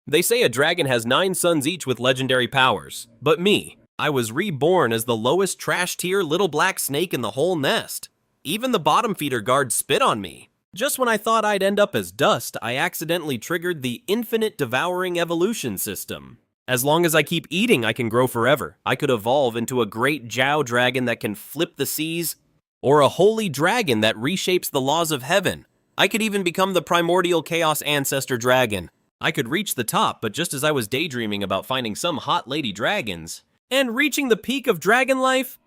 They say a dragon has 9 sons each with legendary powers, but me, I was reborn as the lowest trash tier little black snake in the whole nest. Even the bottom feeder guards spit on me. Just when I thought I'd end up as dust, I accidentally triggered the infinite devouring evolution system. As long as I keep eating, I can grow forever. I could evolve into a great Jiao-Dragon that can flip the seas, or a holy dragon that reshapes the laws of heaven. I could even become the Primordial Chaos Ancestor Dragon. I could reach the top, but just as I was daydreaming about finding some hot lady dragons, and reaching the peak of dragon life,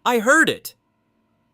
I heard it.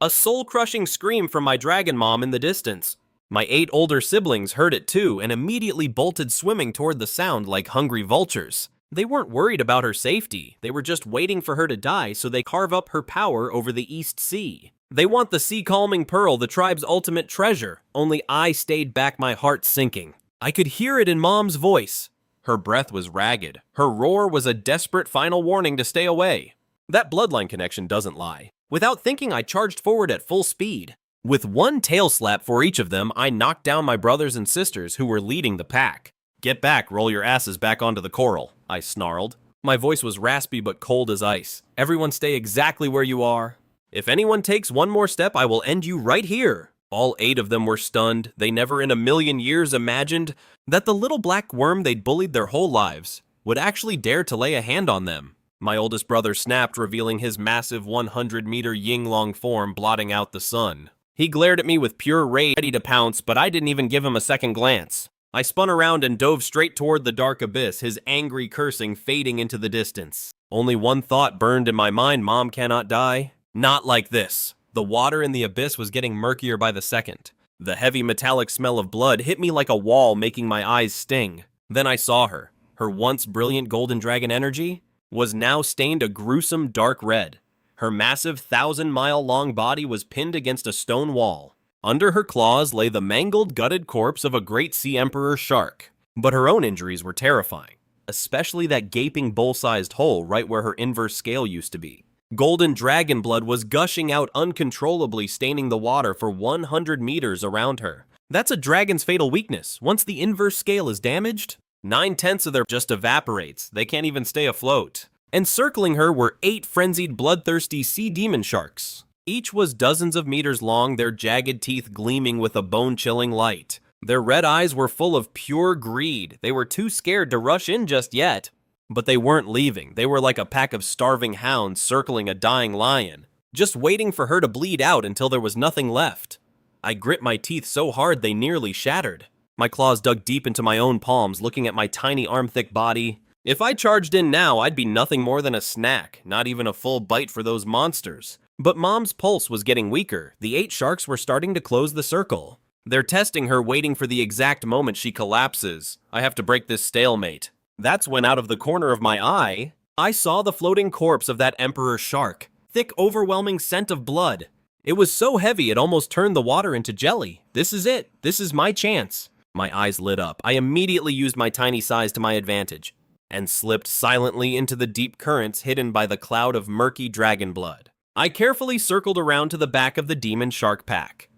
A soul-crushing scream from my dragon mom in the distance. My 8 older siblings heard it too and immediately bolted swimming toward the sound like hungry vultures. They weren't worried about her safety. They were just waiting for her to die so they carve up her power over the East Sea. They want the sea-calming pearl, the tribe's ultimate treasure. Only I stayed back, my heart sinking. I could hear it in Mom's voice. Her breath was ragged. Her roar was a desperate final warning to stay away. That bloodline connection doesn't lie. Without thinking, I charged forward at full speed. With one tail slap for each of them, I knocked down my brothers and sisters who were leading the pack. "Get back, roll your asses back onto the coral," I snarled. My voice was raspy but cold as ice. "Everyone stay exactly where you are. If anyone takes one more step, I will end you right here." All 8 of them were stunned. They never in a million years imagined that the little black worm they'd bullied their whole lives would actually dare to lay a hand on them. My oldest brother snapped, revealing his massive 100-meter yin-long form blotting out the sun. He glared at me with pure rage, ready to pounce, but I didn't even give him a second glance. I spun around and dove straight toward the dark abyss, his angry cursing fading into the distance. Only one thought burned in my mind: Mom cannot die. Not like this. The water in the abyss was getting murkier by the second. The heavy metallic smell of blood hit me like a wall, making my eyes sting. Then I saw her. Her once brilliant golden dragon energy was now stained a gruesome dark red. Her massive 1,000-mile-long body was pinned against a stone wall. Under her claws lay the mangled, gutted corpse of a great sea emperor shark. But her own injuries were terrifying, especially that gaping bowl-sized hole right where her inverse scale used to be. Golden dragon blood was gushing out uncontrollably, staining the water for 100 meters around her. That's a dragon's fatal weakness. Once the inverse scale is damaged, 9/10 of their just evaporates. They can't even stay afloat. Encircling her were 8 frenzied, bloodthirsty sea demon sharks. Each was dozens of meters long, their jagged teeth gleaming with a bone-chilling light. Their red eyes were full of pure greed. They were too scared to rush in just yet. But they weren't leaving. They were like a pack of starving hounds circling a dying lion, just waiting for her to bleed out until there was nothing left. I grit my teeth so hard they nearly shattered. My claws dug deep into my own palms, looking at my tiny arm-thick body. If I charged in now, I'd be nothing more than a snack, not even a full bite for those monsters. But Mom's pulse was getting weaker. The 8 sharks were starting to close the circle. They're testing her, waiting for the exact moment she collapses. I have to break this stalemate. That's when, out of the corner of my eye, I saw the floating corpse of that emperor shark. Thick, overwhelming scent of blood. It was so heavy it almost turned the water into jelly. This is it. This is my chance. My eyes lit up. I immediately used my tiny size to my advantage and slipped silently into the deep currents hidden by the cloud of murky dragon blood. I carefully circled around to the back of the demon shark pack.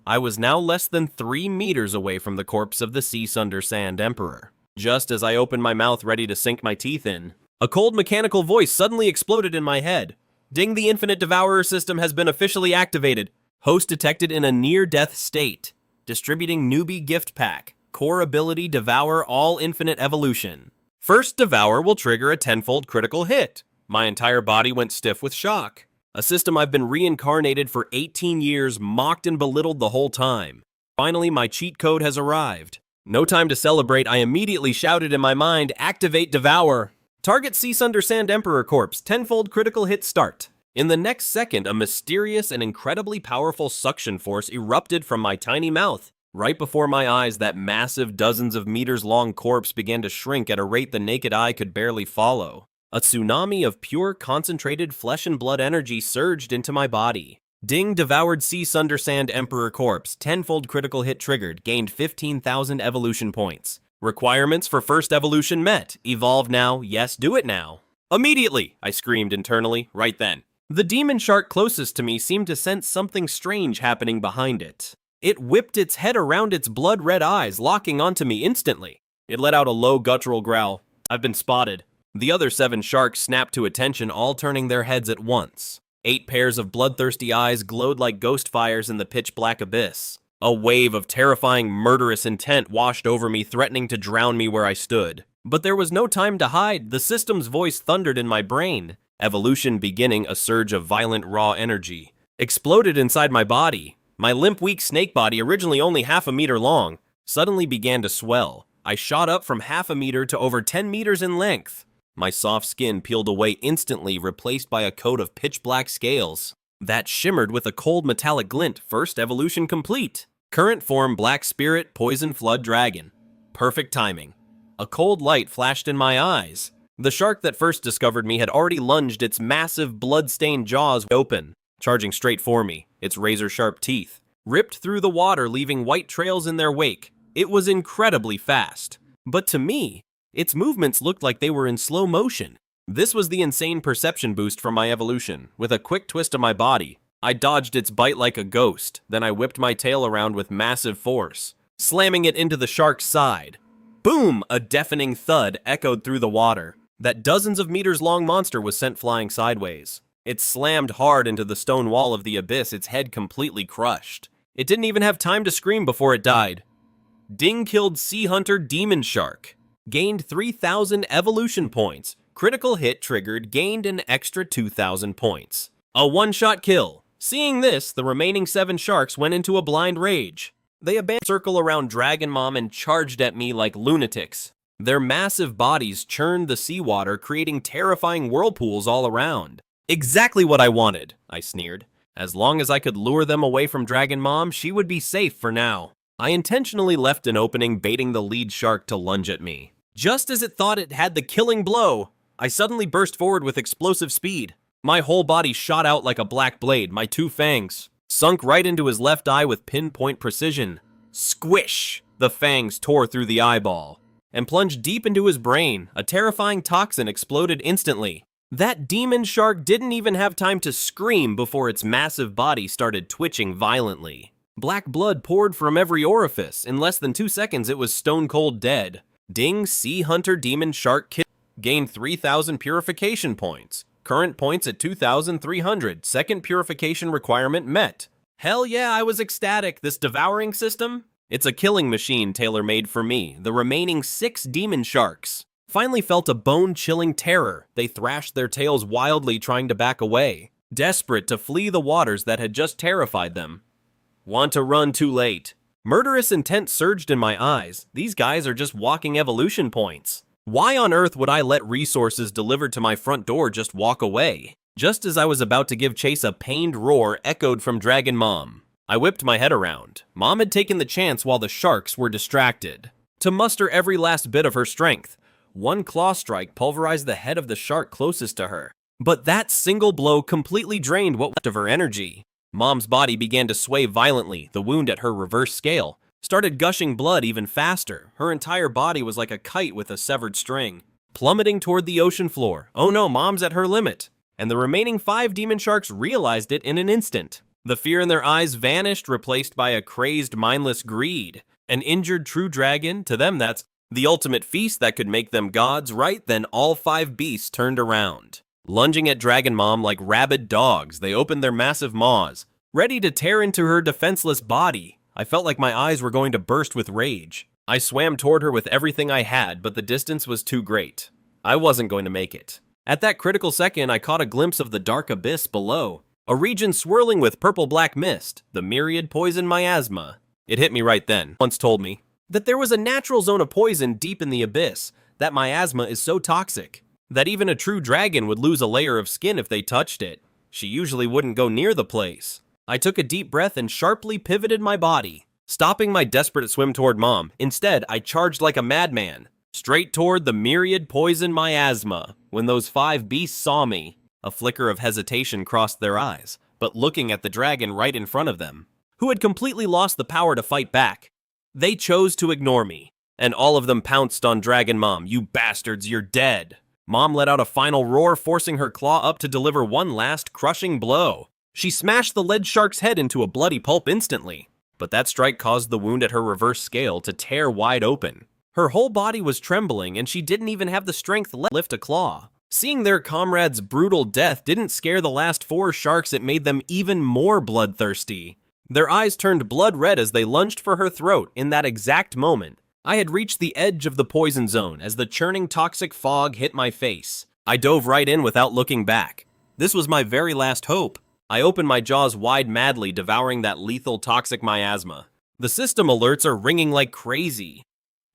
I was now less than 3 meters away from the corpse of the Sea Sunder Sand Emperor. Just as I opened my mouth ready to sink my teeth in, a cold mechanical voice suddenly exploded in my head. "Ding, the Infinite Devourer system has been officially activated. Host detected in a near-death state. Distributing newbie gift pack. Core ability Devour all infinite evolution. First Devour will trigger a 10-fold critical hit." My entire body went stiff with shock. A system I've been reincarnated for 18 years, mocked and belittled the whole time. Finally, my cheat code has arrived. No time to celebrate, I immediately shouted in my mind, "Activate Devour." Target Sea Sunder Sand Emperor Corpse, 10-fold critical hit start. In the next second, a mysterious and incredibly powerful suction force erupted from my tiny mouth. Right before my eyes, that massive, dozens of meters long corpse began to shrink at a rate the naked eye could barely follow. A tsunami of pure, concentrated flesh and blood energy surged into my body. Ding, devoured Sea Sunder Sand Emperor Corpse, 10-fold critical hit triggered, gained 15,000 evolution points. Requirements for first evolution met. Evolve now, yes, do it now. Immediately, I screamed internally, right then. The demon shark closest to me seemed to sense something strange happening behind it. It whipped its head around its blood-red eyes, locking onto me instantly. It let out a low guttural growl. I've been spotted. The other 7 sharks snapped to attention, all turning their heads at once. 8 pairs of bloodthirsty eyes glowed like ghost fires in the pitch-black abyss. A wave of terrifying, murderous intent washed over me, threatening to drown me where I stood. But there was no time to hide. The system's voice thundered in my brain. Evolution beginning. A surge of violent, raw energy exploded inside my body. My limp, weak snake body, originally only half a meter long, suddenly began to swell. I shot up from half a meter to over 10 meters in length. My soft skin peeled away instantly, replaced by a coat of pitch-black scales that shimmered with a cold metallic glint. First evolution complete. Current form: Black Spirit, Poison Flood Dragon. Perfect timing. A cold light flashed in my eyes. The shark that first discovered me had already lunged its massive, blood-stained jaws open, charging straight for me. Its razor-sharp teeth ripped through the water, leaving white trails in their wake. It was incredibly fast, but to me, its movements looked like they were in slow motion. This was the insane perception boost from my evolution. With a quick twist of my body, I dodged its bite like a ghost. Then I whipped my tail around with massive force, slamming it into the shark's side. Boom! A deafening thud echoed through the water. That dozens of meters long monster was sent flying sideways. It slammed hard into the stone wall of the abyss, its head completely crushed. It didn't even have time to scream before it died. Ding killed Sea Hunter Demon Shark. Gained 3,000 evolution points. Critical hit triggered, gained an extra 2,000 points. A one-shot kill. Seeing this, the remaining 7 sharks went into a blind rage. They abandoned the circle around Dragon Mom and charged at me like lunatics. Their massive bodies churned the seawater, creating terrifying whirlpools all around. Exactly what I wanted, I sneered. As long as I could lure them away from Dragon Mom, she would be safe for now. I intentionally left an opening, baiting the lead shark to lunge at me. Just as it thought it had the killing blow, I suddenly burst forward with explosive speed. My whole body shot out like a black blade. My 2 fangs sunk right into his left eye with pinpoint precision. Squish! The fangs tore through the eyeball and plunged deep into his brain. A terrifying toxin exploded instantly. That demon shark didn't even have time to scream before its massive body started twitching violently. Black blood poured from every orifice. In less than 2 seconds, it was stone cold dead. Ding, Sea Hunter Demon Shark kill. Gained 3,000 purification points. Current points at 2,300. Second purification requirement met. Hell yeah, I was ecstatic. This devouring system? It's a killing machine tailor-made for me. The remaining 6 demon sharks finally felt a bone-chilling terror. They thrashed their tails wildly, trying to back away, desperate to flee the waters that had just terrified them. Want to run, too late. Murderous intent surged in my eyes. These guys are just walking evolution points. Why on earth would I let resources delivered to my front door just walk away? Just as I was about to give chase, a pained roar echoed from Dragon Mom. I whipped my head around. Mom had taken the chance while the sharks were distracted to muster every last bit of her strength. One claw strike pulverized the head of the shark closest to her, but that single blow completely drained what was left of her energy. Mom's body began to sway violently. The wound at her reverse scale started gushing blood even faster. Her entire body was like a kite with a severed string, plummeting toward the ocean floor. Oh no, Mom's at her limit. And the remaining 5 demon sharks realized it in an instant. The fear in their eyes vanished, replaced by a crazed, mindless greed. An injured true dragon, to them that's the ultimate feast that could make them gods, right? Then all 5 beasts turned around. Lunging at Dragon Mom like rabid dogs, they opened their massive maws, ready to tear into her defenseless body. I felt like my eyes were going to burst with rage. I swam toward her with everything I had, but the distance was too great. I wasn't going to make it. At that critical second, I caught a glimpse of the dark abyss below, a region swirling with purple-black mist, the myriad poison miasma. It hit me right then. Once told me that there was a natural zone of poison deep in the abyss. That miasma is so toxic that even a true dragon would lose a layer of skin if they touched it. She usually wouldn't go near the place. I took a deep breath and sharply pivoted my body, stopping my desperate swim toward Mom. Instead, I charged like a madman, straight toward the myriad poison miasma. When those 5 beasts saw me, a flicker of hesitation crossed their eyes, but looking at the dragon right in front of them, who had completely lost the power to fight back, they chose to ignore me, and all of them pounced on Dragon Mom. You bastards, you're dead. Mom let out a final roar, forcing her claw up to deliver one last crushing blow. She smashed the lead shark's head into a bloody pulp instantly, but that strike caused the wound at her reverse scale to tear wide open. Her whole body was trembling, and she didn't even have the strength left to lift a claw. Seeing their comrade's brutal death didn't scare the last 4 sharks, it made them even more bloodthirsty. Their eyes turned blood red as they lunged for her throat. In that exact moment, I had reached the edge of the poison zone as the churning toxic fog hit my face. I dove right in without looking back. This was my very last hope. I opened my jaws wide madly, devouring that lethal toxic miasma. The system alerts are ringing like crazy.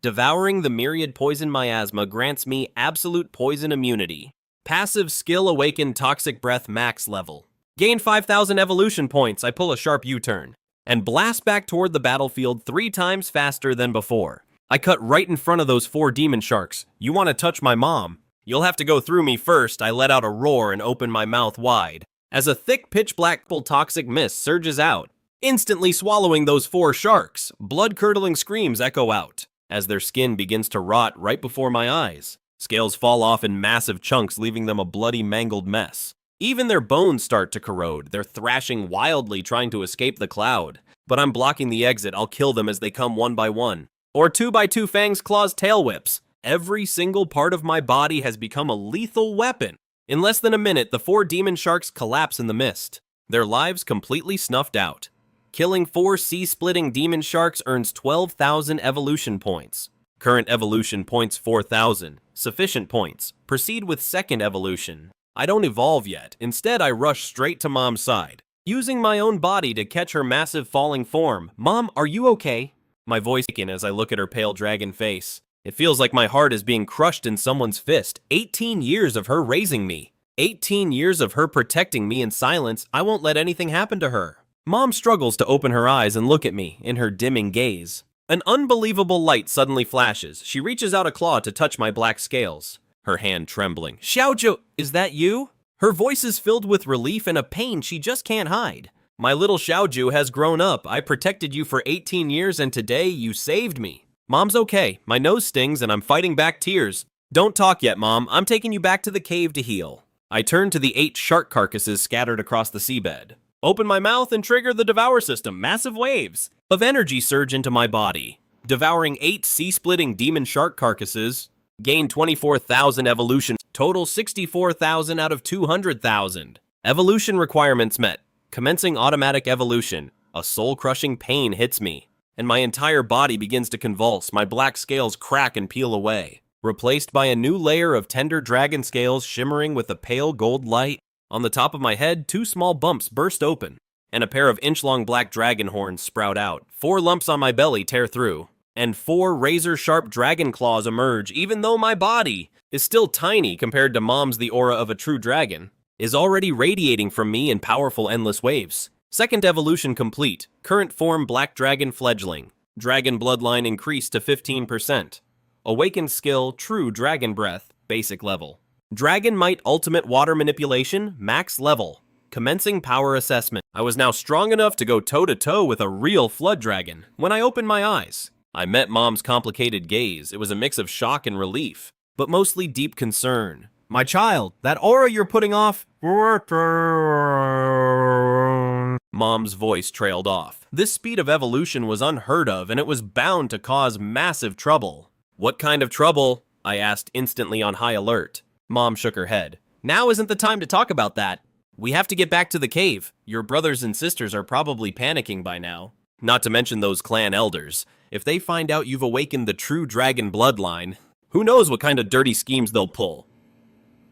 Devouring the myriad poison miasma grants me absolute poison immunity. Passive skill awakened toxic breath max level. Gain 5,000 evolution points. I pull a sharp U-turn and blast back toward the battlefield 3 times faster than before. I cut right in front of those 4 demon sharks. You want to touch my mom? You'll have to go through me first. I let out a roar and opened my mouth wide as a thick pitch black toxic mist surges out, instantly swallowing those 4 sharks. Blood-curdling screams echo out as their skin begins to rot right before my eyes. Scales fall off in massive chunks, leaving them a bloody, mangled mess. Even their bones start to corrode. They're thrashing wildly, trying to escape the cloud. But I'm blocking the exit. I'll kill them as they come one by one. Or 2 by 2 fangs, claws, tail whips. Every single part of my body has become a lethal weapon. In less than a minute, the 4 demon sharks collapse in the mist, their lives completely snuffed out. Killing 4 sea-splitting demon sharks earns 12,000 evolution points. Current evolution points 4,000. Sufficient points. Proceed with second evolution. I don't evolve yet. Instead, I rush straight to Mom's side, using my own body to catch her massive falling form. Mom, are you okay? My voice shaking as I look at her pale dragon face. It feels like my heart is being crushed in someone's fist. 18 years of her raising me. 18 years of her protecting me in silence. I won't let anything happen to her. Mom struggles to open her eyes and look at me in her dimming gaze. An unbelievable light suddenly flashes. She reaches out a claw to touch my black scales, her hand trembling. Xiaozhou, is that you? Her voice is filled with relief and a pain she just can't hide. My little Xiaozhou has grown up. I protected you for 18 years and today you saved me. Mom's okay. My nose stings and I'm fighting back tears. Don't talk yet, Mom. I'm taking you back to the cave to heal. I turn to the 8 shark carcasses scattered across the seabed. Open my mouth and trigger the devour system. Massive waves of energy surge into my body. Devouring 8 sea-splitting demon shark carcasses. Gain 24,000 evolution. Total 64,000 out of 200,000. Evolution requirements met. Commencing automatic evolution. A soul-crushing pain hits me, and my entire body begins to convulse. My black scales crack and peel away, replaced by a new layer of tender dragon scales shimmering with a pale gold light. On the top of my head, 2 small bumps burst open, and a pair of inch-long black dragon horns sprout out. 4 lumps on my belly tear through, and 4 razor-sharp dragon claws emerge. Even though my body is still tiny compared to Mom's, the aura of a true dragon is already radiating from me in powerful endless waves. Second evolution complete. Current form black dragon fledgling. Dragon bloodline increased to 15%. Awakened skill true dragon breath, basic level. Dragon might ultimate water manipulation, max level. Commencing power assessment. I was now strong enough to go toe-to-toe with a real flood dragon. When I opened my eyes, I met Mom's complicated gaze. It was a mix of shock and relief, but mostly deep concern. My child, that aura you're putting off... Mom's voice trailed off. This speed of evolution was unheard of, and it was bound to cause massive trouble. What kind of trouble? I asked, instantly on high alert. Mom shook her head. Now isn't the time to talk about that. We have to get back to the cave. Your brothers and sisters are probably panicking by now. Not to mention those clan elders. If they find out you've awakened the true dragon bloodline, who knows what kind of dirty schemes they'll pull.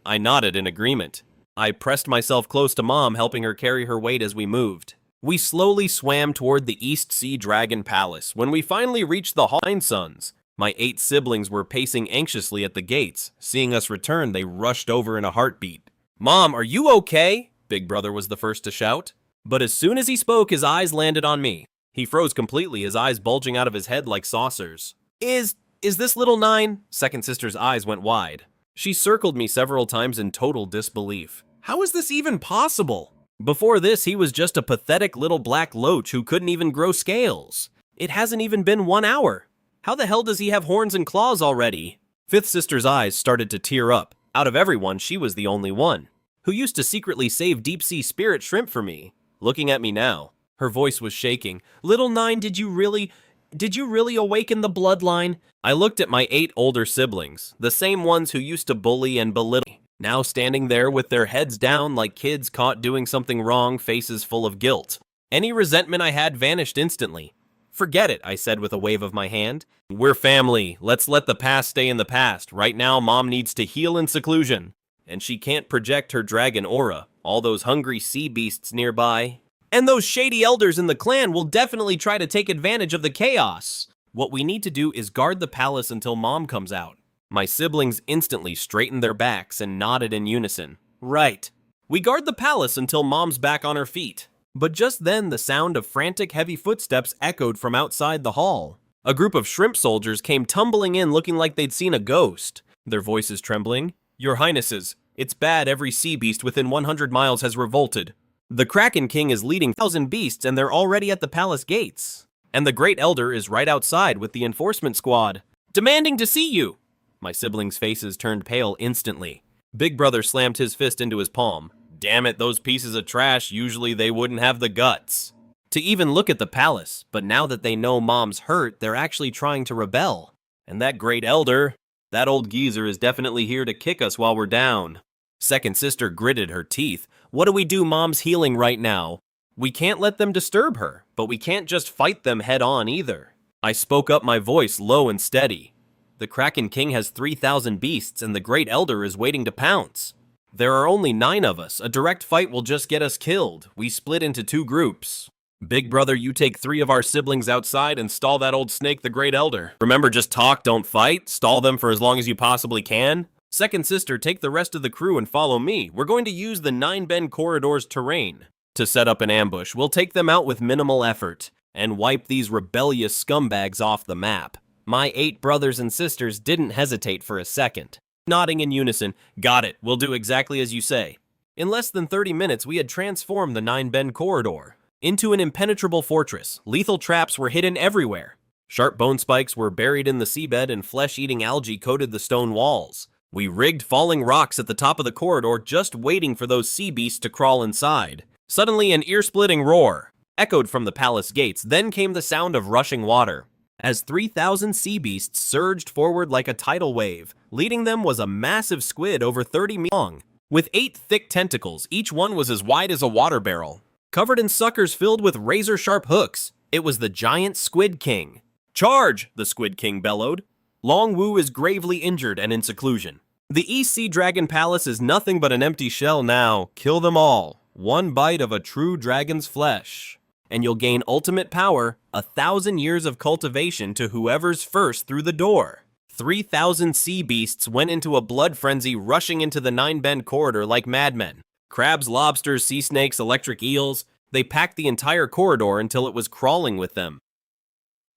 I nodded in agreement. I pressed myself close to Mom, helping her carry her weight as we moved. We slowly swam toward the East Sea Dragon Palace. When we finally reached the 9 sons, my 8 siblings were pacing anxiously at the gates. Seeing us return, they rushed over in a heartbeat. Mom, are you okay? Big brother was the first to shout. But as soon as he spoke, his eyes landed on me. He froze completely, his eyes bulging out of his head like saucers. Is this little 9? Second sister's eyes went wide. She circled me several times in total disbelief. How is this even possible? Before this, he was just a pathetic little black loach who couldn't even grow scales. It hasn't even been 1 hour. How the hell does he have horns and claws already? Fifth sister's eyes started to tear up. Out of everyone, she was the only one who used to secretly save deep-sea spirit shrimp for me. Looking at me now, her voice was shaking. Little 9, did you really... Did you really awaken the bloodline? I looked at my 8 older siblings, the same ones who used to bully and belittle me, now standing there with their heads down like kids caught doing something wrong, faces full of guilt. Any resentment I had vanished instantly. Forget it, I said with a wave of my hand. We're family. Let's let the past stay in the past. Right now, Mom needs to heal in seclusion. And she can't project her dragon aura. All those hungry sea beasts nearby. And those shady elders in the clan will definitely try to take advantage of the chaos. What we need to do is guard the palace until Mom comes out. My siblings instantly straightened their backs and nodded in unison. Right. We guard the palace until Mom's back on her feet. But just then, the sound of frantic, heavy footsteps echoed from outside the hall. A group of shrimp soldiers came tumbling in looking like they'd seen a ghost, their voices trembling. Your Highnesses, it's bad, every sea beast within 100 miles has revolted. The Kraken King is leading 1,000 beasts and they're already at the palace gates. And the Great Elder is right outside with the enforcement squad, demanding to see you. My siblings' faces turned pale instantly. Big Brother slammed his fist into his palm. Damn it, those pieces of trash, usually they wouldn't have the guts to even look at the palace, but now that they know Mom's hurt, they're actually trying to rebel. And that Great Elder, that old geezer is definitely here to kick us while we're down. Second sister gritted her teeth. What do we do? Mom's healing right now. We can't let them disturb her, but we can't just fight them head on either. I spoke up, my voice low and steady. The Kraken King has 3,000 beasts and the Great Elder is waiting to pounce. There are only 9 of us. A direct fight will just get us killed. We split into 2 groups. Big Brother, you take 3 of our siblings outside and stall that old snake, the Great Elder. Remember, just talk, don't fight. Stall them for as long as you possibly can. Second sister, take the rest of the crew and follow me. We're going to use the 9-bend corridor's terrain to set up an ambush. We'll take them out with minimal effort and wipe these rebellious scumbags off the map. My 8 brothers and sisters didn't hesitate for a second. Nodding in unison, got it, we'll do exactly as you say. In less than 30 minutes, we had transformed the 9-bend corridor into an impenetrable fortress. Lethal traps were hidden everywhere. Sharp bone spikes were buried in the seabed and flesh-eating algae coated the stone walls. We rigged falling rocks at the top of the corridor, just waiting for those sea beasts to crawl inside. Suddenly, an ear-splitting roar echoed from the palace gates. Then came the sound of rushing water, as 3,000 sea beasts surged forward like a tidal wave. Leading them was a massive squid over 30 meters long, with 8 thick tentacles. Each one was as wide as a water barrel, covered in suckers filled with razor-sharp hooks. It was the giant Squid King. Charge! The Squid King bellowed. Long Wu is gravely injured and in seclusion. The East Sea Dragon Palace is nothing but an empty shell now. Kill them all. 1 bite of a true dragon's flesh, and you'll gain ultimate power, 1,000 years of cultivation to whoever's first through the door. 3,000 sea beasts went into a blood frenzy, rushing into the 9-bend corridor like madmen. Crabs, lobsters, sea snakes, electric eels, they packed the entire corridor until it was crawling with them.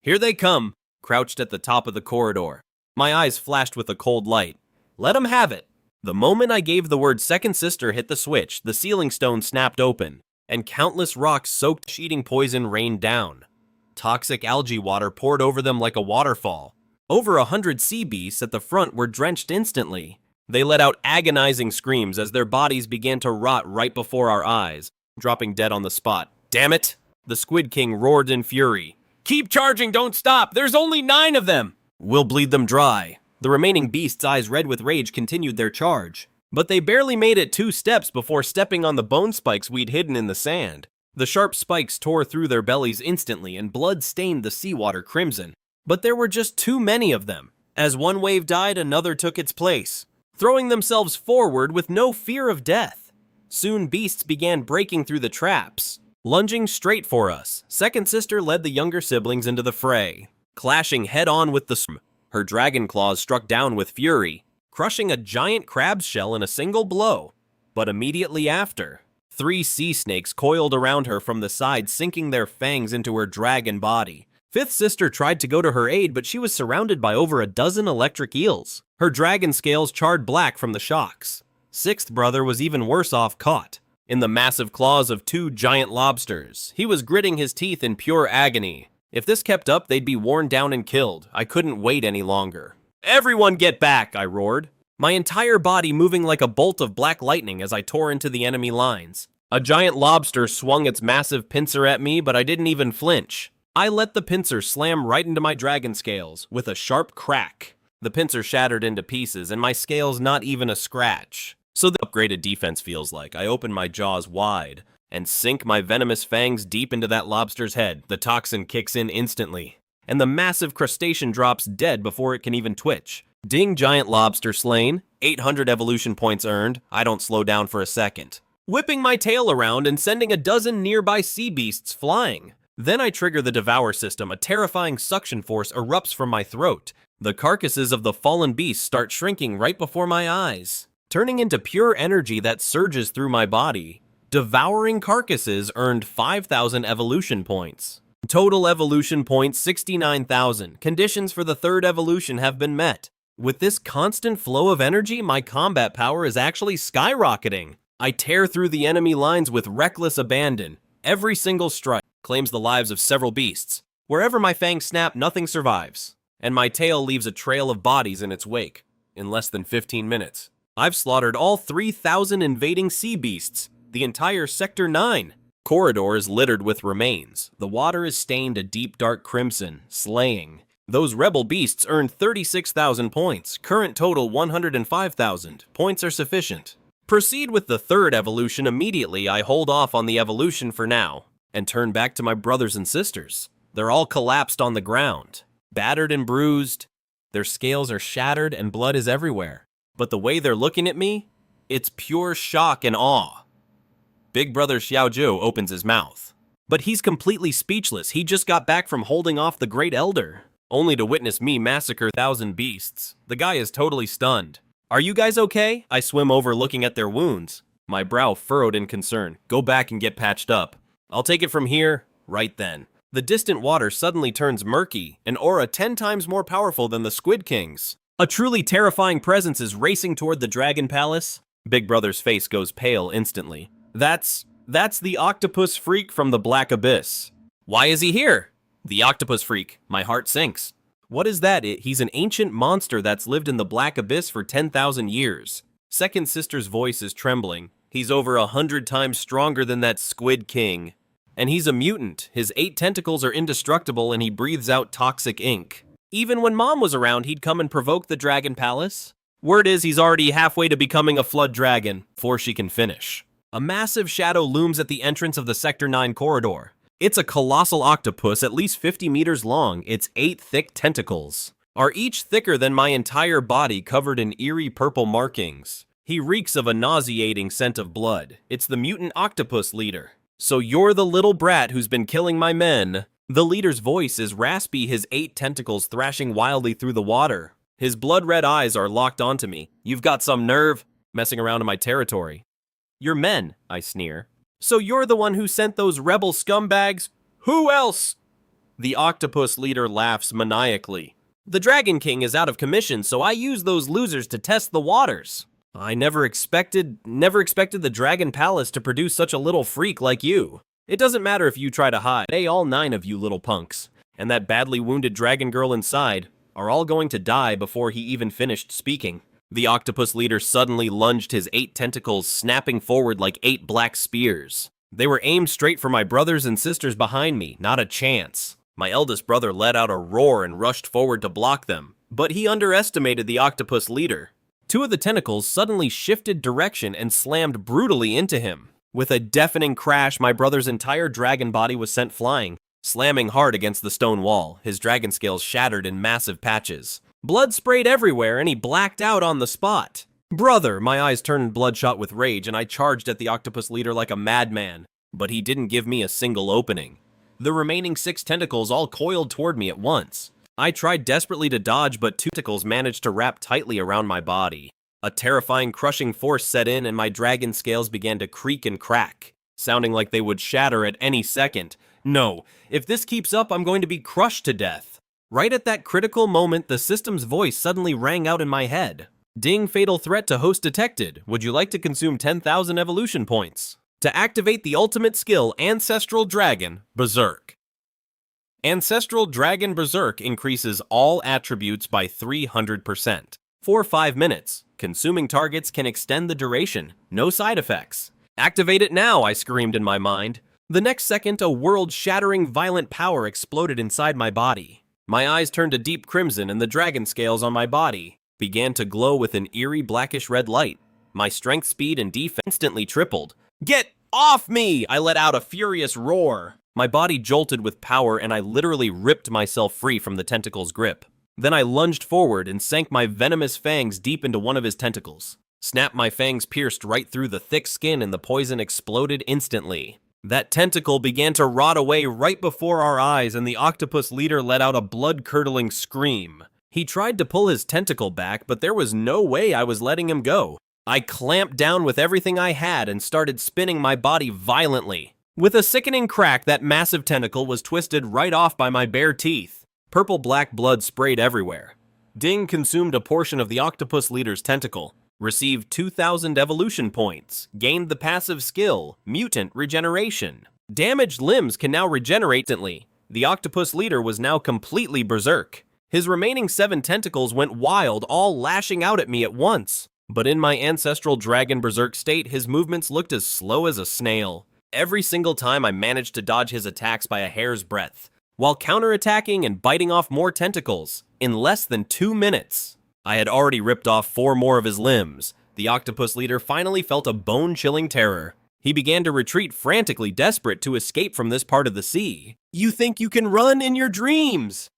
Here they come, crouched at the top of the corridor. My eyes flashed with a cold light. Let 'em have it. The moment I gave the word, second sister hit the switch, the ceiling stone snapped open, and countless rocks soaked eating poison rained down. Toxic algae water poured over them like a waterfall. Over 100 sea beasts at the front were drenched instantly. They let out agonizing screams as their bodies began to rot right before our eyes, dropping dead on the spot. Damn it! The Squid King roared in fury. Keep charging, don't stop! There's only 9 of them! We'll bleed them dry. The remaining beasts, eyes red with rage, continued their charge. But they barely made it 2 steps before stepping on the bone spikes we'd hidden in the sand. The sharp spikes tore through their bellies instantly, and blood stained the seawater crimson. But there were just too many of them. As one wave died, another took its place, throwing themselves forward with no fear of death. Soon beasts began breaking through the traps, lunging straight for us. Second sister led the younger siblings into the fray, clashing head-on with the Her dragon claws struck down with fury, crushing a giant crab's shell in a single blow. But immediately after, 3 sea snakes coiled around her from the side, sinking their fangs into her dragon body. Fifth sister tried to go to her aid, but she was surrounded by over a dozen electric eels. Her dragon scales charred black from the shocks. Sixth brother was even worse off, caught in the massive claws of 2 giant lobsters. He was gritting his teeth in pure agony. If this kept up, they'd be worn down and killed. I couldn't wait any longer. Everyone get back, I roared, my entire body moving like a bolt of black lightning as I tore into the enemy lines. A giant lobster swung its massive pincer at me, but I didn't even flinch. I let the pincer slam right into my dragon scales with a sharp crack. The pincer shattered into pieces and my scales not even a scratch. So the upgraded defense feels like. I open my jaws wide and sink my venomous fangs deep into that lobster's head. The toxin kicks in instantly, and the massive crustacean drops dead before it can even twitch. Ding, giant lobster slain, 800 evolution points earned. I don't slow down for a second, whipping my tail around and sending a dozen nearby sea beasts flying. Then I trigger the Devour system. A terrifying suction force erupts from my throat. The carcasses of the fallen beasts start shrinking right before my eyes, turning into pure energy that surges through my body. Devouring carcasses earned 5,000 evolution points. Total evolution points 69,000. Conditions for the third evolution have been met. With this constant flow of energy, my combat power is actually skyrocketing. I tear through the enemy lines with reckless abandon. Every single strike claims the lives of several beasts. Wherever my fangs snap, nothing survives, and my tail leaves a trail of bodies in its wake. In less than 15 minutes, I've slaughtered all 3,000 invading sea beasts. The entire Sector 9 corridor is littered with remains. The water is stained a deep dark crimson, slaying. Those rebel beasts earned 36,000 points. Current total 105,000. Points are sufficient. Proceed with the third evolution immediately. I hold off on the evolution for now and turn back to my brothers and sisters. They're all collapsed on the ground, battered and bruised. Their scales are shattered and blood is everywhere. But the way they're looking at me, it's pure shock and awe. Big brother Xiaozhou opens his mouth, but he's completely speechless. He just got back from holding off the Great Elder, only to witness me massacre 1,000 beasts. The guy is totally stunned. Are you guys okay? I swim over looking at their wounds, my brow furrowed in concern. Go back and get patched up. I'll take it from here, right then. The distant water suddenly turns murky, an aura 10 times more powerful than the Squid King's. A truly terrifying presence is racing toward the Dragon Palace. Big brother's face goes pale instantly. That's the octopus freak from the Black Abyss. Why is he here? The octopus freak. My heart sinks. What is that? He's an ancient monster that's lived in the Black Abyss for 10,000 years. Second sister's voice is trembling. He's over 100 times stronger than that Squid King. And he's a mutant. His 8 tentacles are indestructible and he breathes out toxic ink. Even when Mom was around, he'd come and provoke the Dragon Palace. Word is he's already halfway to becoming a flood dragon before she can finish. A massive shadow looms at the entrance of the Sector 9 corridor. It's a colossal octopus at least 50 meters long. Its 8 thick tentacles are each thicker than my entire body, covered in eerie purple markings. He reeks of a nauseating scent of blood. It's the mutant octopus leader. So you're the little brat who's been killing my men. The leader's voice is raspy, his 8 tentacles thrashing wildly through the water. His blood-red eyes are locked onto me. You've got some nerve, messing around in my territory. You're men, I sneer. So you're the one who sent those rebel scumbags? Who else? The octopus leader laughs maniacally. The Dragon King is out of commission, so I use those losers to test the waters. I never expected the Dragon Palace to produce such a little freak like you. It doesn't matter if you try to hide. Hey, all 9 of you little punks, and that badly wounded dragon girl inside are all going to die before he even finished speaking. The octopus leader suddenly lunged his 8 tentacles, snapping forward like 8 black spears. They were aimed straight for my brothers and sisters behind me. Not a chance. My eldest brother let out a roar and rushed forward to block them, but he underestimated the octopus leader. 2 of the tentacles suddenly shifted direction and slammed brutally into him. With a deafening crash, my brother's entire dragon body was sent flying, slamming hard against the stone wall. His dragon scales shattered in massive patches. Blood sprayed everywhere, and he blacked out on the spot. Brother, my eyes turned bloodshot with rage, and I charged at the octopus leader like a madman. But he didn't give me a single opening. The remaining 6 tentacles all coiled toward me at once. I tried desperately to dodge, but 2 tentacles managed to wrap tightly around my body. A terrifying crushing force set in, and my dragon scales began to creak and crack, sounding like they would shatter at any second. No, if this keeps up, I'm going to be crushed to death. Right at that critical moment, the system's voice suddenly rang out in my head. Ding, fatal threat to host detected. Would you like to consume 10,000 evolution points to activate the ultimate skill, Ancestral Dragon Berserk? Ancestral Dragon Berserk increases all attributes by 300%. For 5 minutes, consuming targets can extend the duration. No side effects. Activate it now, I screamed in my mind. The next second, a world-shattering violent power exploded inside my body. My eyes turned a deep crimson and the dragon scales on my body began to glow with an eerie blackish-red light. My strength, speed, and defense instantly tripled. "Get off me!" I let out a furious roar. My body jolted with power and I literally ripped myself free from the tentacle's grip. Then I lunged forward and sank my venomous fangs deep into one of his tentacles. Snap, my fangs pierced right through the thick skin and the poison exploded instantly. That tentacle began to rot away right before our eyes and the octopus leader let out a blood-curdling scream. He tried to pull his tentacle back, but there was no way I was letting him go. I clamped down with everything I had and started spinning my body violently. With a sickening crack, that massive tentacle was twisted right off by my bare teeth. Purple-black blood sprayed everywhere. Ding consumed a portion of the octopus leader's tentacle, received 2,000 evolution points, gained the passive skill, Mutant Regeneration. Damaged limbs can now regenerate instantly. The octopus leader was now completely berserk. His remaining 7 tentacles went wild, all lashing out at me at once. But in my ancestral dragon berserk state, his movements looked as slow as a snail. Every single time I managed to dodge his attacks by a hair's breadth, while counterattacking and biting off more tentacles. In less than 2 minutes, I had already ripped off 4 more of his limbs. The octopus leader finally felt a bone-chilling terror. He began to retreat frantically, desperate to escape from this part of the sea. "You think you can run in your dreams?"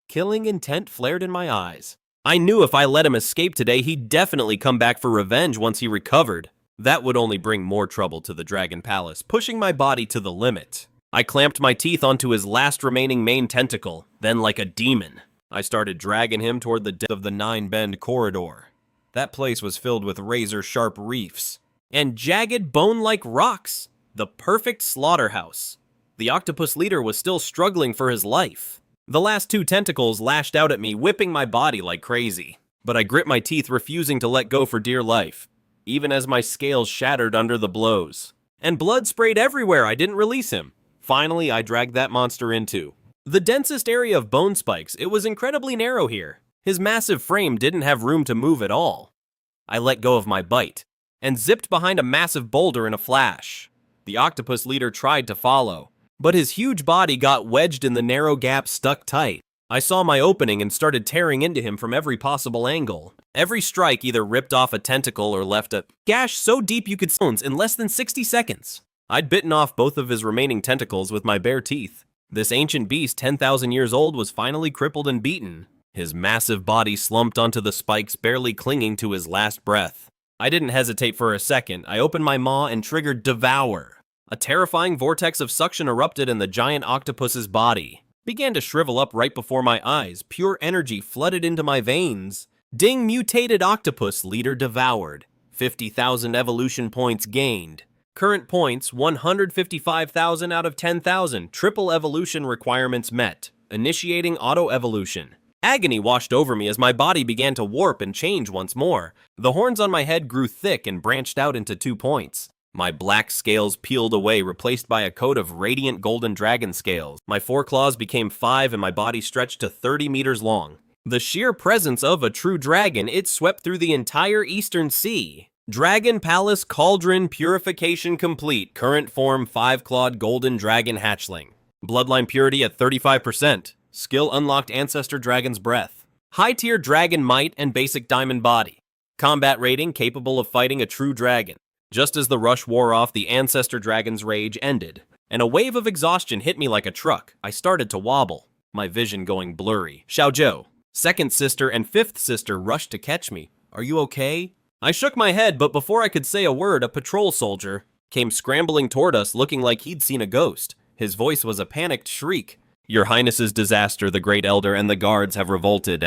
Killing intent flared in my eyes. I knew if I let him escape today, he'd definitely come back for revenge once he recovered. That would only bring more trouble to the Dragon Palace, pushing my body to the limit. I clamped my teeth onto his last remaining main tentacle, then like a demon, I started dragging him toward the depth of the 9-bend corridor. That place was filled with razor-sharp reefs and jagged bone-like rocks, the perfect slaughterhouse. The octopus leader was still struggling for his life. The last 2 tentacles lashed out at me, whipping my body like crazy. But I grit my teeth, refusing to let go for dear life, even as my scales shattered under the blows. And blood sprayed everywhere. I didn't release him. Finally, I dragged that monster into the densest area of bone spikes. It was incredibly narrow here. His massive frame didn't have room to move at all. I let go of my bite and zipped behind a massive boulder in a flash. The octopus leader tried to follow, but his huge body got wedged in the narrow gap, stuck tight. I saw my opening and started tearing into him from every possible angle. Every strike either ripped off a tentacle or left a gash so deep you could see bones in less than 60 seconds. I'd bitten off both of his remaining tentacles with my bare teeth. This ancient beast, 10,000 years old, was finally crippled and beaten. His massive body slumped onto the spikes, barely clinging to his last breath. I didn't hesitate for a second. I opened my maw and triggered Devour. A terrifying vortex of suction erupted and the giant octopus's body began to shrivel up right before my eyes. Pure energy flooded into my veins. Ding, mutated octopus leader devoured. 50,000 evolution points gained. Current points, 155,000 out of 10,000. Triple evolution requirements met. Initiating auto-evolution. Agony washed over me as my body began to warp and change once more. The horns on my head grew thick and branched out into 2 points. My black scales peeled away, replaced by a coat of radiant golden dragon scales. My foreclaws became 5 and my body stretched to 30 meters long. The sheer presence of a true dragon, it swept through the entire Eastern Sea. Dragon Palace Cauldron Purification complete. Current form 5-clawed golden dragon hatchling. Bloodline purity at 35%. Skill unlocked Ancestor Dragon's Breath. High tier dragon might and basic diamond body. Combat rating capable of fighting a true dragon. Just as the rush wore off, the Ancestor Dragon's rage ended, and a wave of exhaustion hit me like a truck. I started to wobble, my vision going blurry. Xiaozhou, second sister and fifth sister rushed to catch me. "Are you okay?" I shook my head, but before I could say a word, a patrol soldier came scrambling toward us, looking like he'd seen a ghost. His voice was a panicked shriek. "Your Highness's disaster, the Great Elder and the guards have revolted,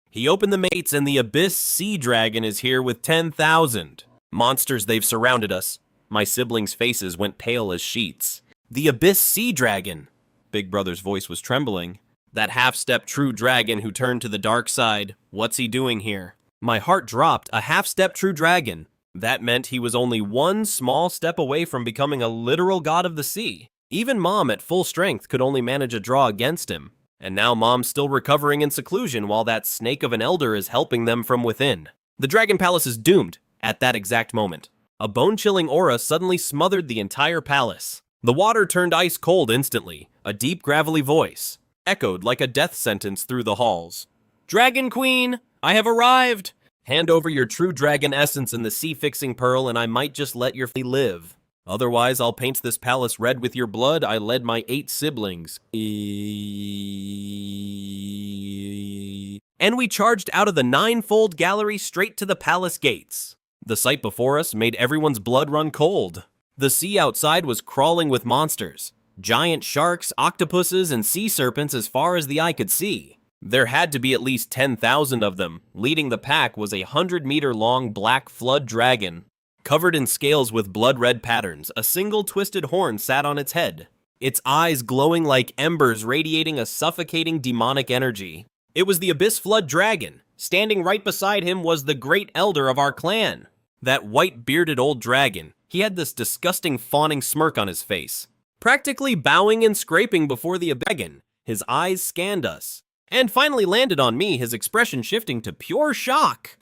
He opened the gates and the Abyss Sea Dragon is here with 10,000. Monsters, they've surrounded us." My siblings' faces went pale as sheets. "The Abyss Sea Dragon." Big Brother's voice was trembling. "That half-step true dragon who turned to the dark side. What's he doing here?" My heart dropped. A half-step true dragon. That meant he was only one small step away from becoming a literal god of the sea. Even Mom at full strength could only manage a draw against him. And now Mom's still recovering in seclusion while that snake of an elder is helping them from within. The Dragon Palace is doomed. At that exact moment, a bone-chilling aura suddenly smothered the entire palace. The water turned ice cold instantly. A deep, gravelly voice echoed like a death sentence through the halls. Dragon Queen, I have arrived! Hand over your true dragon essence and the sea-fixing pearl, and I might just let your fee live. Otherwise, I'll paint this palace red with your blood. I led my 8 siblings. And we charged out of the 9-fold gallery straight to the palace gates. The sight before us made everyone's blood run cold. The sea outside was crawling with monsters. Giant sharks, octopuses, and sea serpents as far as the eye could see. There had to be at least 10,000 of them. Leading the pack was a 100-meter-long black flood dragon. Covered in scales with blood-red patterns, a single twisted horn sat on its head. Its eyes glowing like embers radiating a suffocating demonic energy. It was the Abyss Flood Dragon. Standing right beside him was the great elder of our clan. That white-bearded old dragon. He had this disgusting fawning smirk on his face. Practically bowing and scraping before the dragon, his eyes scanned us. And finally landed on me, his expression shifting to pure shock.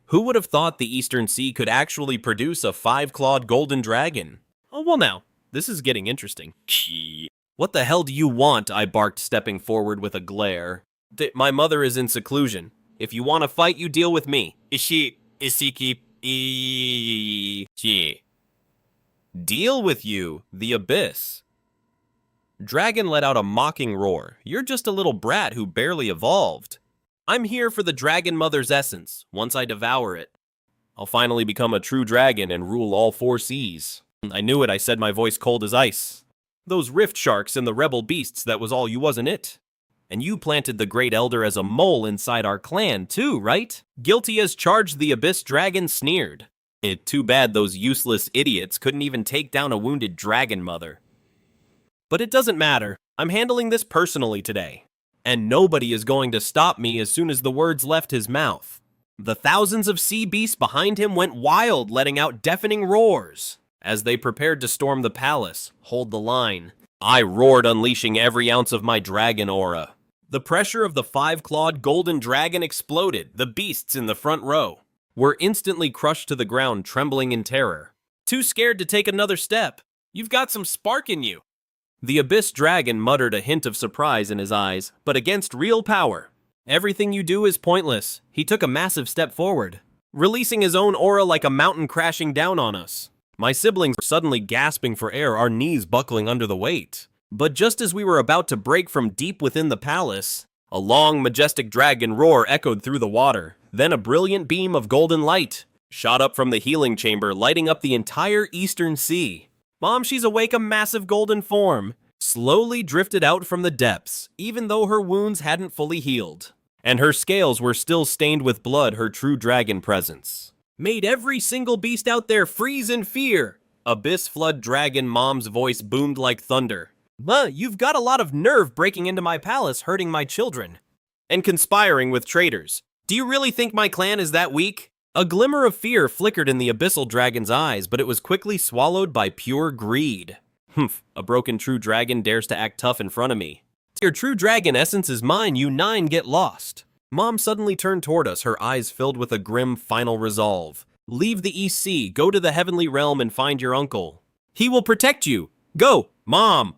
Who would have thought the Eastern Sea could actually produce a 5-clawed golden dragon? Oh, well now, this is getting interesting. What the hell do you want? I barked, stepping forward with a glare. My mother is in seclusion. If you want to fight, you deal with me. Deal with you, the Abyss. Dragon let out a mocking roar. You're just a little brat who barely evolved. I'm here for the Dragon Mother's essence. Once I devour it, I'll finally become a true dragon and rule all 4 seas. I knew it, I said, my voice cold as ice. Those rift sharks and the rebel beasts, that was all you, wasn't it? And you planted the Great Elder as a mole inside our clan too, right? Guilty as charged, the Abyss Dragon sneered. Too bad those useless idiots couldn't even take down a wounded Dragon Mother. But it doesn't matter. I'm handling this personally today. And nobody is going to stop me as soon as the words left his mouth. The thousands of sea beasts behind him went wild, letting out deafening roars. As they prepared to storm the palace, hold the line, I roared, unleashing every ounce of my dragon aura. The pressure of the 5-clawed golden dragon exploded. The beasts in the front row were instantly crushed to the ground, trembling in terror. Too scared to take another step. You've got some spark in you. The Abyss Dragon muttered, a hint of surprise in his eyes, but against real power. Everything you do is pointless. He took a massive step forward, releasing his own aura like a mountain crashing down on us. My siblings were suddenly gasping for air, our knees buckling under the weight. But just as we were about to break from deep within the palace, a long, majestic dragon roar echoed through the water. Then a brilliant beam of golden light shot up from the healing chamber, lighting up the entire Eastern Sea. Mom, she's awake, a massive golden form slowly drifted out from the depths, even though her wounds hadn't fully healed. And her scales were still stained with blood. Her true dragon presence made every single beast out there freeze in fear. Abyss Flood Dragon Mom's voice boomed like thunder. You've got a lot of nerve breaking into my palace, hurting my children, and conspiring with traitors. Do you really think my clan is that weak? A glimmer of fear flickered in the Abyssal Dragon's eyes, but it was quickly swallowed by pure greed. Humph, a broken true dragon dares to act tough in front of me. Your true dragon essence is mine, you 9 get lost. Mom suddenly turned toward us, her eyes filled with a grim final resolve. Leave the East Sea, go to the Heavenly Realm and find your uncle. He will protect you. Go, Mom!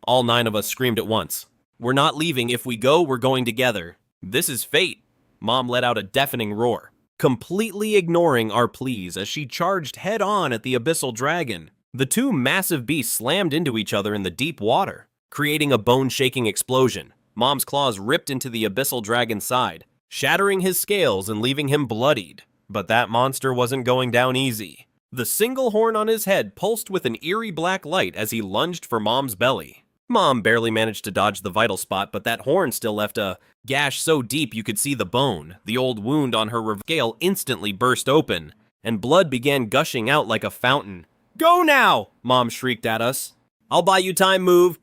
All 9 of us screamed at once. We're not leaving. If we go, we're going together. This is fate. Mom let out a deafening roar, completely ignoring our pleas as she charged head-on at the Abyssal Dragon. The 2 massive beasts slammed into each other in the deep water, creating a bone-shaking explosion. Mom's claws ripped into the Abyssal Dragon's side, shattering his scales and leaving him bloodied. But that monster wasn't going down easy. The single horn on his head pulsed with an eerie black light as he lunged for Mom's belly. Mom barely managed to dodge the vital spot, but that horn still left a gash so deep you could see the bone. The old wound on her scale instantly burst open, and blood began gushing out like a fountain. Go now! Mom shrieked at us. I'll buy you time, move.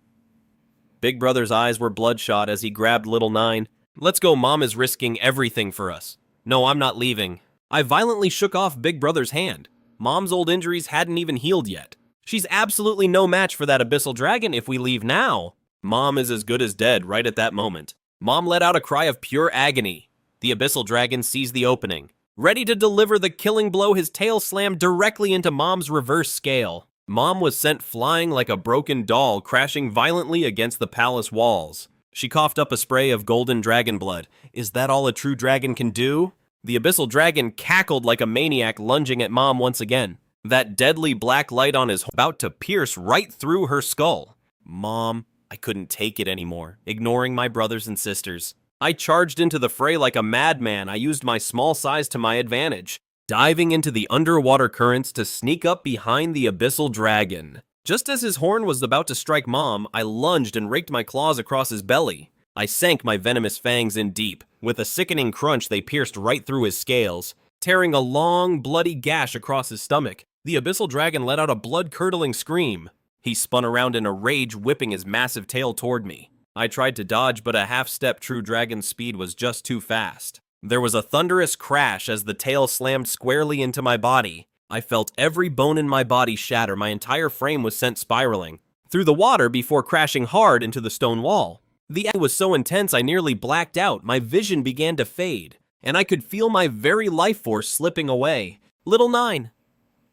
Big Brother's eyes were bloodshot as he grabbed little 9. Let's go, Mom is risking everything for us. No, I'm not leaving. I violently shook off Big Brother's hand. Mom's old injuries hadn't even healed yet. She's absolutely no match for that Abyssal Dragon if we leave now. Mom is as good as dead right at that moment. Mom let out a cry of pure agony. The Abyssal Dragon seized the opening. Ready to deliver the killing blow, his tail slammed directly into Mom's reverse scale. Mom was sent flying like a broken doll, crashing violently against the palace walls. She coughed up a spray of golden dragon blood. Is that all a true dragon can do? The abyssal dragon cackled like a maniac, lunging at Mom once again. That deadly black light on his about to pierce right through her skull. Mom, I couldn't take it anymore, ignoring my brothers and sisters. I charged into the fray like a madman. I used my small size to my advantage, diving into the underwater currents to sneak up behind the abyssal dragon. Just as his horn was about to strike Mom, I lunged and raked my claws across his belly. I sank my venomous fangs in deep. With a sickening crunch, they pierced right through his scales, tearing a long, bloody gash across his stomach. The abyssal dragon let out a blood-curdling scream. He spun around in a rage, whipping his massive tail toward me. I tried to dodge, but a half-step true dragon's speed was just too fast. There was a thunderous crash as the tail slammed squarely into my body. I felt every bone in my body shatter. My entire frame was sent spiraling through the water before crashing hard into the stone wall. The action was so intense I nearly blacked out. My vision began to fade, and I could feel my very life force slipping away. Little 9.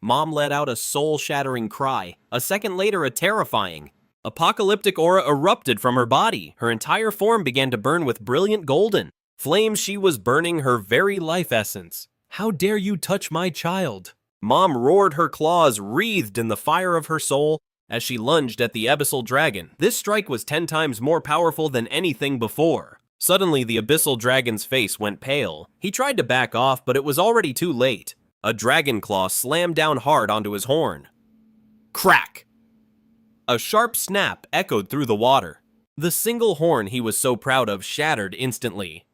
Mom let out a soul-shattering cry. A second later, a terrifying, apocalyptic aura erupted from her body. Her entire form began to burn with brilliant golden flames. She was burning her very life essence. How dare you touch my child? Mom roared, her claws wreathed in the fire of her soul as she lunged at the abyssal dragon. This strike was 10 times more powerful than anything before. Suddenly, the abyssal dragon's face went pale. He tried to back off, but it was already too late. A dragon claw slammed down hard onto his horn. Crack! A sharp snap echoed through the water. The single horn he was so proud of shattered instantly.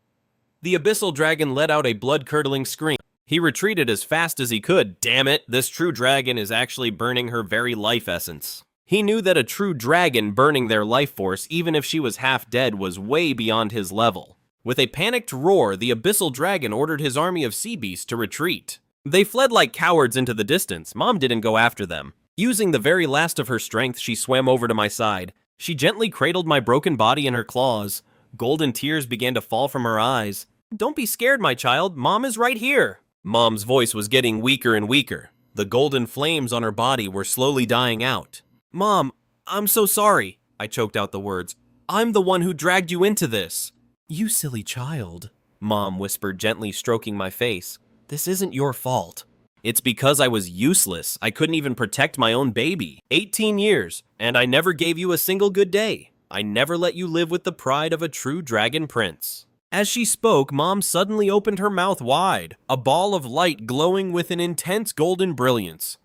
The abyssal dragon let out a blood-curdling scream. He retreated as fast as he could. Damn it, this true dragon is actually burning her very life essence. He knew that a true dragon burning their life force, even if she was half dead, was way beyond his level. With a panicked roar, the abyssal dragon ordered his army of sea beasts to retreat. They fled like cowards into the distance. Mom didn't go after them. Using the very last of her strength, she swam over to my side. She gently cradled my broken body in her claws. Golden tears began to fall from her eyes. Don't be scared, my child. Mom is right here. Mom's voice was getting weaker and weaker. The golden flames on her body were slowly dying out. Mom, I'm so sorry. I choked out the words. I'm the one who dragged you into this. You silly child, Mom whispered, gently stroking my face. This isn't your fault. It's because I was useless. I couldn't even protect my own baby. 18 years, and I never gave you a single good day. I never let you live with the pride of a true dragon prince. As she spoke, Mom suddenly opened her mouth wide. A ball of light glowing with an intense golden brilliance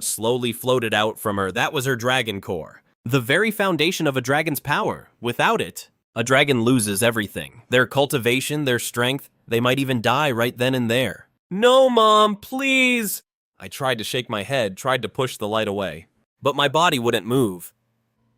slowly floated out from her. That was her dragon core, the very foundation of a dragon's power. Without it, a dragon loses everything. Their cultivation, their strength, they might even die right then and there. No, Mom, please! I tried to shake my head, tried to push the light away, but my body wouldn't move.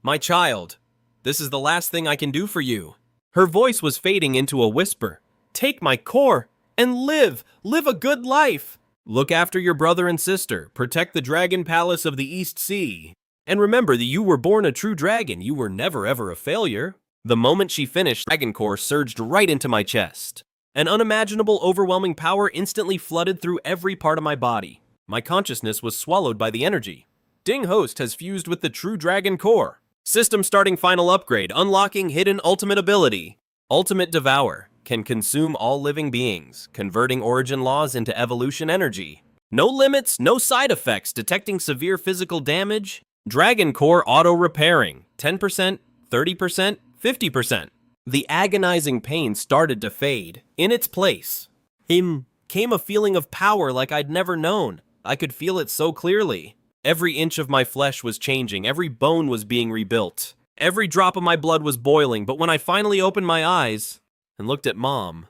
My child, this is the last thing I can do for you. Her voice was fading into a whisper. Take my core and live a good life. Look after your brother and sister, protect the dragon palace of the East Sea. And remember that you were born a true dragon, you were never ever a failure. The moment she finished, dragon core surged right into my chest. An unimaginable, overwhelming power instantly flooded through every part of my body. My consciousness was swallowed by the energy. Ding Host has fused with the true dragon core. System starting final upgrade, unlocking hidden ultimate ability. Ultimate Devour can consume all living beings, converting origin laws into evolution energy. No limits, no side effects, detecting severe physical damage. Dragon core auto repairing, 10%, 30%, 50%. The agonizing pain started to fade. In its place, came a feeling of power like I'd never known. I could feel it so clearly. Every inch of my flesh was changing, every bone was being rebuilt. Every drop of my blood was boiling, but when I finally opened my eyes and looked at Mom,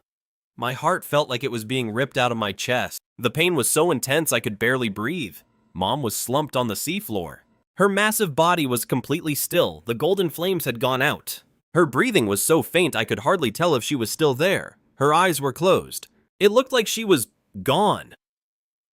my heart felt like it was being ripped out of my chest. The pain was so intense I could barely breathe. Mom was slumped on the seafloor. Her massive body was completely still. The golden flames had gone out. Her breathing was so faint I could hardly tell if she was still there. Her eyes were closed. It looked like she was gone.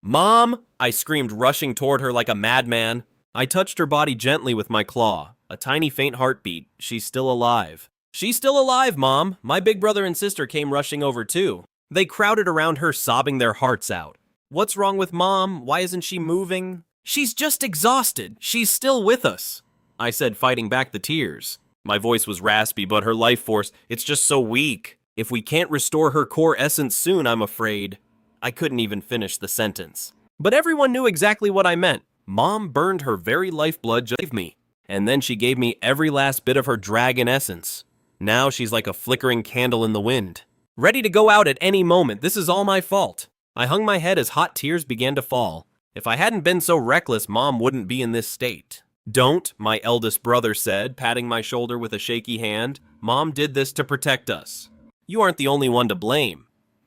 Mom! I screamed, rushing toward her like a madman. I touched her body gently with my claw. A tiny faint heartbeat. She's still alive. She's still alive, Mom. My big brother and sister came rushing over too. They crowded around her, sobbing their hearts out. What's wrong with Mom? Why isn't she moving? She's just exhausted. She's still with us, I said, fighting back the tears. My voice was raspy, but her life force, it's just so weak. If we can't restore her core essence soon, I'm afraid. I couldn't even finish the sentence. But everyone knew exactly what I meant. Mom burned her very lifeblood just to save me. And then she gave me every last bit of her dragon essence. Now she's like a flickering candle in the wind, ready to go out at any moment. This is all my fault. I hung my head as hot tears began to fall. If I hadn't been so reckless, Mom wouldn't be in this state. Don't, my eldest brother said, patting my shoulder with a shaky hand. Mom did this to protect us. You aren't the only one to blame.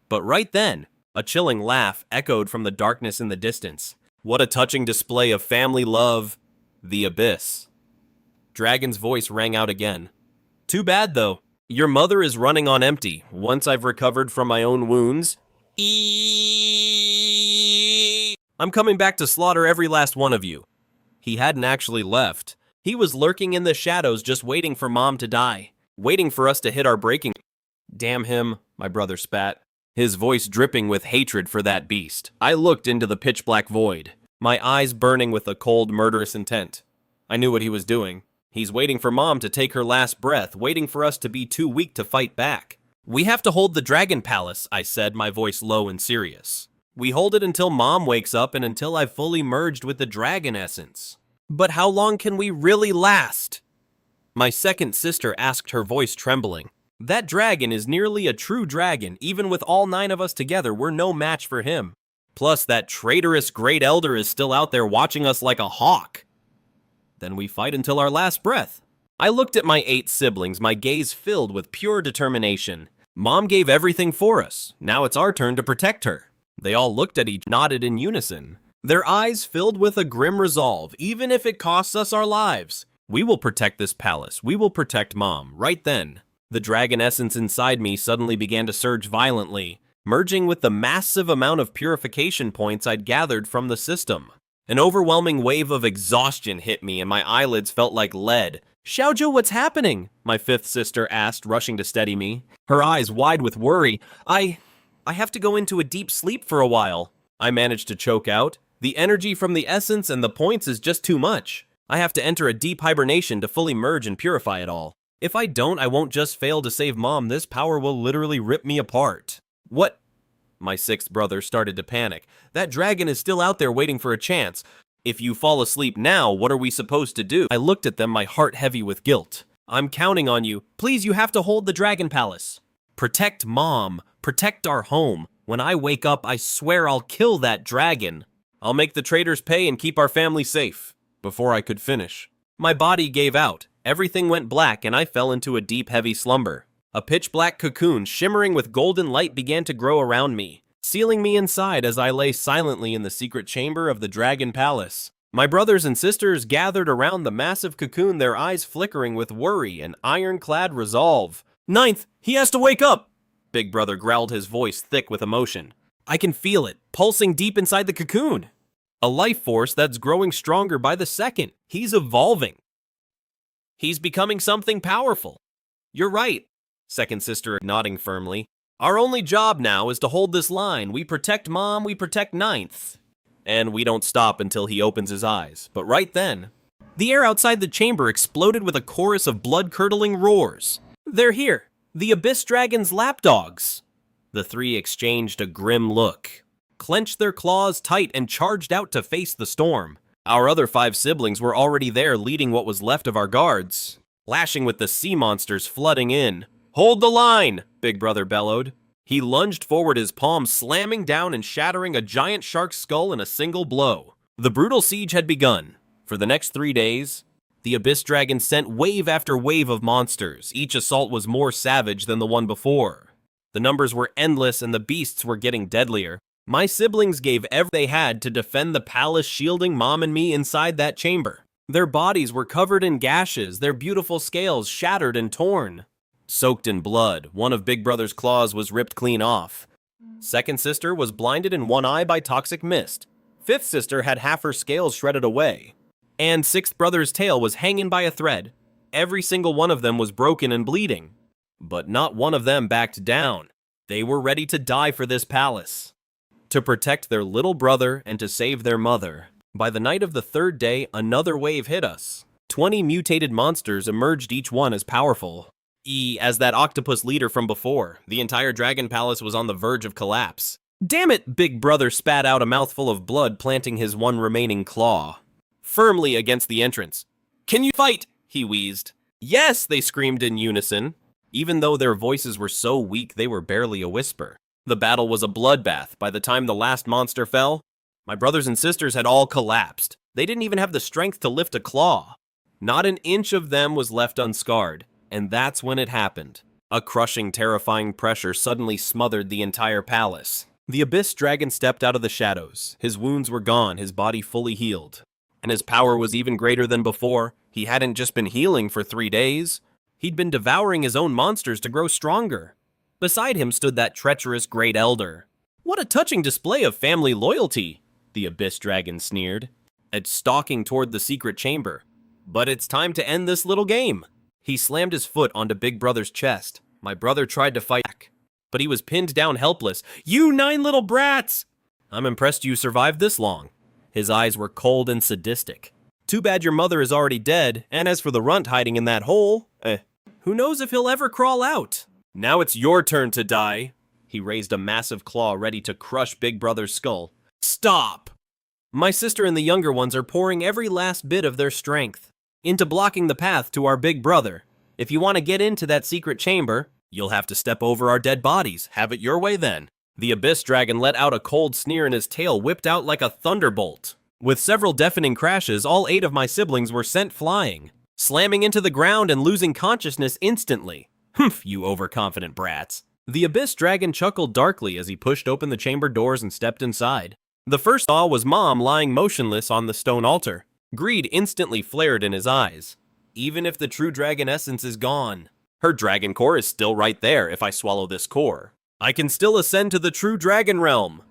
But right then, a chilling laugh echoed from the darkness in the distance. What a touching display of family love. The abyss. Dragon's voice rang out again. Too bad, though. Your mother is running on empty. Once I've recovered from my own wounds, I'm coming back to slaughter every last one of you. He hadn't actually left. He was lurking in the shadows just waiting for Mom to die. Waiting for us to hit our breaking. Damn him, my brother spat, his voice dripping with hatred for that beast. I looked into the pitch-black void, my eyes burning with a cold, murderous intent. I knew what he was doing. He's waiting for Mom to take her last breath, waiting for us to be too weak to fight back. We have to hold the Dragon Palace, I said, my voice low and serious. We hold it until Mom wakes up and until I've fully merged with the dragon essence. But how long can we really last? My second sister asked, her voice trembling. That dragon is nearly a true dragon. Even with all 9 of us together, we're no match for him. Plus, that traitorous Great Elder is still out there watching us like a hawk. Then we fight until our last breath. I looked at my 8 siblings, my gaze filled with pure determination. Mom gave everything for us. Now it's our turn to protect her. They all looked at each other, nodded in unison, their eyes filled with a grim resolve, even if it costs us our lives. We will protect this palace. We will protect Mom. Right then, the dragon essence inside me suddenly began to surge violently, merging with the massive amount of purification points I'd gathered from the system. An overwhelming wave of exhaustion hit me and my eyelids felt like lead. Xiaozhou, what's happening? My 5th sister asked, rushing to steady me, her eyes wide with worry. I have to go into a deep sleep for a while. I managed to choke out. The energy from the essence and the points is just too much. I have to enter a deep hibernation to fully merge and purify it all. If I don't, I won't just fail to save Mom. This power will literally rip me apart. What? My 6th brother started to panic. That dragon is still out there waiting for a chance. If you fall asleep now, what are we supposed to do? I looked at them, my heart heavy with guilt. I'm counting on you. Please, you have to hold the Dragon Palace. Protect Mom. Protect our home. When I wake up, I swear I'll kill that dragon. I'll make the traitors pay and keep our family safe. Before I could finish, my body gave out. Everything went black and I fell into a deep, heavy slumber. A pitch-black cocoon shimmering with golden light began to grow around me, sealing me inside as I lay silently in the secret chamber of the Dragon Palace. My brothers and sisters gathered around the massive cocoon, their eyes flickering with worry and ironclad resolve. Ninth, he has to wake up! Big brother growled, his voice thick with emotion. I can feel it, pulsing deep inside the cocoon. A life force that's growing stronger by the second. He's evolving. He's becoming something powerful. You're right, second sister nodding firmly. Our only job now is to hold this line. We protect Mom, we protect Ninth. And we don't stop until he opens his eyes. But right then, the air outside the chamber exploded with a chorus of blood-curdling roars. They're here, the Abyss Dragon's lapdogs. The 3 exchanged a grim look, clenched their claws tight, and charged out to face the storm. Our other 5 siblings were already there, leading what was left of our guards, lashing with the sea monsters flooding in. Hold the line, Big Brother bellowed. He lunged forward, his palm slamming down and shattering a giant shark's skull in a single blow. The brutal siege had begun. For the next 3 days, the Abyss Dragon sent wave after wave of monsters. Each assault was more savage than the one before. The numbers were endless and the beasts were getting deadlier. My siblings gave everything they had to defend the palace, shielding Mom and me inside that chamber. Their bodies were covered in gashes, their beautiful scales shattered and torn. Soaked in blood, one of Big Brother's claws was ripped clean off. Second sister was blinded in one eye by toxic mist. 5th sister had half her scales shredded away. And 6th brother's tail was hanging by a thread. Every single one of them was broken and bleeding. But not one of them backed down. They were ready to die for this palace, to protect their little brother and to save their mother. By the night of the third day, another wave hit us. 20 mutated monsters emerged, each one as powerful as that octopus leader from before. The entire dragon palace was on the verge of collapse. Damn it, Big Brother spat out a mouthful of blood, planting his one remaining claw firmly against the entrance. "Can you fight?" he wheezed. "Yes," they screamed in unison, even though their voices were so weak they were barely a whisper. The battle was a bloodbath. By the time the last monster fell, my brothers and sisters had all collapsed. They didn't even have the strength to lift a claw. Not an inch of them was left unscarred, and that's when it happened. A crushing, terrifying pressure suddenly smothered the entire palace. The Abyss Dragon stepped out of the shadows. His wounds were gone, his body fully healed. And his power was even greater than before. He hadn't just been healing for 3 days. He'd been devouring his own monsters to grow stronger. Beside him stood that treacherous Great Elder. "What a touching display of family loyalty," the Abyss Dragon sneered, and stalking toward the secret chamber. "But it's time to end this little game." He slammed his foot onto Big Brother's chest. My brother tried to fight back, but he was pinned down helpless. "You 9 little brats!" "I'm impressed you survived this long." His eyes were cold and sadistic. "Too bad your mother is already dead, and as for the runt hiding in that hole, who knows if he'll ever crawl out. Now it's your turn to die." He raised a massive claw ready to crush Big Brother's skull. "Stop!" My sister and the younger ones are pouring every last bit of their strength into blocking the path to our Big Brother. "If you want to get into that secret chamber, you'll have to step over our dead bodies. Have it your way then." The Abyss Dragon let out a cold sneer and his tail whipped out like a thunderbolt. With several deafening crashes, all 8 of my siblings were sent flying, slamming into the ground and losing consciousness instantly. "Humph, you overconfident brats." The Abyss Dragon chuckled darkly as he pushed open the chamber doors and stepped inside. The first saw was Mom lying motionless on the stone altar. Greed instantly flared in his eyes. "Even if the true dragon essence is gone, her dragon core is still right there. If I swallow this core, I can still ascend to the true dragon realm."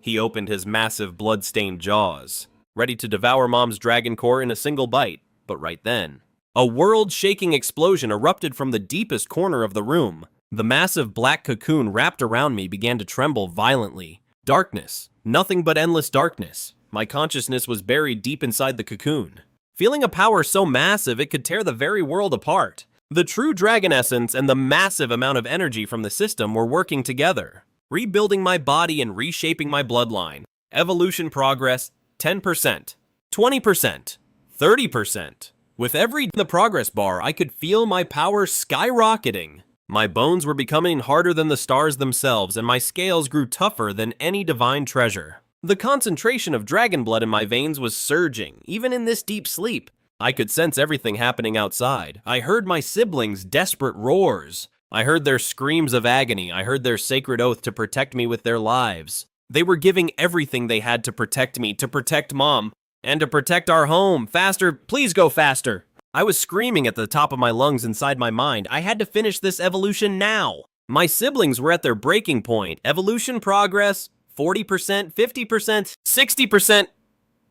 He opened his massive blood-stained jaws, ready to devour Mom's dragon core in a single bite. But right then, a world-shaking explosion erupted from the deepest corner of the room. The massive black cocoon wrapped around me began to tremble violently. Darkness. Nothing but endless darkness. My consciousness was buried deep inside the cocoon, feeling a power so massive it could tear the very world apart. The true dragon essence and the massive amount of energy from the system were working together, rebuilding my body and reshaping my bloodline. Evolution progress, 10%, 20%, 30%. With every the progress bar, I could feel my power skyrocketing. My bones were becoming harder than the stars themselves, and my scales grew tougher than any divine treasure. The concentration of dragon blood in my veins was surging, even in this deep sleep. I could sense everything happening outside. I heard my siblings' desperate roars. I heard their screams of agony. I heard their sacred oath to protect me with their lives. They were giving everything they had to protect me, to protect Mom, and to protect our home. Faster, please go faster. I was screaming at the top of my lungs inside my mind. I had to finish this evolution now. My siblings were at their breaking point. Evolution progress, 40%, 50%, 60%.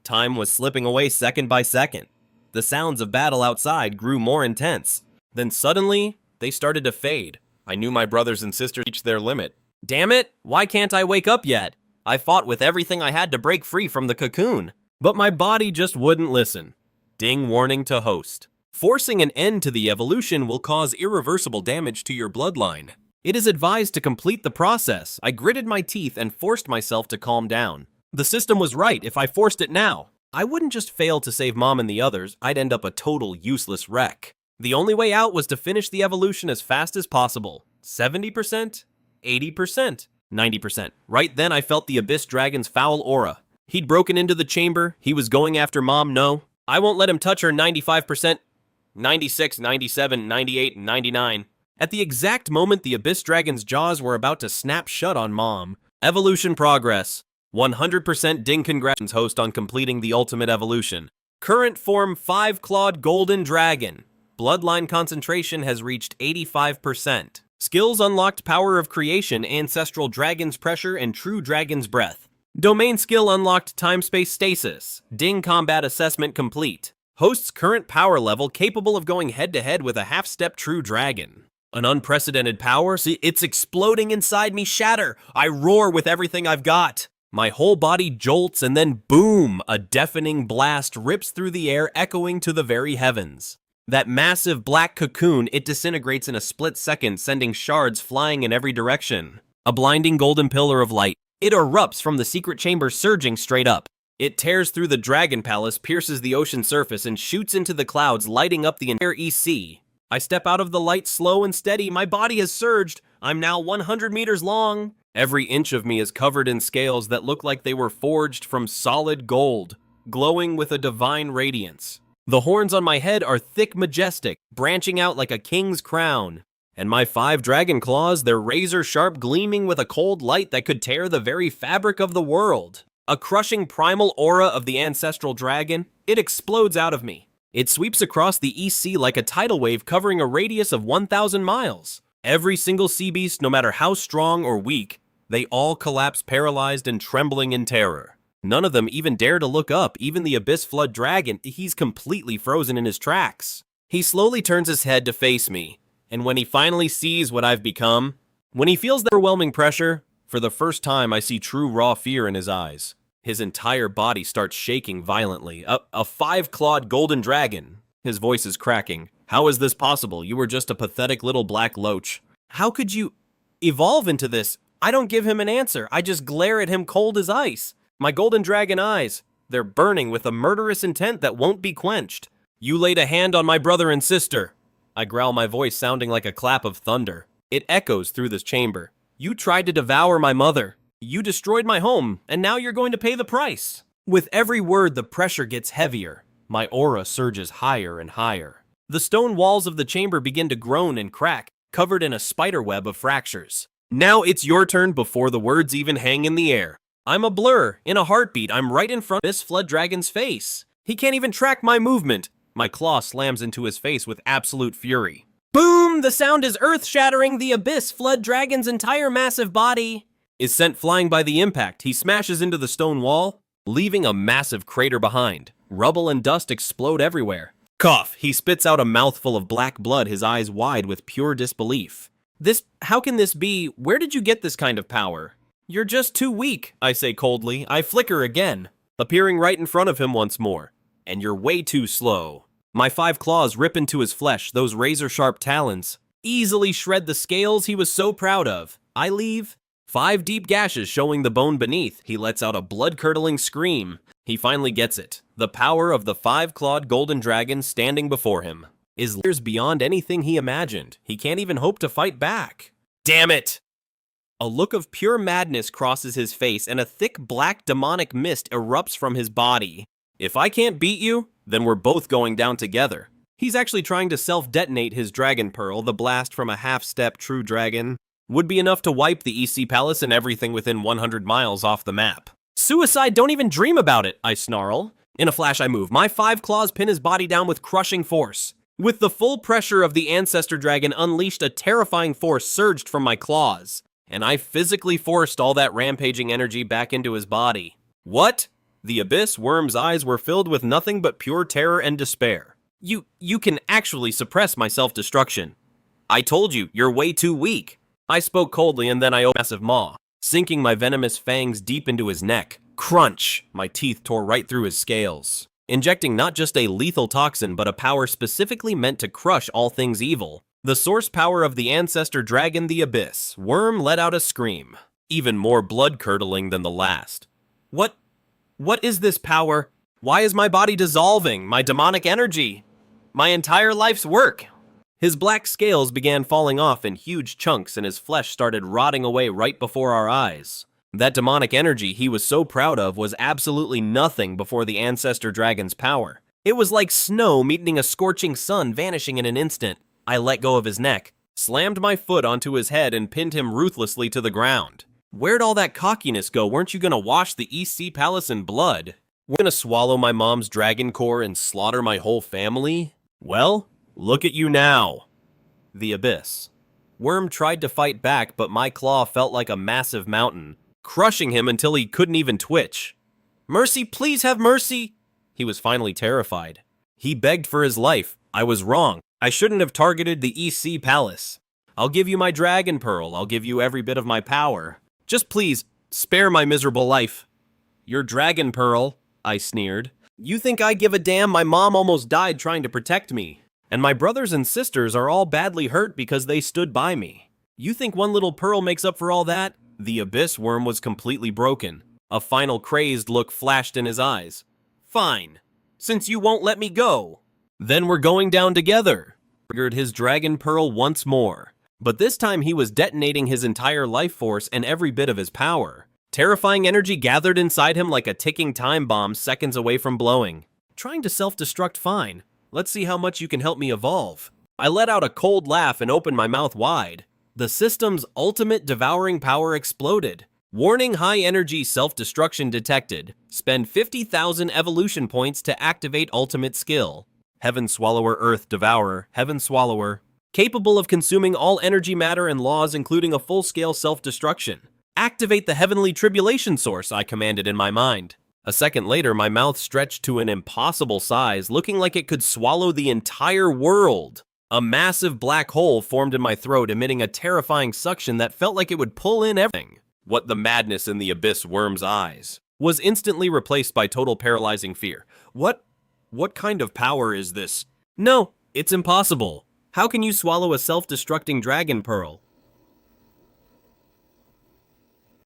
Time was slipping away second by second. The sounds of battle outside grew more intense. Then suddenly, they started to fade. I knew my brothers and sisters reached their limit. Damn it, why can't I wake up yet? I fought with everything I had to break free from the cocoon, but my body just wouldn't listen. Ding warning to host. Forcing an end to the evolution will cause irreversible damage to your bloodline. It is advised to complete the process. I gritted my teeth and forced myself to calm down. The system was right. If I forced it now, I wouldn't just fail to save Mom and the others, I'd end up a total useless wreck. The only way out was to finish the evolution as fast as possible. 70%, 80%, 90%. Right then I felt the Abyss Dragon's foul aura. He'd broken into the chamber. He was going after Mom. No, I won't let him touch her. 95%, 96, 97, 98, 99. At the exact moment the Abyss Dragon's jaws were about to snap shut on Mom. Evolution progress. 100% ding congratulations host on completing the ultimate evolution. Current form 5-clawed golden dragon. Bloodline concentration has reached 85%. Skills unlocked power of creation, ancestral dragon's pressure, and true dragon's breath. Domain skill unlocked time-space stasis. Ding combat assessment complete. Host's current power level capable of going head-to-head with a half-step true dragon. An unprecedented power? See, it's exploding inside me. Shatter! I roar with everything I've got. My whole body jolts and then boom, a deafening blast rips through the air, echoing to the very heavens. That massive black cocoon, it disintegrates in a split second, sending shards flying in every direction. A blinding golden pillar of light. It erupts from the secret chamber, surging straight up. It tears through the dragon palace, pierces the ocean surface, and shoots into the clouds, lighting up the entire EC. I step out of the light slow and steady. My body has surged. I'm now 100 meters long. Every inch of me is covered in scales that look like they were forged from solid gold, glowing with a divine radiance. The horns on my head are thick, majestic, branching out like a king's crown. And my 5 dragon claws, they're razor-sharp, gleaming with a cold light that could tear the very fabric of the world. A crushing primal aura of the Ancestral Dragon, it explodes out of me. It sweeps across the EC like a tidal wave, covering a radius of 1,000 miles. Every single sea beast, no matter how strong or weak, they all collapse paralyzed and trembling in terror. None of them even dare to look up. Even the Abyss Flood Dragon, he's completely frozen in his tracks. He slowly turns his head to face me, and when he finally sees what I've become, when he feels the overwhelming pressure, for the first time I see true raw fear in his eyes. His entire body starts shaking violently. A 5-clawed golden dragon. His voice is cracking. How is this possible? You were just a pathetic little black loach. How could you evolve into this? I don't give him an answer. I just glare at him cold as ice. My golden dragon eyes, they're burning with a murderous intent that won't be quenched. You laid a hand on my brother and sister. I growl, my voice sounding like a clap of thunder. It echoes through this chamber. You tried to devour my mother. You destroyed my home, and now you're going to pay the price. With every word, the pressure gets heavier. My aura surges higher and higher. The stone walls of the chamber begin to groan and crack, covered in a spiderweb of fractures. Now it's your turn before the words even hang in the air. I'm a blur. In a heartbeat, I'm right in front of this Flood Dragon's face. He can't even track my movement. My claw slams into his face with absolute fury. Boom! The sound is earth-shattering. The Abyss Flood Dragon's entire massive body is sent flying by the impact. He smashes into the stone wall, leaving a massive crater behind. Rubble and dust explode everywhere. Cough! He spits out a mouthful of black blood, his eyes wide with pure disbelief. How can this be? Where did you get this kind of power? You're just too weak, I say coldly. I flicker again, appearing right in front of him once more. And you're way too slow. My 5 claws rip into his flesh, those razor-sharp talons easily shred the scales he was so proud of. I leave 5 deep gashes showing the bone beneath. He lets out a blood-curdling scream. He finally gets it. The power of the 5-clawed golden dragon standing before him is years beyond anything he imagined. He can't even hope to fight back. Damn it! A look of pure madness crosses his face, and a thick black demonic mist erupts from his body. If I can't beat you, then we're both going down together. He's actually trying to self-detonate his dragon pearl. The blast from a half-step true dragon would be enough to wipe the EC Palace and everything within 100 miles off the map. Suicide, don't even dream about it, I snarl. In a flash, I move. My 5 claws pin his body down with crushing force. With the full pressure of the Ancestor Dragon unleashed, a terrifying force surged from my claws, and I physically forced all that rampaging energy back into his body. What? The Abyss Worm's eyes were filled with nothing but pure terror and despair. You can actually suppress my self-destruction. I told you, you're way too weak. I spoke coldly, and then I opened a massive maw, sinking my venomous fangs deep into his neck. Crunch! My teeth tore right through his scales, injecting not just a lethal toxin, but a power specifically meant to crush all things evil. The source power of the Ancestor Dragon, the Abyss. Worm let out a scream, even more blood-curdling than the last. What is this power? Why is my body dissolving? My demonic energy? My entire life's work? His black scales began falling off in huge chunks, and his flesh started rotting away right before our eyes. That demonic energy he was so proud of was absolutely nothing before the Ancestor Dragon's power. It was like snow meeting a scorching sun, vanishing in an instant. I let go of his neck, slammed my foot onto his head, and pinned him ruthlessly to the ground. Where'd all that cockiness go? Weren't you gonna wash the EC Palace in blood? We're gonna swallow my mom's dragon core and slaughter my whole family? Well, look at you now. The Abyss. Worm tried to fight back, but my claw felt like a massive mountain, crushing him until he couldn't even twitch. Mercy, please have mercy! He was finally terrified. He begged for his life. I was wrong. I shouldn't have targeted the EC Palace. I'll give you my dragon pearl. I'll give you every bit of my power. Just please, Spare my miserable life. Your dragon pearl, I sneered. You think I give a damn? My mom almost died trying to protect me. And my brothers and sisters are all badly hurt because they stood by me. You think one little pearl makes up for all that? The abyss worm was completely broken. A final crazed look flashed in his eyes. Fine. Since you won't let me go, then we're going down together. Triggered his dragon pearl once more. But this time he was detonating his entire life force and every bit of his power. Terrifying energy gathered inside him like a ticking time bomb seconds away from blowing. Trying to self-destruct, fine. Let's see how much you can help me evolve. I let out a cold laugh and opened my mouth wide. The system's ultimate devouring power exploded. Warning: high energy self-destruction detected. Spend 50,000 evolution points to activate ultimate skill. Heaven Swallower Earth Devourer, Heaven Swallower. Capable of consuming all energy matter and laws, including a full-scale self-destruction. Activate the heavenly tribulation source, I commanded in my mind. A second later, my mouth stretched to an impossible size, looking like it could swallow the entire world. A massive black hole formed in my throat, emitting a terrifying suction that felt like it would pull in everything. What the madness in the abyss worm's eyes was instantly replaced by total paralyzing fear. What kind of power is this? No, it's impossible. How can you swallow a self-destructing dragon pearl?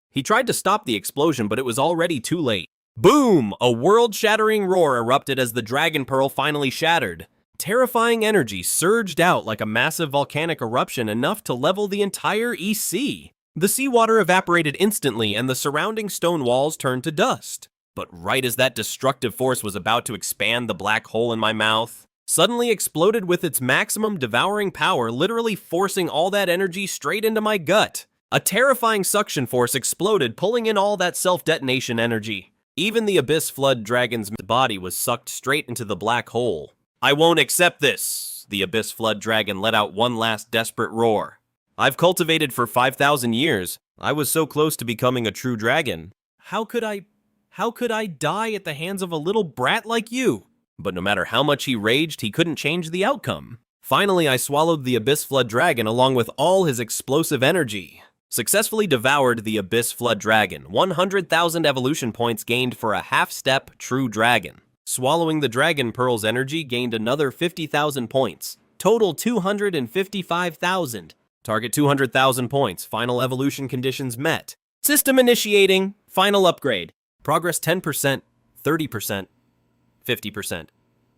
He tried to stop the explosion, but it was already too late. Boom! A world-shattering roar erupted as the dragon pearl finally shattered. Terrifying energy surged out like a massive volcanic eruption, enough to level the entire East Sea. The seawater evaporated instantly and the surrounding stone walls turned to dust. But right as that destructive force was about to expand, the black hole in my mouth suddenly exploded with its maximum devouring power, literally forcing all that energy straight into my gut. A terrifying suction force exploded, pulling in all that self-detonation energy. Even the Abyss Flood Dragon's body was sucked straight into the black hole. I won't accept this! The Abyss Flood Dragon let out one last desperate roar. I've cultivated for 5,000 years. I was so close to becoming a true dragon. How could I die at the hands of a little brat like you? But no matter how much he raged, he couldn't change the outcome. Finally, I swallowed the Abyss Flood Dragon along with all his explosive energy. Successfully devoured the Abyss Flood Dragon, 100,000 evolution points gained for a half-step true dragon. Swallowing the Dragon Pearl's energy gained another 50,000 points. Total 255,000. Target 200,000 points. Final evolution conditions met. System initiating. Final upgrade. Progress 10%, 30%, 50%.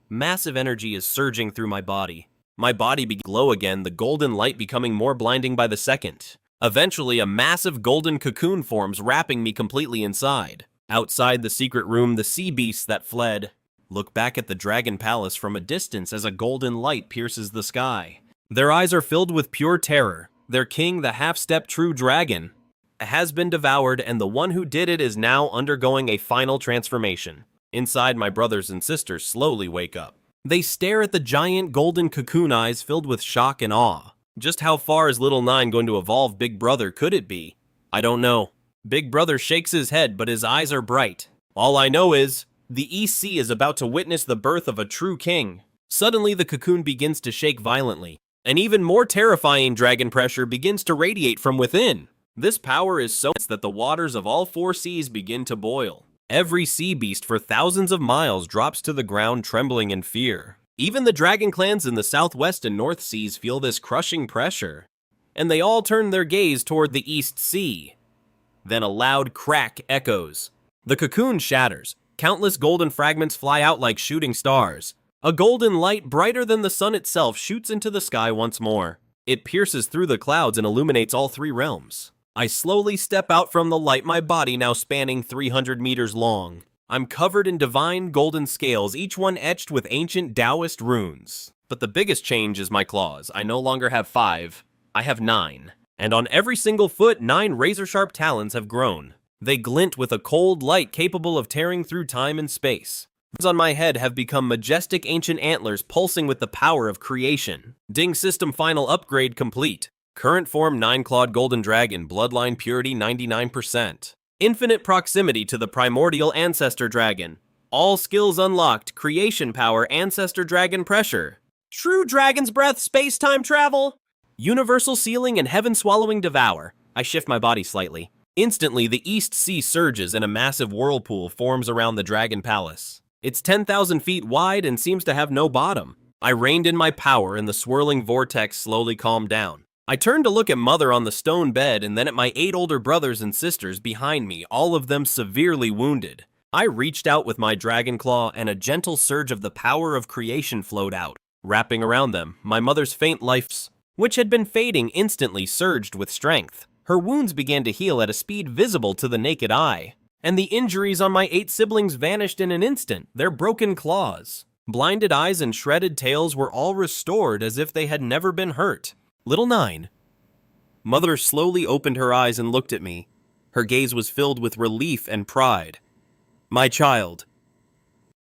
Massive energy is surging through my body. My body began to glow again, the golden light becoming more blinding by the second. Eventually, a massive golden cocoon forms, wrapping me completely inside. Outside the secret room, the sea beasts that fled look back at the Dragon Palace from a distance as a golden light pierces the sky. Their eyes are filled with pure terror. Their king, the half-step true dragon, has been devoured, and the one who did it is now undergoing a final transformation. Inside, my brothers and sisters slowly wake up. They stare at the giant golden cocoon eyes filled with shock and awe. Just how far is little Nine going to evolve Big Brother? Could it be? I don't know. Big Brother shakes his head, but his eyes are bright. All I know is, the EC is about to witness the birth of a true king. Suddenly, the cocoon begins to shake violently. An even more terrifying dragon pressure begins to radiate from within. This power is so intense that the waters of all four seas begin to boil. Every sea beast for thousands of miles drops to the ground trembling in fear. Even the dragon clans in the southwest and north seas feel this crushing pressure, and they all turn their gaze toward the East Sea. Then a loud crack echoes. The cocoon shatters. Countless golden fragments fly out like shooting stars. A golden light brighter than the sun itself shoots into the sky once more. It pierces through the clouds and illuminates all three realms. I slowly step out from the light, my body now spanning 300 meters long. I'm covered in divine golden scales, each one etched with ancient Taoist runes. But the biggest change is my claws. I no longer have 5, I have 9. And on every single foot, 9 razor-sharp talons have grown. They glint with a cold light capable of tearing through time and space. The on my head have become majestic ancient antlers pulsing with the power of creation. Ding system final upgrade complete. Current form 9-clawed golden dragon, bloodline purity 99%. Infinite proximity to the primordial ancestor dragon. All skills unlocked, creation power, ancestor dragon pressure. True dragon's breath, space-time travel. Universal sealing and heaven swallowing devour. I shift my body slightly. Instantly, the East Sea surges and a massive whirlpool forms around the Dragon Palace. It's 10,000 feet wide and seems to have no bottom. I reined in my power and the swirling vortex slowly calmed down. I turned to look at Mother on the stone bed and then at my 8 older brothers and sisters behind me, all of them severely wounded. I reached out with my dragon claw and a gentle surge of the power of creation flowed out. Wrapping around them, my mother's faint life, which had been fading, instantly surged with strength. Her wounds began to heal at a speed visible to the naked eye, and the injuries on my 8 siblings vanished in an instant, their broken claws. Blinded eyes and shredded tails were all restored as if they had never been hurt. Little 9. Mother slowly opened her eyes and looked at me. Her gaze was filled with relief and pride. My child,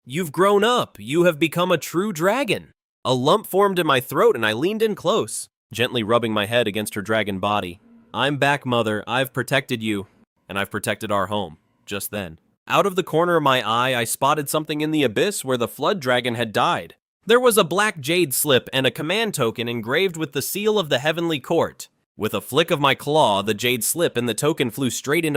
you've grown up. You have become a true dragon. A lump formed in my throat and I leaned in close, gently rubbing my head against her dragon body. I'm back, Mother. I've protected you, and I've protected our home. Just then, out of the corner of my eye, I spotted something in the abyss where the flood dragon had died. There was a black jade slip and a command token engraved with the seal of the heavenly court. With a flick of my claw, the jade slip and the token flew straight in.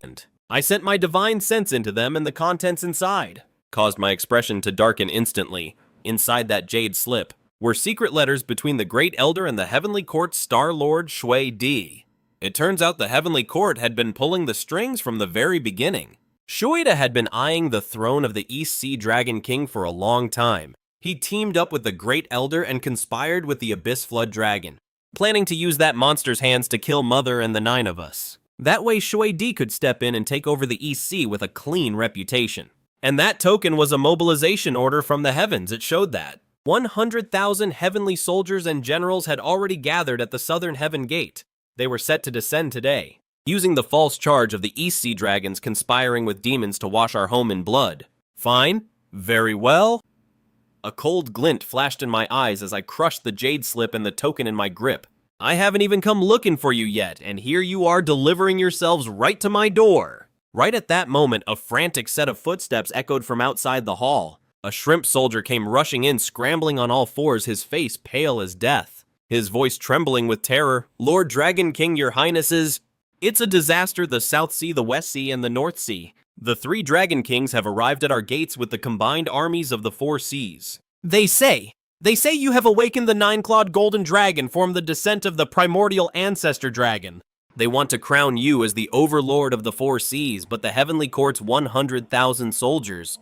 I sent my divine sense into them and the contents inside caused my expression to darken instantly. Inside that jade slip were secret letters between the Great Elder and the Heavenly Court's Star Lord Shui Di. It turns out the Heavenly Court had been pulling the strings from the very beginning. Shuida had been eyeing the throne of the East Sea Dragon King for a long time. He teamed up with the Great Elder and conspired with the Abyss Flood Dragon, planning to use that monster's hands to kill Mother and the 9 of us. That way Shui Di could step in and take over the East Sea with a clean reputation. And that token was a mobilization order from the heavens. It showed that 100,000 heavenly soldiers and generals had already gathered at the southern heaven gate. They were set to descend today, using the false charge of the East Sea Dragons conspiring with demons to wash our home in blood. Fine? Very well? A cold glint flashed in my eyes as I crushed the jade slip and the token in my grip. I haven't even come looking for you yet, and here you are delivering yourselves right to my door. Right at that moment, a frantic set of footsteps echoed from outside the hall. A shrimp soldier came rushing in, scrambling on all fours, his face pale as death, his voice trembling with terror. Lord Dragon King, your highnesses, it's a disaster. The South Sea, the West Sea, and the North Sea. The 3 Dragon Kings have arrived at our gates with the combined armies of the 4 seas. They say you have awakened the 9-clawed golden dragon, formed the descent of the Primordial Ancestor Dragon. They want to crown you as the overlord of the 4 seas, but the Heavenly Court's 100,000 soldiers,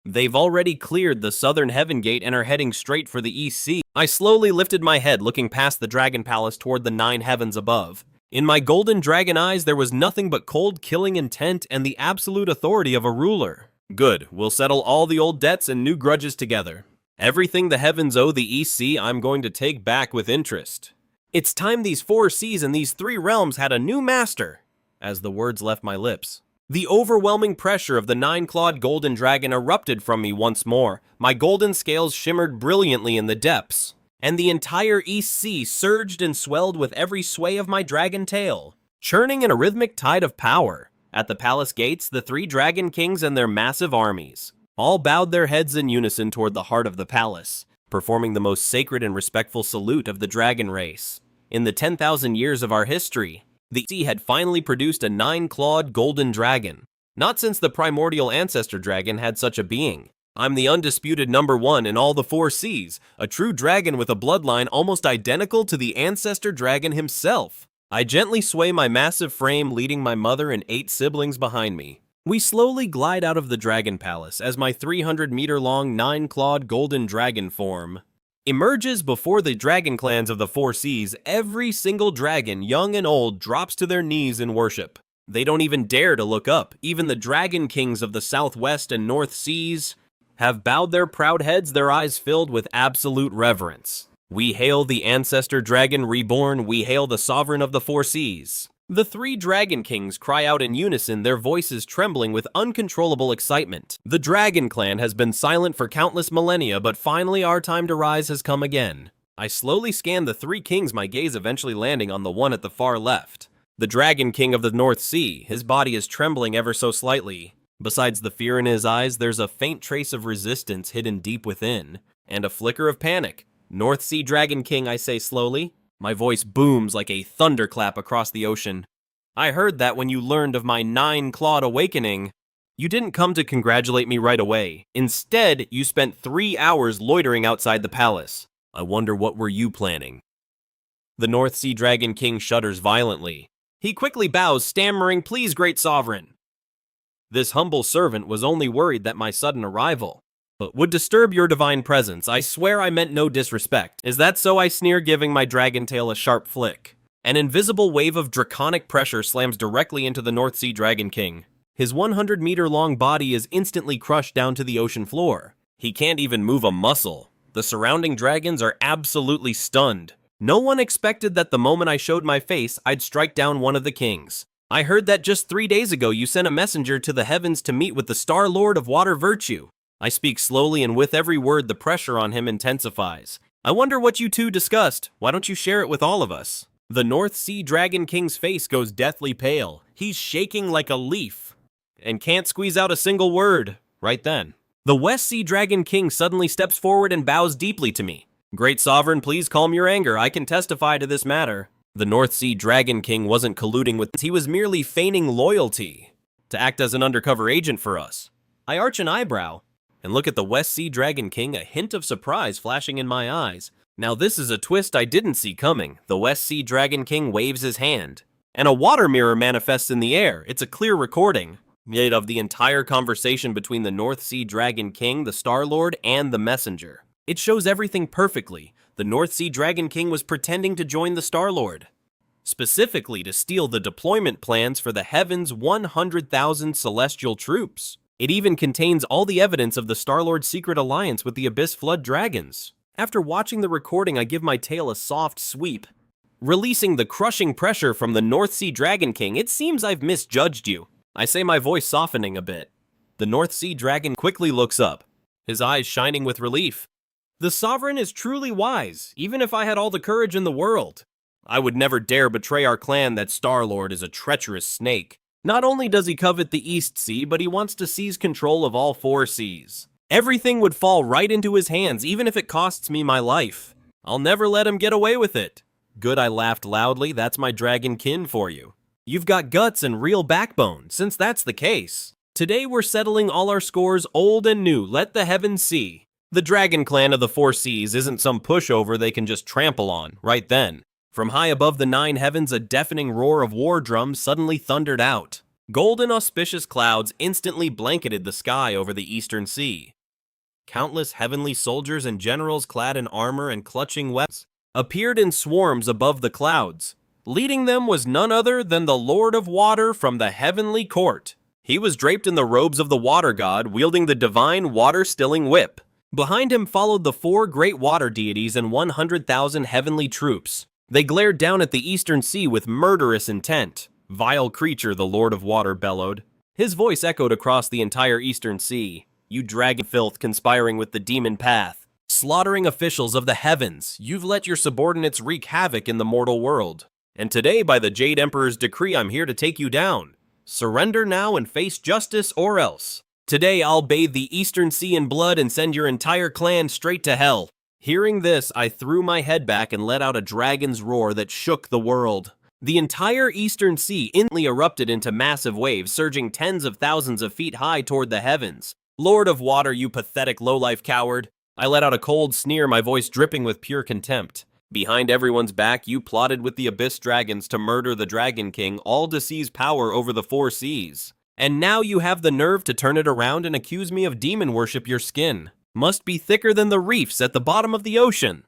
they've already cleared the southern heaven gate and are heading straight for the East Sea. I slowly lifted my head, looking past the Dragon Palace toward the 9 heavens above. In my golden dragon eyes, there was nothing but cold, killing intent and the absolute authority of a ruler. Good, we'll settle all the old debts and new grudges together. Everything the heavens owe the East Sea, I'm going to take back with interest. It's time these 4 seas and these 3 realms had a new master. As the words left my lips, the overwhelming pressure of the 9-clawed golden dragon erupted from me once more. My golden scales shimmered brilliantly in the depths, and the entire East Sea surged and swelled with every sway of my dragon tail, churning in a rhythmic tide of power. At the palace gates, the 3 Dragon Kings and their massive armies all bowed their heads in unison toward the heart of the palace, performing the most sacred and respectful salute of the dragon race. In the 10,000 years of our history, the sea had finally produced a 9-clawed golden dragon. Not since the Primordial Ancestor Dragon had such a being. I'm the undisputed number 1 in all the 4 seas, a true dragon with a bloodline almost identical to the Ancestor Dragon himself. I gently sway my massive frame, leading my mother and 8 siblings behind me. We slowly glide out of the Dragon Palace as my 300-meter-long 9-clawed golden dragon form emerges before the dragon clans of the 4 seas. Every single dragon, young and old, drops to their knees in worship. They don't even dare to look up. Even the Dragon Kings of the Southwest and North Seas have bowed their proud heads, their eyes filled with absolute reverence. We hail the Ancestor Dragon Reborn. We hail the Sovereign of the 4 seas. The 3 Dragon Kings cry out in unison, their voices trembling with uncontrollable excitement. The Dragon Clan has been silent for countless millennia, but finally our time to rise has come again. I slowly scan the 3 kings, my gaze eventually landing on the one at the far left. The Dragon King of the North Sea. His body is trembling ever so slightly. Besides the fear in his eyes, there's a faint trace of resistance hidden deep within, and a flicker of panic. North Sea Dragon King, I say slowly, My voice booms like a thunderclap across the ocean. I heard that when you learned of my 9-clawed awakening. You didn't come to congratulate me right away. Instead, you spent 3 hours loitering outside the palace. I wonder what were you planning? The North Sea Dragon King shudders violently. He quickly bows, stammering, "Please, great sovereign." This humble servant was only worried that my sudden arrival would disturb your divine presence. I swear I meant no disrespect. Is that so? I sneer, giving my dragon tail a sharp flick. An invisible wave of draconic pressure slams directly into the North Sea Dragon King. His 100-meter-long body is instantly crushed down to the ocean floor. He can't even move a muscle. The surrounding dragons are absolutely stunned. No one expected that the moment I showed my face, I'd strike down one of the kings. I heard that just 3 days ago you sent a messenger to the heavens to meet with the Star Lord of Water Virtue. I speak slowly, and with every word the pressure on him intensifies. I wonder what you two discussed. Why don't you share it with all of us? The North Sea Dragon King's face goes deathly pale. He's shaking like a leaf and can't squeeze out a single word right then. The West Sea Dragon King suddenly steps forward and bows deeply to me. "Great Sovereign, please calm your anger. I can testify to this matter." The North Sea Dragon King wasn't colluding with us. He was merely feigning loyalty to act as an undercover agent for us. I arch an eyebrow and look at the West Sea Dragon King, a hint of surprise flashing in my eyes. Now this is a twist I didn't see coming. The West Sea Dragon King waves his hand, and a water mirror manifests in the air. It's a clear recording made of the entire conversation between the North Sea Dragon King, the Star-Lord, and the messenger. It shows everything perfectly. The North Sea Dragon King was pretending to join the Star-Lord, specifically to steal the deployment plans for the Heaven's 100,000 celestial troops. It even contains all the evidence of the Star-Lord's secret alliance with the Abyss Flood Dragons. After watching the recording, I give my tail a soft sweep, releasing the crushing pressure from the North Sea Dragon King. "It seems I've misjudged you," I say, my voice softening a bit. The North Sea Dragon quickly looks up, his eyes shining with relief. "The Sovereign is truly wise. Even if I had all the courage in the world, I would never dare betray our clan. That Star-Lord is a treacherous snake. Not only does he covet the East Sea, but he wants to seize control of all 4 seas. Everything would fall right into his hands, even if it costs me my life. I'll never let him get away with it." "Good," I laughed loudly. "That's my dragon kin for you. You've got guts and real backbone. Since that's the case, today we're settling all our scores, old and new. Let the heavens see. The Dragon Clan of the 4 seas isn't some pushover they can just trample on." Right then, from high above the 9 heavens, a deafening roar of war drums suddenly thundered out. Golden auspicious clouds instantly blanketed the sky over the eastern sea. Countless heavenly soldiers and generals clad in armor and clutching weapons appeared in swarms above the clouds. Leading them was none other than the Lord of Water from the heavenly court. He was draped in the robes of the water god, wielding the divine water-stilling whip. Behind him followed the 4 great water deities and 100,000 heavenly troops. They glared down at the eastern sea with murderous intent. "Vile creature," the Lord of Water bellowed. His voice echoed across the entire eastern sea. "You dragon filth, conspiring with the demon path, slaughtering officials of the heavens. You've let your subordinates wreak havoc in the mortal world. And today, by the Jade Emperor's decree, I'm here to take you down. Surrender now and face justice, or else. Today I'll bathe the eastern sea in blood and send your entire clan straight to hell." Hearing this, I threw my head back and let out a dragon's roar that shook the world. The entire eastern sea instantly erupted into massive waves, surging tens of thousands of feet high toward the heavens. "Lord of Water, you pathetic lowlife coward." I let out a cold sneer, my voice dripping with pure contempt. "Behind everyone's back, you plotted with the Abyss Dragons to murder the Dragon King, all to seize power over the 4 seas. And now you have the nerve to turn it around and accuse me of demon worship. Your skin must be thicker than the reefs at the bottom of the ocean."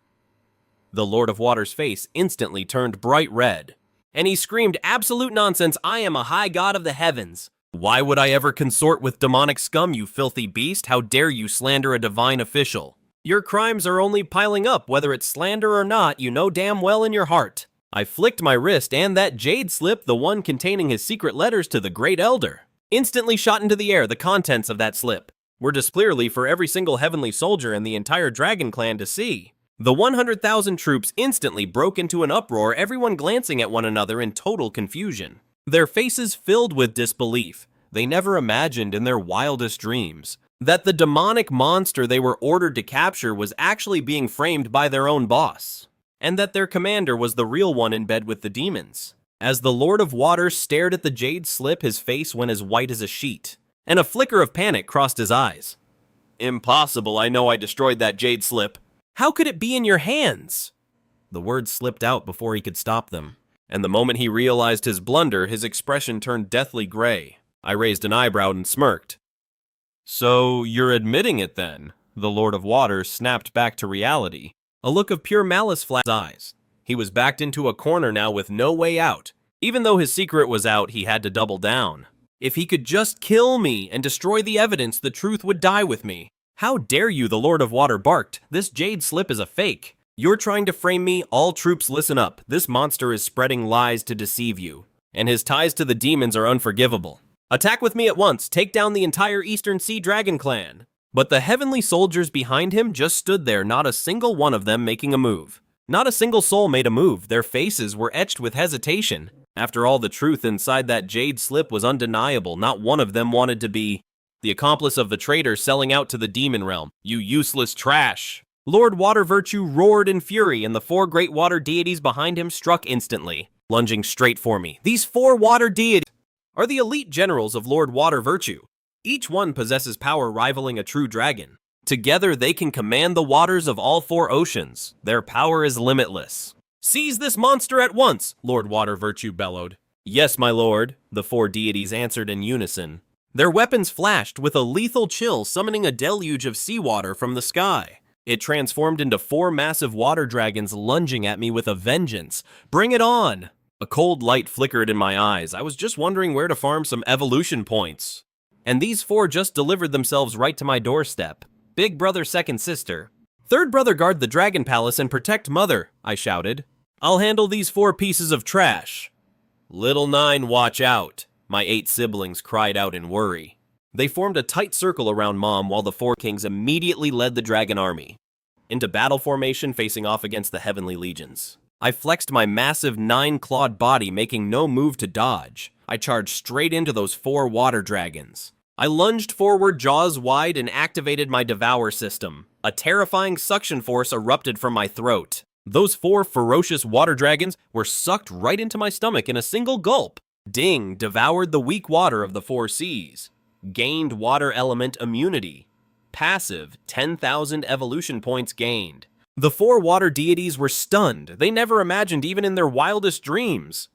The Lord of Water's face instantly turned bright red, and he screamed, "Absolute nonsense! I am a high god of the heavens. Why would I ever consort with demonic scum, you filthy beast? How dare you slander a divine official? Your crimes are only piling up, whether it's slander or not, you know damn well in your heart." I flicked my wrist, and that jade slip, the one containing his secret letters to the Great Elder, instantly shot into the air. The contents of that slip were displayed clearly for every single heavenly soldier in the entire Dragon Clan to see. The 100,000 troops instantly broke into an uproar, everyone glancing at one another in total confusion. Their faces filled with disbelief. They never imagined in their wildest dreams that the demonic monster they were ordered to capture was actually being framed by their own boss. and that their commander was the real one in bed with the demons. As the Lord of Waters stared at the jade slip, his face went as white as a sheet, and a flicker of panic crossed his eyes. Impossible, I know I destroyed that jade slip. How could it be in your hands? The words slipped out before he could stop them, and the moment he realized his blunder, his expression turned deathly gray. I raised an eyebrow and smirked. So, you're admitting it then? The Lord of Waters snapped back to reality. A look of pure malice flashed his eyes. He was backed into a corner now with no way out. Even though his secret was out, he had to double down. If he could just kill me and destroy the evidence, the truth would die with me. How dare you, the Lord of Water barked. This jade slip is a fake. You're trying to frame me. All troops listen up. This monster is spreading lies to deceive you, and his ties to the demons are unforgivable. Attack with me at once. Take down the entire Eastern Sea Dragon clan. But the heavenly soldiers behind him just stood there, not a single one of them making a move. Not a single soul made a move. Their faces were etched with hesitation. After all, the truth inside that jade slip was undeniable. Not one of them wanted to be the accomplice of the traitor selling out to the demon realm. You useless trash! Lord Water Virtue roared in fury, and the 4 great water deities behind him struck instantly, lunging straight for me. These 4 water deities are the elite generals of Lord Water Virtue. Each one possesses power rivaling a true dragon. Together, they can command the waters of all 4 oceans. Their power is limitless. Seize this monster at once, Lord Water Virtue bellowed. Yes, my lord, the 4 deities answered in unison. Their weapons flashed with a lethal chill, summoning a deluge of seawater from the sky. It transformed into 4 massive water dragons lunging at me with a vengeance. Bring it on! A cold light flickered in my eyes. I was just wondering where to farm some evolution points. And these 4 just delivered themselves right to my doorstep. Big brother, second sister. Third brother, guard the dragon palace and protect mother, I shouted. I'll handle these 4 pieces of trash. Little 9, watch out, my 8 siblings cried out in worry. They formed a tight circle around Mom while the 4 kings immediately led the dragon army into battle formation, facing off against the heavenly legions. I flexed my massive 9-clawed body, making no move to dodge. I charged straight into those 4 water dragons. I lunged forward, jaws wide, and activated my devour system. A terrifying suction force erupted from my throat. Those 4 ferocious water dragons were sucked right into my stomach in a single gulp. Ding devoured the weak water of the 4 seas. Gained water element immunity. Passive, 10,000 evolution points gained. The 4 water deities were stunned. They never imagined, even in their wildest dreams,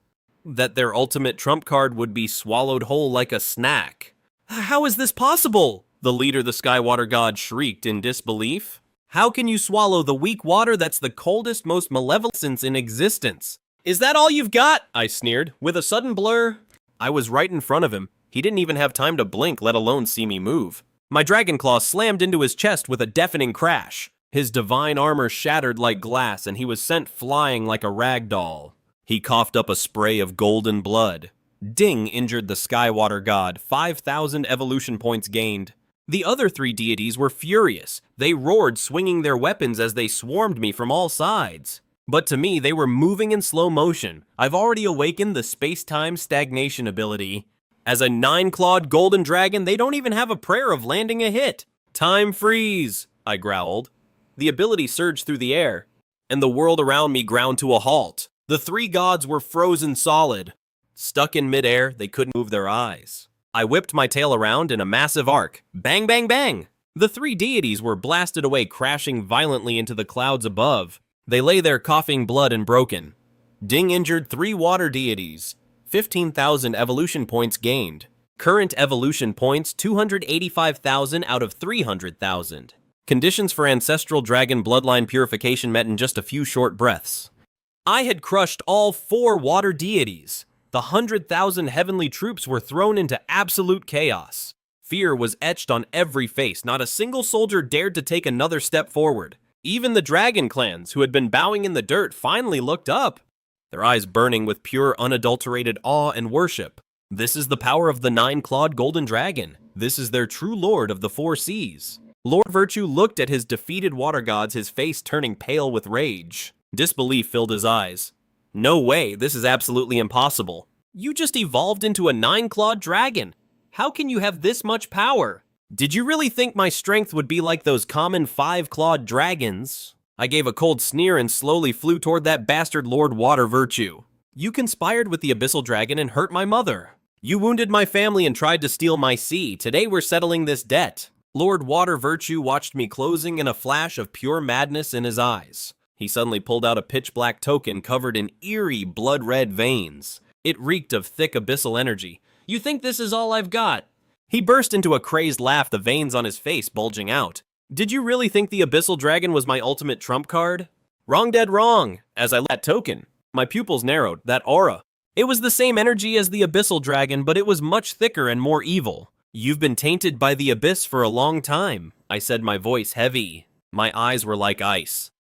that their ultimate trump card would be swallowed whole like a snack. How is this possible? The leader, the Skywater God, shrieked in disbelief. How can you swallow the weak water that's the coldest, most malevolent in existence? Is that all you've got? I sneered. With a sudden blur, I was right in front of him. He didn't even have time to blink, let alone see me move. My dragon claw slammed into his chest with a deafening crash. His divine armor shattered like glass, and he was sent flying like a rag doll. He coughed up a spray of golden blood. Ding injured the Skywater God, 5,000 evolution points gained. The other 3 deities were furious. They roared, swinging their weapons as they swarmed me from all sides. But to me, they were moving in slow motion. I've already awakened the space-time stagnation ability. As a 9-clawed golden dragon, they don't even have a prayer of landing a hit. Time freeze, I growled. The ability surged through the air, and the world around me ground to a halt. The 3 gods were frozen solid. Stuck in midair, they couldn't move their eyes. I whipped my tail around in a massive arc. Bang, bang, bang! The 3 deities were blasted away, crashing violently into the clouds above. They lay there coughing blood and broken. Ding injured 3 water deities. 15,000 evolution points gained. Current evolution points, 285,000 out of 300,000. Conditions for Ancestral Dragon Bloodline Purification met in just a few short breaths. I had crushed all 4 water deities. The 100,000 heavenly troops were thrown into absolute chaos. Fear was etched on every face. Not a single soldier dared to take another step forward. Even the dragon clans, who had been bowing in the dirt, finally looked up, their eyes burning with pure, unadulterated awe and worship. This is the power of the 9-clawed golden dragon. This is their true lord of the 4 seas. Lord Virtue looked at his defeated water gods, his face turning pale with rage. Disbelief filled his eyes. No way, this is absolutely impossible. You just evolved into a 9-clawed dragon. How can you have this much power? Did you really think my strength would be like those common 5-clawed dragons? I gave a cold sneer and slowly flew toward that bastard Lord Water Virtue. You conspired with the Abyssal Dragon and hurt my mother. You wounded my family and tried to steal my sea. Today we're settling this debt. Lord Water Virtue watched me closing in a flash of pure madness in his eyes. He suddenly pulled out a pitch-black token covered in eerie blood-red veins. It reeked of thick abyssal energy. You think this is all I've got? He burst into a crazed laugh, the veins on his face bulging out. Did you really think the Abyssal Dragon was my ultimate trump card? Wrong, dead wrong. As I let that token, my pupils narrowed, that aura. It was the same energy as the Abyssal Dragon, but it was much thicker and more evil. You've been tainted by the abyss for a long time, I said, my voice heavy. My eyes were like ice.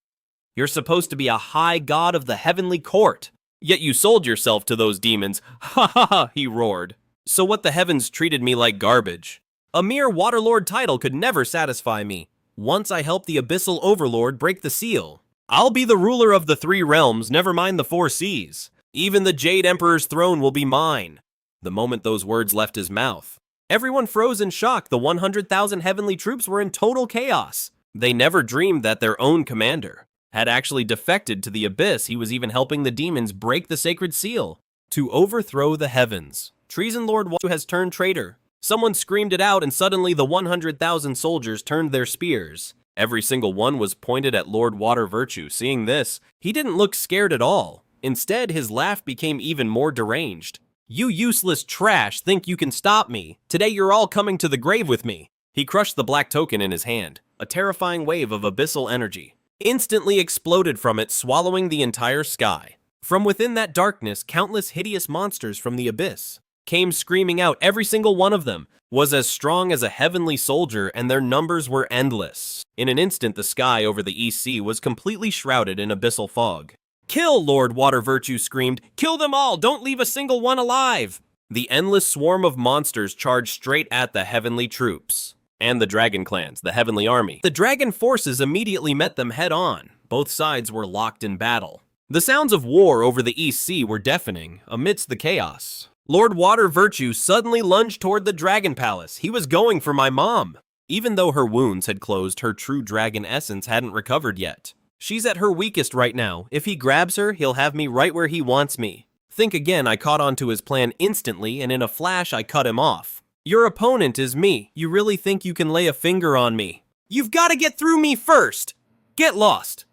You're supposed to be a high god of the heavenly court, yet you sold yourself to those demons. Ha ha ha, he roared. So what, the heavens treated me like garbage? A mere Waterlord title could never satisfy me. Once I helped the Abyssal Overlord break the seal. I'll be the ruler of the 3 realms, never mind the 4 seas. Even the Jade Emperor's throne will be mine. The moment those words left his mouth, everyone froze in shock. The 100,000 heavenly troops were in total chaos. They never dreamed that their own commander had actually defected to the abyss. He was even helping the demons break the sacred seal to overthrow the heavens. Treason Lord Water has turned traitor. Someone screamed it out, and suddenly the 100,000 soldiers turned their spears. Every single one was pointed at Lord Water Virtue. Seeing this, he didn't look scared at all. Instead, his laugh became even more deranged. You useless trash think you can stop me. Today you're all coming to the grave with me. He crushed the black token in his hand. A terrifying wave of abyssal energy instantly exploded from it, swallowing the entire sky. From within that darkness, countless hideous monsters from the abyss came screaming out. Every single one of them was as strong as a heavenly soldier, and their numbers were endless. In an instant, the sky over the East Sea was completely shrouded in abyssal fog. Kill, Lord Water Virtue screamed. Kill them all! Don't leave a single one alive! The endless swarm of monsters charged straight at the heavenly troops and the dragon clans, the heavenly army. The dragon forces immediately met them head on. Both sides were locked in battle. The sounds of war over the East Sea were deafening amidst the chaos. Lord Water Virtue suddenly lunged toward the dragon palace. He was going for my mom. Even though her wounds had closed, her true dragon essence hadn't recovered yet. She's at her weakest right now. If he grabs her, he'll have me right where he wants me. Think again. I caught on to his plan instantly, and in a flash I cut him off. Your opponent is me. You really think you can lay a finger on me? You've got to get through me first! Get lost!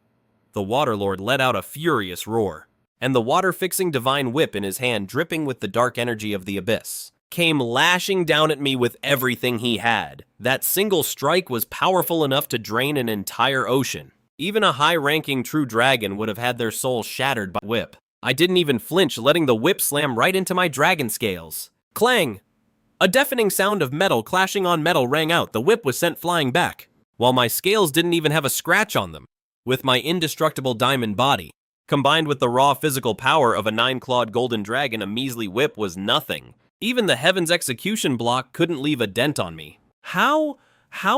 The Waterlord let out a furious roar, and the water-fixing divine whip in his hand, dripping with the dark energy of the abyss, came lashing down at me with everything he had. That single strike was powerful enough to drain an entire ocean. Even a high-ranking true dragon would have had their soul shattered by the whip. I didn't even flinch, letting the whip slam right into my dragon scales. Clang! A deafening sound of metal clashing on metal rang out. The whip was sent flying back, while my scales didn't even have a scratch on them. With my indestructible diamond body, combined with the raw physical power of a 9-clawed golden dragon, a measly whip was nothing. Even the Heaven's Execution block couldn't leave a dent on me. How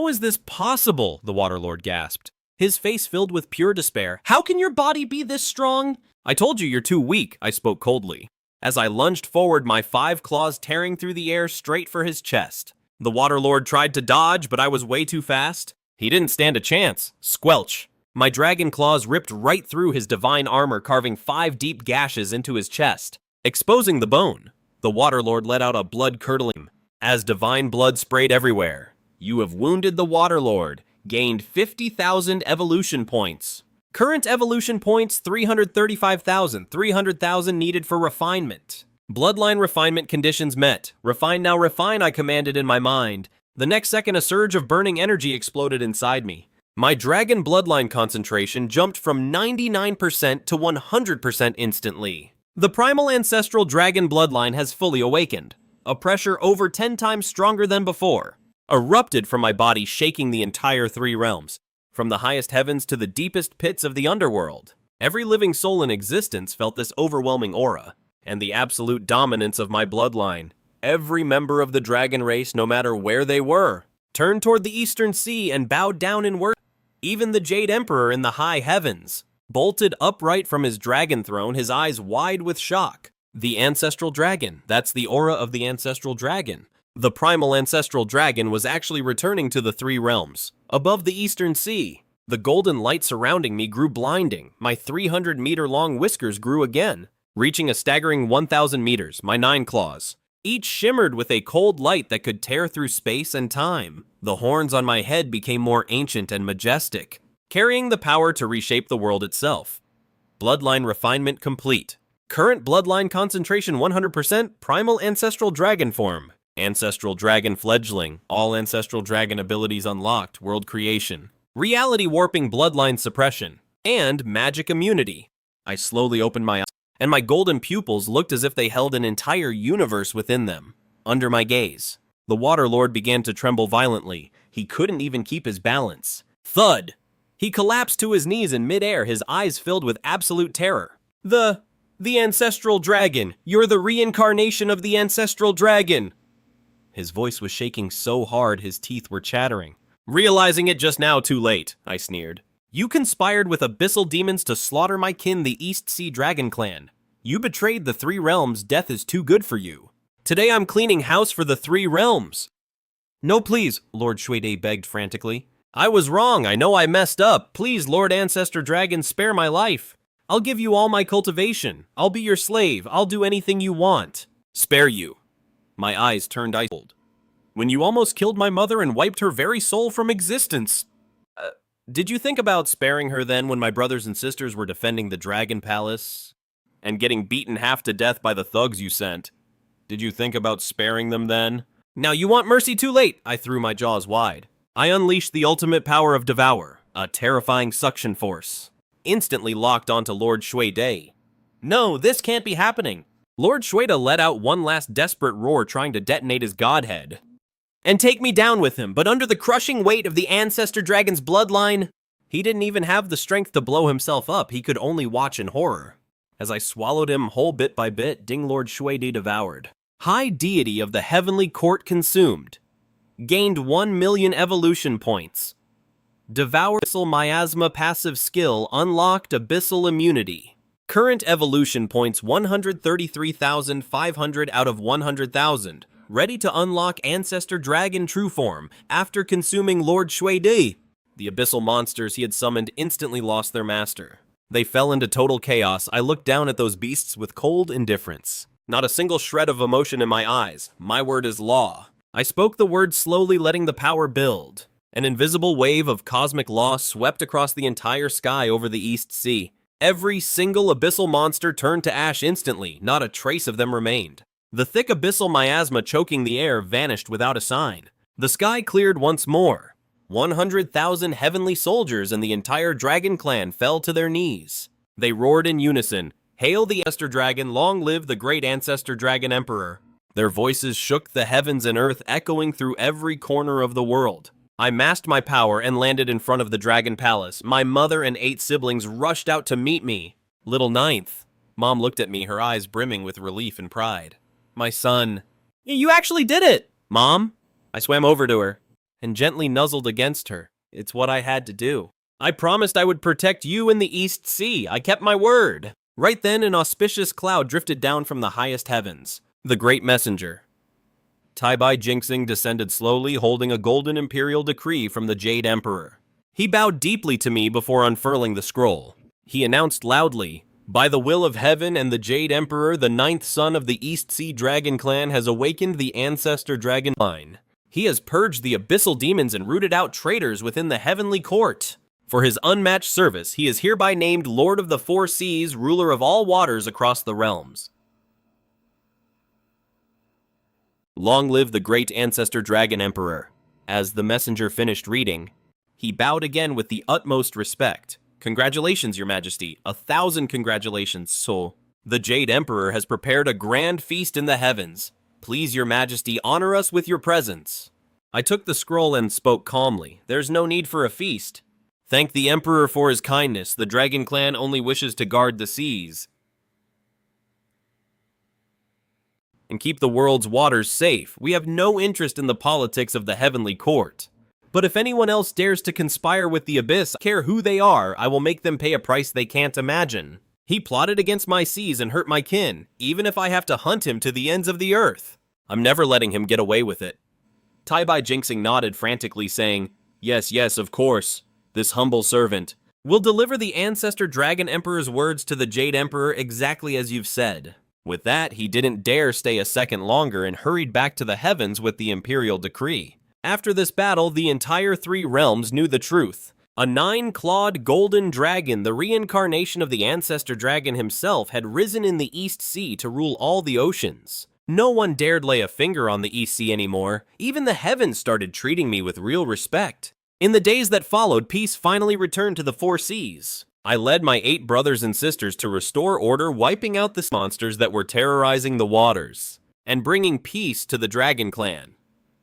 is this possible? The Waterlord gasped, his face filled with pure despair. How can your body be this strong? I told you you're too weak, I spoke coldly, as I lunged forward, my 5 claws tearing through the air straight for his chest. The Waterlord tried to dodge, but I was way too fast. He didn't stand a chance. Squelch! My dragon claws ripped right through his divine armor, carving 5 deep gashes into his chest, exposing the bone. The Waterlord let out a blood-curdling as divine blood sprayed everywhere. You have wounded the Waterlord. Gained 50,000 evolution points. Current evolution points 335,000. 300,000 needed for refinement. Bloodline refinement conditions met. Refine now, refine, I commanded in my mind. The next second, a surge of burning energy exploded inside me. My dragon bloodline concentration jumped from 99% to 100% instantly. The primal ancestral dragon bloodline has fully awakened. A pressure over 10 times stronger than before erupted from my body, shaking the entire 3 realms, from the highest heavens to the deepest pits of the underworld. Every living soul in existence felt this overwhelming aura, and the absolute dominance of my bloodline. Every member of the dragon race, no matter where they were, turned toward the eastern sea and bowed down in worship. Even the Jade Emperor in the high heavens bolted upright from his dragon throne, his eyes wide with shock. The Ancestral Dragon, that's the aura of the Ancestral Dragon. The primal Ancestral Dragon was actually returning to the 3 realms, above the Eastern Sea. The golden light surrounding me grew blinding. My 300-meter-long whiskers grew again, reaching a staggering 1,000 meters, my 9 claws. Each shimmered with a cold light that could tear through space and time. The horns on my head became more ancient and majestic, carrying the power to reshape the world itself. Bloodline refinement complete. Current bloodline concentration 100%, primal ancestral dragon form. Ancestral dragon fledgling, all ancestral dragon abilities unlocked, world creation. Reality warping bloodline suppression, and magic immunity. I slowly opened my eyes, and my golden pupils looked as if they held an entire universe within them. Under my gaze, the Water Lord began to tremble violently. He couldn't even keep his balance. Thud! He collapsed to his knees in midair, his eyes filled with absolute terror. The Ancestral Dragon! You're the reincarnation of the Ancestral Dragon! His voice was shaking so hard his teeth were chattering. Realizing it just now too late, I sneered. You conspired with abyssal demons to slaughter my kin, the East Sea Dragon Clan. You betrayed the 3 realms. Death is too good for you. Today I'm cleaning house for the 3 realms. No, please, Lord Shuide begged frantically. I was wrong. I know I messed up. Please, Lord Ancestor Dragon, spare my life. I'll give you all my cultivation. I'll be your slave. I'll do anything you want. Spare you. My eyes turned ice cold. When you almost killed my mother and wiped her very soul from existence. Did you think about sparing her then when my brothers and sisters were defending the Dragon Palace and getting beaten half to death by the thugs you sent? Did you think about sparing them then? Now you want mercy too late. I threw my jaws wide. I unleashed the ultimate power of Devour, a terrifying suction force. Instantly locked onto Lord Shuide. No, this can't be happening. Lord Shuide let out one last desperate roar, trying to detonate his godhead and take me down with him, but under the crushing weight of the Ancestor Dragon's bloodline, he didn't even have the strength to blow himself up. He could only watch in horror. As I swallowed him whole bit by bit, Ding Lord Shuide devoured. High deity of the heavenly court consumed. Gained 1 million evolution points. Devour abyssal miasma passive skill unlocked abyssal immunity. Current evolution points 133,500 out of 100,000. Ready to unlock Ancestor Dragon true form after consuming Lord Shuide. The abyssal monsters he had summoned instantly lost their master. They fell into total chaos. I looked down at those beasts with cold indifference. Not a single shred of emotion in my eyes. My word is law. I spoke the word slowly, letting the power build. An invisible wave of cosmic law swept across the entire sky over the East Sea. Every single abyssal monster turned to ash instantly. Not a trace of them remained. The thick abyssal miasma choking the air vanished without a sign. The sky cleared once more. 100,000 heavenly soldiers and the entire dragon clan fell to their knees. They roared in unison, "Hail the Ancestor Dragon, long live the great Ancestor Dragon Emperor." Their voices shook the heavens and earth, echoing through every corner of the world. I massed my power and landed in front of the Dragon Palace. My mother and 8 siblings rushed out to meet me. Little Ninth. Mom looked at me, her eyes brimming with relief and pride. My son. You actually did it! Mom? I swam over to her and gently nuzzled against her. It's what I had to do. I promised I would protect you in the East Sea. I kept my word. Right then, an auspicious cloud drifted down from the highest heavens. The great messenger. Tai-Bai Jinxing descended slowly, holding a golden imperial decree from the Jade Emperor. He bowed deeply to me before unfurling the scroll. He announced loudly, "By the will of heaven and the Jade Emperor, the 9th son of the East Sea Dragon Clan has awakened the Ancestor Dragon line. He has purged the abyssal demons and rooted out traitors within the heavenly court. For his unmatched service, he is hereby named Lord of the 4 Seas, ruler of all waters across the realms. Long live the great Ancestor Dragon Emperor." As the messenger finished reading, he bowed again with the utmost respect. "Congratulations, Your Majesty. 1,000 congratulations, so. The Jade Emperor has prepared a grand feast in the heavens. Please, Your Majesty, honor us with your presence." I took the scroll and spoke calmly. "There's no need for a feast. Thank the Emperor for his kindness. The Dragon Clan only wishes to guard the seas and keep the world's waters safe. We have no interest in the politics of the heavenly court. But if anyone else dares to conspire with the abyss, I don't care who they are, I will make them pay a price they can't imagine. He plotted against my seas and hurt my kin, even if I have to hunt him to the ends of the earth. I'm never letting him get away with it." Tai-Bai Jinxing nodded frantically, saying, Yes, of course. this humble servant, will deliver the Ancestor Dragon Emperor's words to the Jade Emperor exactly as you've said." With that, he didn't dare stay a second longer and hurried back to the heavens with the Imperial decree. After this battle, the entire three realms knew the truth. A 9-clawed golden dragon, the reincarnation of the Ancestor Dragon himself, had risen in the East Sea to rule all the oceans. No one dared lay a finger on the East Sea anymore. Even the heavens started treating me with real respect. In the days that followed, peace finally returned to the four seas. I led my 8 brothers and sisters to restore order, wiping out the monsters that were terrorizing the waters, and bringing peace to the Dragon Clan.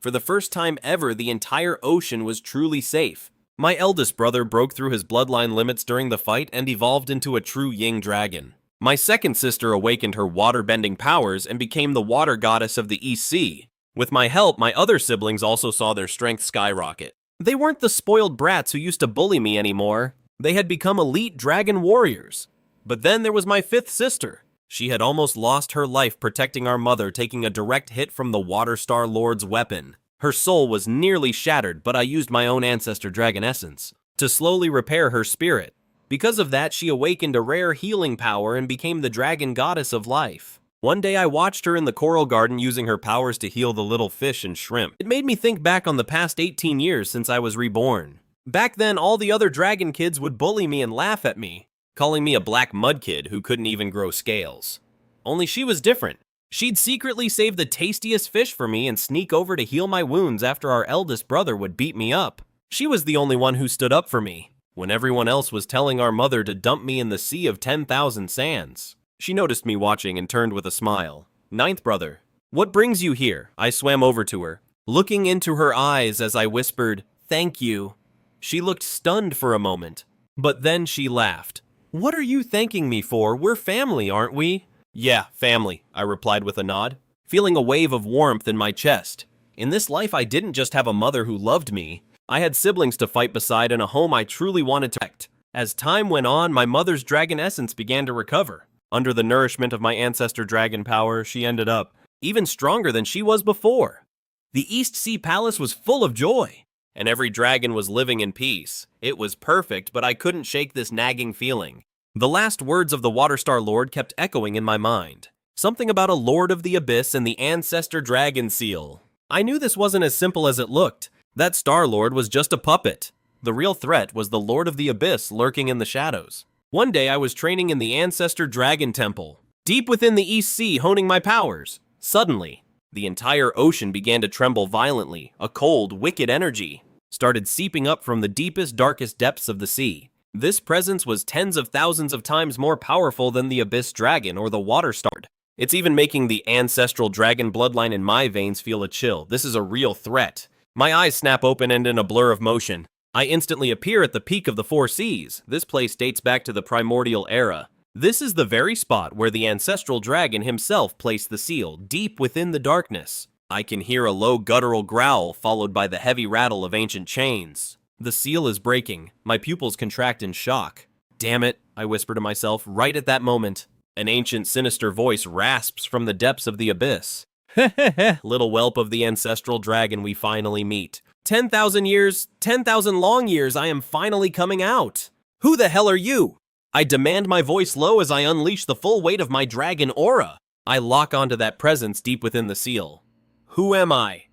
For the first time ever, the entire ocean was truly safe. My eldest brother broke through his bloodline limits during the fight and evolved into a true Yin dragon. My second sister awakened her water-bending powers and became the water goddess of the East Sea. With my help, my other siblings also saw their strength skyrocket. They weren't the spoiled brats who used to bully me anymore. They had become elite dragon warriors. But then there was my 5th sister. She had almost lost her life protecting our mother, taking a direct hit from the Water Star Lord's weapon. Her soul was nearly shattered, but I used my own Ancestor Dragon essence to slowly repair her spirit. Because of that, she awakened a rare healing power and became the dragon goddess of life. One day I watched her in the coral garden using her powers to heal the little fish and shrimp. It made me think back on the past 18 years since I was reborn. Back then, all the other dragon kids would bully me and laugh at me, calling me a black mud kid who couldn't even grow scales. Only she was different. She'd secretly save the tastiest fish for me and sneak over to heal my wounds after our eldest brother would beat me up. She was the only one who stood up for me, when everyone else was telling our mother to dump me in the sea of 10,000 sands. She noticed me watching and turned with a smile. "Ninth brother, what brings you here?" I swam over to her, looking into her eyes as I whispered, "Thank you." She looked stunned for a moment, but then she laughed. "What are you thanking me for? We're family, aren't we?" "Yeah, family," I replied with a nod, feeling a wave of warmth in my chest. In this life, I didn't just have a mother who loved me. I had siblings to fight beside and a home I truly wanted to protect. As time went on, my mother's dragon essence began to recover. Under the nourishment of my Ancestor Dragon power, she ended up even stronger than she was before. The East Sea Palace was full of joy, and every dragon was living in peace. It was perfect, but I couldn't shake this nagging feeling. The last words of the Waterstar Lord kept echoing in my mind. Something about a Lord of the Abyss and the Ancestor Dragon seal. I knew this wasn't as simple as it looked. That Star Lord was just a puppet. The real threat was the Lord of the Abyss lurking in the shadows. One day I was training in the Ancestor Dragon Temple, deep within the East Sea, honing my powers. Suddenly, the entire ocean began to tremble violently. A cold, wicked energy started seeping up from the deepest, darkest depths of the sea. This presence was tens of thousands of times more powerful than the Abyss Dragon or the Water Star. It's even making the Ancestral Dragon bloodline in my veins feel a chill. This is a real threat. My eyes snap open and in a blur of motion, I instantly appear at the peak of the Four Seas. This place dates back to the Primordial era. This is the very spot where the Ancestral Dragon himself placed the seal, deep within the darkness. I can hear a low guttural growl followed by the heavy rattle of ancient chains. The seal is breaking. My pupils contract in shock. "Damn it," I whisper to myself. Right at that moment, an ancient sinister voice rasps from the depths of the abyss. "Heh, little whelp of the Ancestral Dragon, we finally meet. 10,000 years, 10,000 long years, I am finally coming out. Who the hell are you?" I demand, my voice low as I unleash the full weight of my dragon aura. I lock onto that presence deep within the seal. "Who am I?"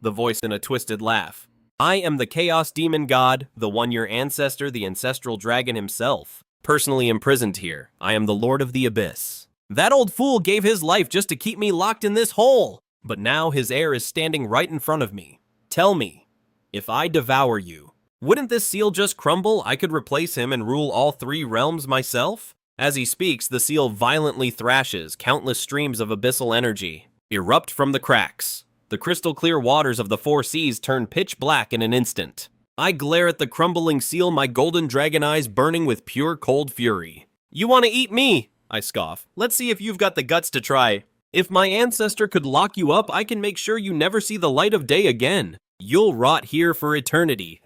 The voice in a twisted laugh. "I am the Chaos Demon God, the one your ancestor, the Ancestral Dragon himself, personally imprisoned here. I am the Lord of the Abyss. That old fool gave his life just to keep me locked in this hole, but now his heir is standing right in front of me. Tell me, if I devour you, wouldn't this seal just crumble? I could replace him and rule all three realms myself?" As he speaks, the seal violently thrashes. Countless streams of abyssal energy erupt from the cracks. The crystal clear waters of the Four Seas turn pitch black in an instant. I glare at the crumbling seal, my golden dragon eyes burning with pure cold fury. "You want to eat me?" I scoff. "Let's see if you've got the guts to try. If my ancestor could lock you up, I can make sure you never see the light of day again. You'll rot here for eternity."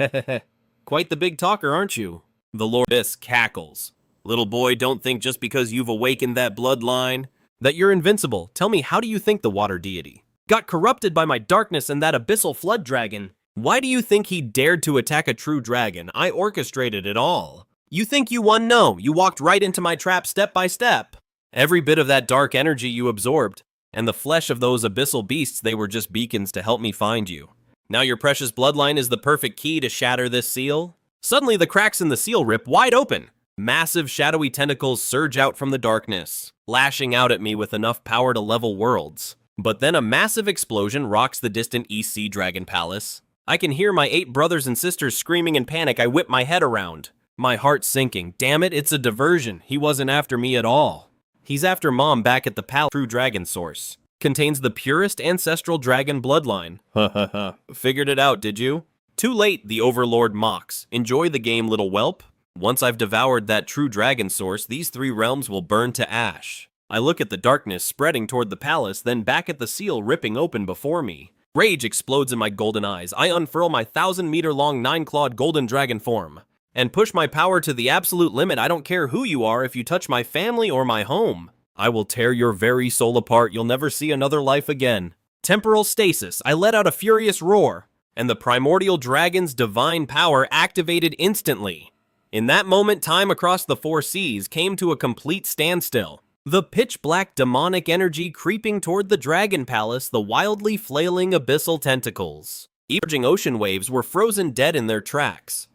Quite the big talker, aren't you? The Lord Abyss cackles. "Little boy, don't think just because you've awakened that bloodline that you're invincible. Tell me, how do you think the water deity got corrupted by my darkness and that abyssal flood dragon? Why do you think he dared to attack a true dragon? I orchestrated it all. You think you won? No, you walked right into my trap step by step. Every bit of that dark energy you absorbed, and the flesh of those abyssal beasts, they were just beacons to help me find you. Now your precious bloodline is the perfect key to shatter this seal. Suddenly the cracks in the seal rip wide open. Massive shadowy tentacles surge out from the darkness, lashing out at me with enough power to level worlds. But then a massive explosion rocks the distant East Sea Dragon Palace. I can hear my 8 brothers and sisters screaming in panic. I whip my head around, my heart sinking. Damn it, it's a diversion. He wasn't after me at all. He's after Mom back at the palace. True dragon source. Contains the purest ancestral dragon bloodline. Ha ha ha. Figured it out, did you? Too late, the Overlord mocks. Enjoy the game, little whelp. Once I've devoured that true dragon source, these 3 realms will burn to ash. I look at the darkness spreading toward the palace, then back at the seal ripping open before me. Rage explodes in my golden eyes. I unfurl my 1,000-meter-long 9-clawed golden dragon form and push my power to the absolute limit. I don't care who you are if you touch my family or my home. I will tear your very soul apart. You'll never see another life again. Temporal stasis. I let out a furious roar, and the primordial dragon's divine power activated instantly. In that moment, time across the 4 seas came to a complete standstill. The pitch-black demonic energy creeping toward the dragon palace, the wildly flailing abyssal tentacles. Emerging ocean waves were frozen dead in their tracks.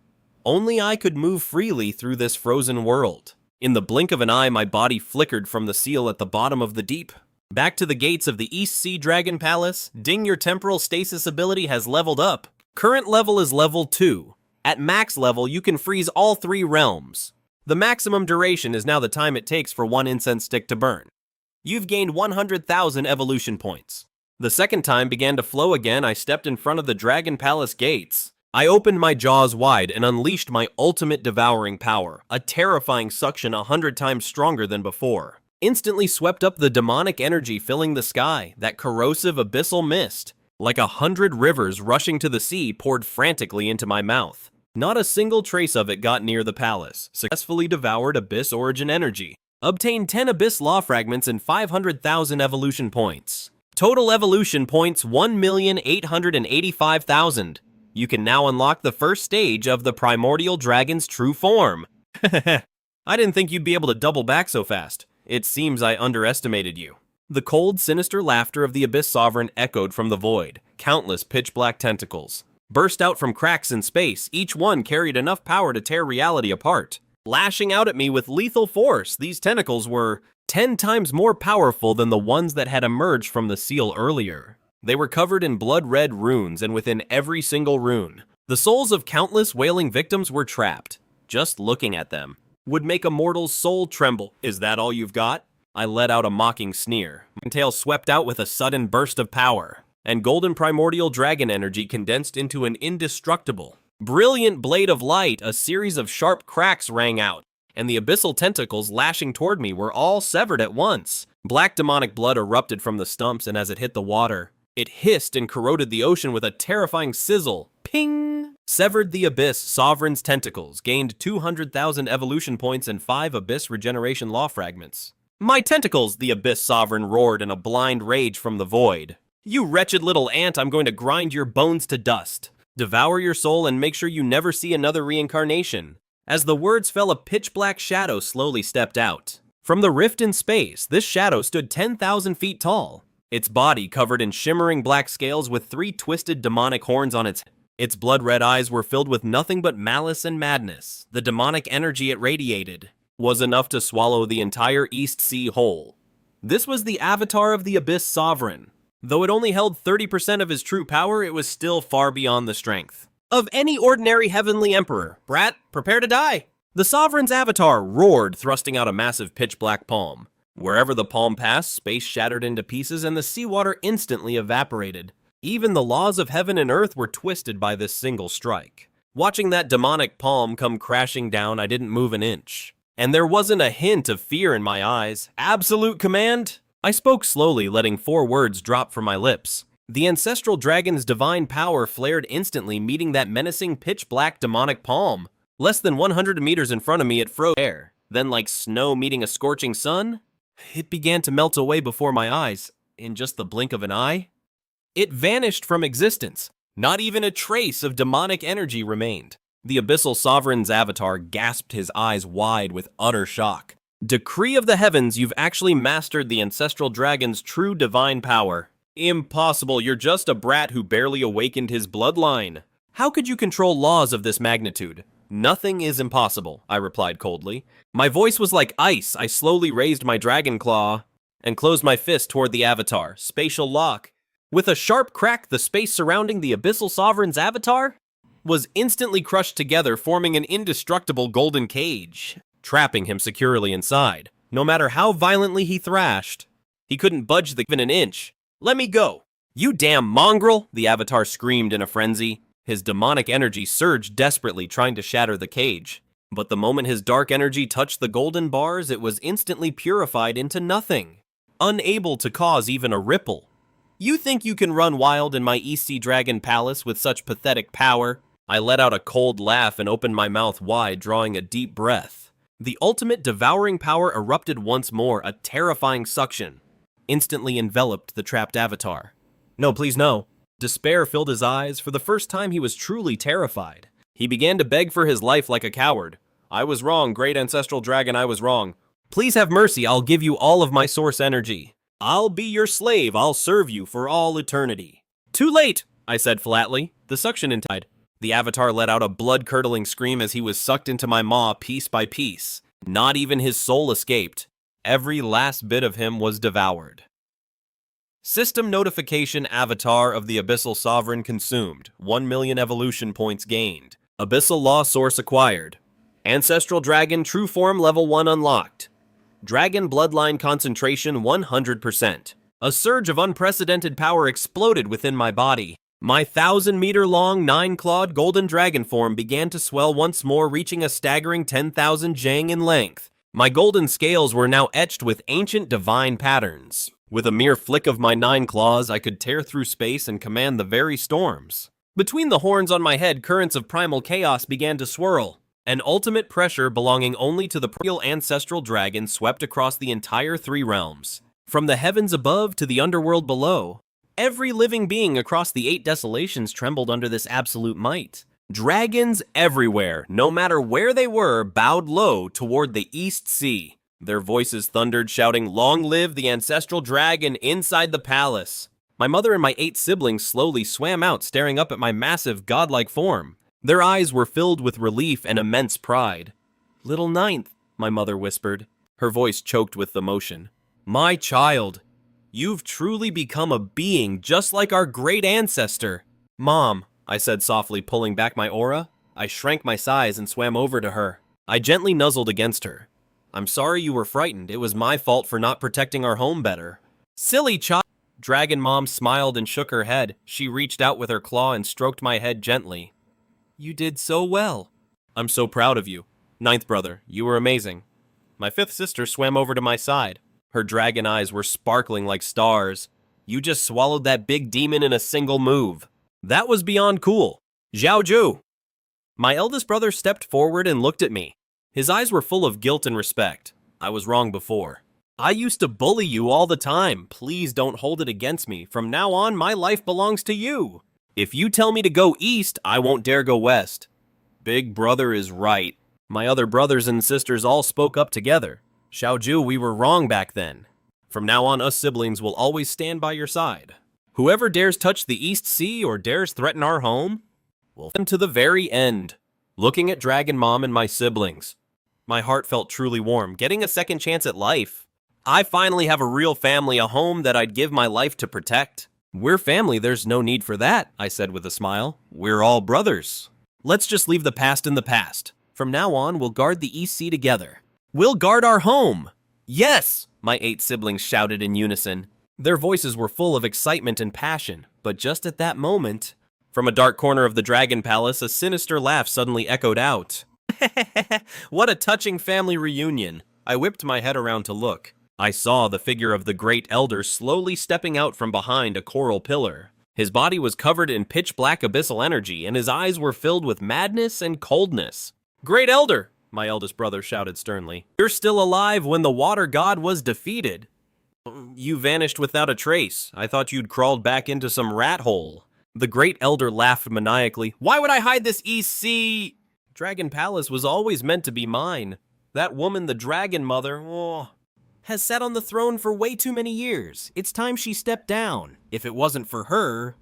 Only I could move freely through this frozen world. In the blink of an eye, my body flickered from the seal at the bottom of the deep. Back to the gates of the East Sea Dragon Palace. Ding, your temporal stasis ability has leveled up. Current level is level 2. At max level, you can freeze all 3 realms. The maximum duration is now the time it takes for 1 incense stick to burn. You've gained 100,000 evolution points. The second time began to flow again. I stepped in front of the Dragon Palace gates. I opened my jaws wide and unleashed my ultimate devouring power, a terrifying suction 100 times stronger than before. Instantly swept up the demonic energy filling the sky, that corrosive abyssal mist. Like 100 rivers rushing to the sea poured frantically into my mouth. Not a single trace of it got near the palace. Successfully devoured abyss origin energy. Obtained 10 abyss law fragments and 500,000 evolution points. Total evolution points 1,885,000. You can now unlock the first stage of the Primordial Dragon's true form. I didn't think you'd be able to double back so fast. It seems I underestimated you. The cold, sinister laughter of the Abyss Sovereign echoed from the void. Countless pitch-black tentacles burst out from cracks in space. Each one carried enough power to tear reality apart. Lashing out at me with lethal force, these tentacles were 10 times more powerful than the ones that had emerged from the seal earlier. They were covered in blood-red runes, and within every single rune, the souls of countless wailing victims were trapped. Just looking at them would make a mortal's soul tremble. Is that all you've got? I let out a mocking sneer. My tail swept out with a sudden burst of power, and golden primordial dragon energy condensed into an indestructible, brilliant blade of light. A series of sharp cracks rang out, and the abyssal tentacles lashing toward me were all severed at once. Black demonic blood erupted from the stumps, and as it hit the water, it hissed and corroded the ocean with a terrifying sizzle. Ping! Severed the Abyss Sovereign's tentacles, gained 200,000 evolution points and 5 Abyss regeneration law fragments. My tentacles, the Abyss Sovereign roared in a blind rage from the void. You wretched little ant, I'm going to grind your bones to dust, devour your soul, and make sure you never see another reincarnation. As the words fell, a pitch-black shadow slowly stepped out. From the rift in space, this shadow stood 10,000 feet tall. Its body covered in shimmering black scales with 3 twisted demonic horns on its head. Its blood-red eyes were filled with nothing but malice and madness. The demonic energy it radiated was enough to swallow the entire East Sea whole. This was the avatar of the Abyss Sovereign. Though it only held 30% of his true power, it was still far beyond the strength of any ordinary heavenly emperor. Brat, prepare to die! The Sovereign's avatar roared, thrusting out a massive pitch-black palm. Wherever the palm passed, space shattered into pieces and the seawater instantly evaporated. Even the laws of heaven and earth were twisted by this single strike. Watching that demonic palm come crashing down, I didn't move an inch. And there wasn't a hint of fear in my eyes. Absolute command? I spoke slowly, letting 4 words drop from my lips. The Ancestral Dragon's divine power flared instantly, meeting that menacing pitch-black demonic palm. Less than 100 meters in front of me, it froze air. Then, like snow meeting a scorching sun, it began to melt away before my eyes, in just the blink of an eye. It vanished from existence. Not even a trace of demonic energy remained. The Abyssal Sovereign's avatar gasped, his eyes wide with utter shock. Decree of the heavens, you've actually mastered the Ancestral Dragon's true divine power. Impossible, you're just a brat who barely awakened his bloodline. How could you control laws of this magnitude? Nothing is impossible, I replied coldly. My voice was like ice. I slowly raised my dragon claw and closed my fist toward the avatar. Spatial lock. With a sharp crack, the space surrounding the Abyssal Sovereign's avatar was instantly crushed together, forming an indestructible golden cage, trapping him securely inside. No matter how violently he thrashed, he couldn't budge even an inch. Let me go! You damn mongrel! The avatar screamed in a frenzy. His demonic energy surged desperately, trying to shatter the cage. But the moment his dark energy touched the golden bars, it was instantly purified into nothing, unable to cause even a ripple. You think you can run wild in my EC Dragon Palace with such pathetic power? I let out a cold laugh and opened my mouth wide, drawing a deep breath. The ultimate devouring power erupted once more, a terrifying suction instantly enveloped the trapped avatar. No, please no. Despair filled his eyes. For the first time, he was truly terrified. He began to beg for his life like a coward. I was wrong, great Ancestral Dragon, I was wrong. Please have mercy, I'll give you all of my source energy. I'll be your slave, I'll serve you for all eternity. Too late, I said flatly. The suction died. The avatar let out a blood-curdling scream as he was sucked into my maw piece by piece. Not even his soul escaped. Every last bit of him was devoured. System notification avatar of the Abyssal Sovereign consumed. 1 million evolution points gained. Abyssal law source acquired. Ancestral Dragon true form level 1 unlocked. Dragon bloodline concentration 100%. A surge of unprecedented power exploded within my body. My 1,000-meter-long, 9-clawed golden dragon form began to swell once more, reaching a staggering 10,000 jang in length. My golden scales were now etched with ancient divine patterns. With a mere flick of my 9 claws, I could tear through space and command the very storms. Between the horns on my head, currents of primal chaos began to swirl. An ultimate pressure belonging only to the Primordial Ancestral Dragon swept across the entire 3 realms. From the heavens above to the underworld below, every living being across the 8 desolations trembled under this absolute might. Dragons everywhere, no matter where they were, bowed low toward the East Sea. Their voices thundered, shouting, "Long live the Ancestral Dragon inside the palace!" My mother and my 8 siblings slowly swam out, staring up at my massive, godlike form. Their eyes were filled with relief and immense pride. "Little Ninth," my mother whispered, her voice choked with emotion. "My child, you've truly become a being just like our great ancestor." "Mom," I said softly, pulling back my aura. I shrank my size and swam over to her. I gently nuzzled against her. "I'm sorry you were frightened. It was my fault for not protecting our home better." "Silly child." Dragon Mom smiled and shook her head. She reached out with her claw and stroked my head gently. "You did so well." "I'm so proud of you. 9th brother, you were amazing." My 5th sister swam over to my side. Her dragon eyes were sparkling like stars. "You just swallowed that big demon in a single move. That was beyond cool. Jiao-Ju." My eldest brother stepped forward and looked at me. His eyes were full of guilt and respect. I was wrong before. "I used to bully you all the time. Please don't hold it against me. From now on, my life belongs to you. If you tell me to go east, I won't dare go west." "Big brother is right." My other brothers and sisters all spoke up together. "Xiaoju, we were wrong back then. From now on, us siblings will always stand by your side. Whoever dares touch the East Sea or dares threaten our home, will them to the very end." Looking at Dragon Mom and my siblings, my heart felt truly warm, getting a second chance at life. I finally have a real family, a home that I'd give my life to protect. "We're family, there's no need for that," I said with a smile. "We're all brothers. Let's just leave the past in the past. From now on, we'll guard the East Sea together. We'll guard our home." "Yes!" my 8 siblings shouted in unison. Their voices were full of excitement and passion, but just at that moment, from a dark corner of the Dragon Palace, a sinister laugh suddenly echoed out. What a touching family reunion. I whipped my head around to look. I saw the figure of the Great Elder slowly stepping out from behind a coral pillar. His body was covered in pitch-black abyssal energy, and his eyes were filled with madness and coldness. "Great Elder!" my eldest brother shouted sternly. "You're still alive when the water god was defeated." "You vanished without a trace. I thought you'd crawled back into some rat hole." The Great Elder laughed maniacally. Why would I hide this EC? Dragon Palace was always meant to be mine. That woman, the Dragon Mother, has sat on the throne for way too many years. It's time she stepped down. If it wasn't for her,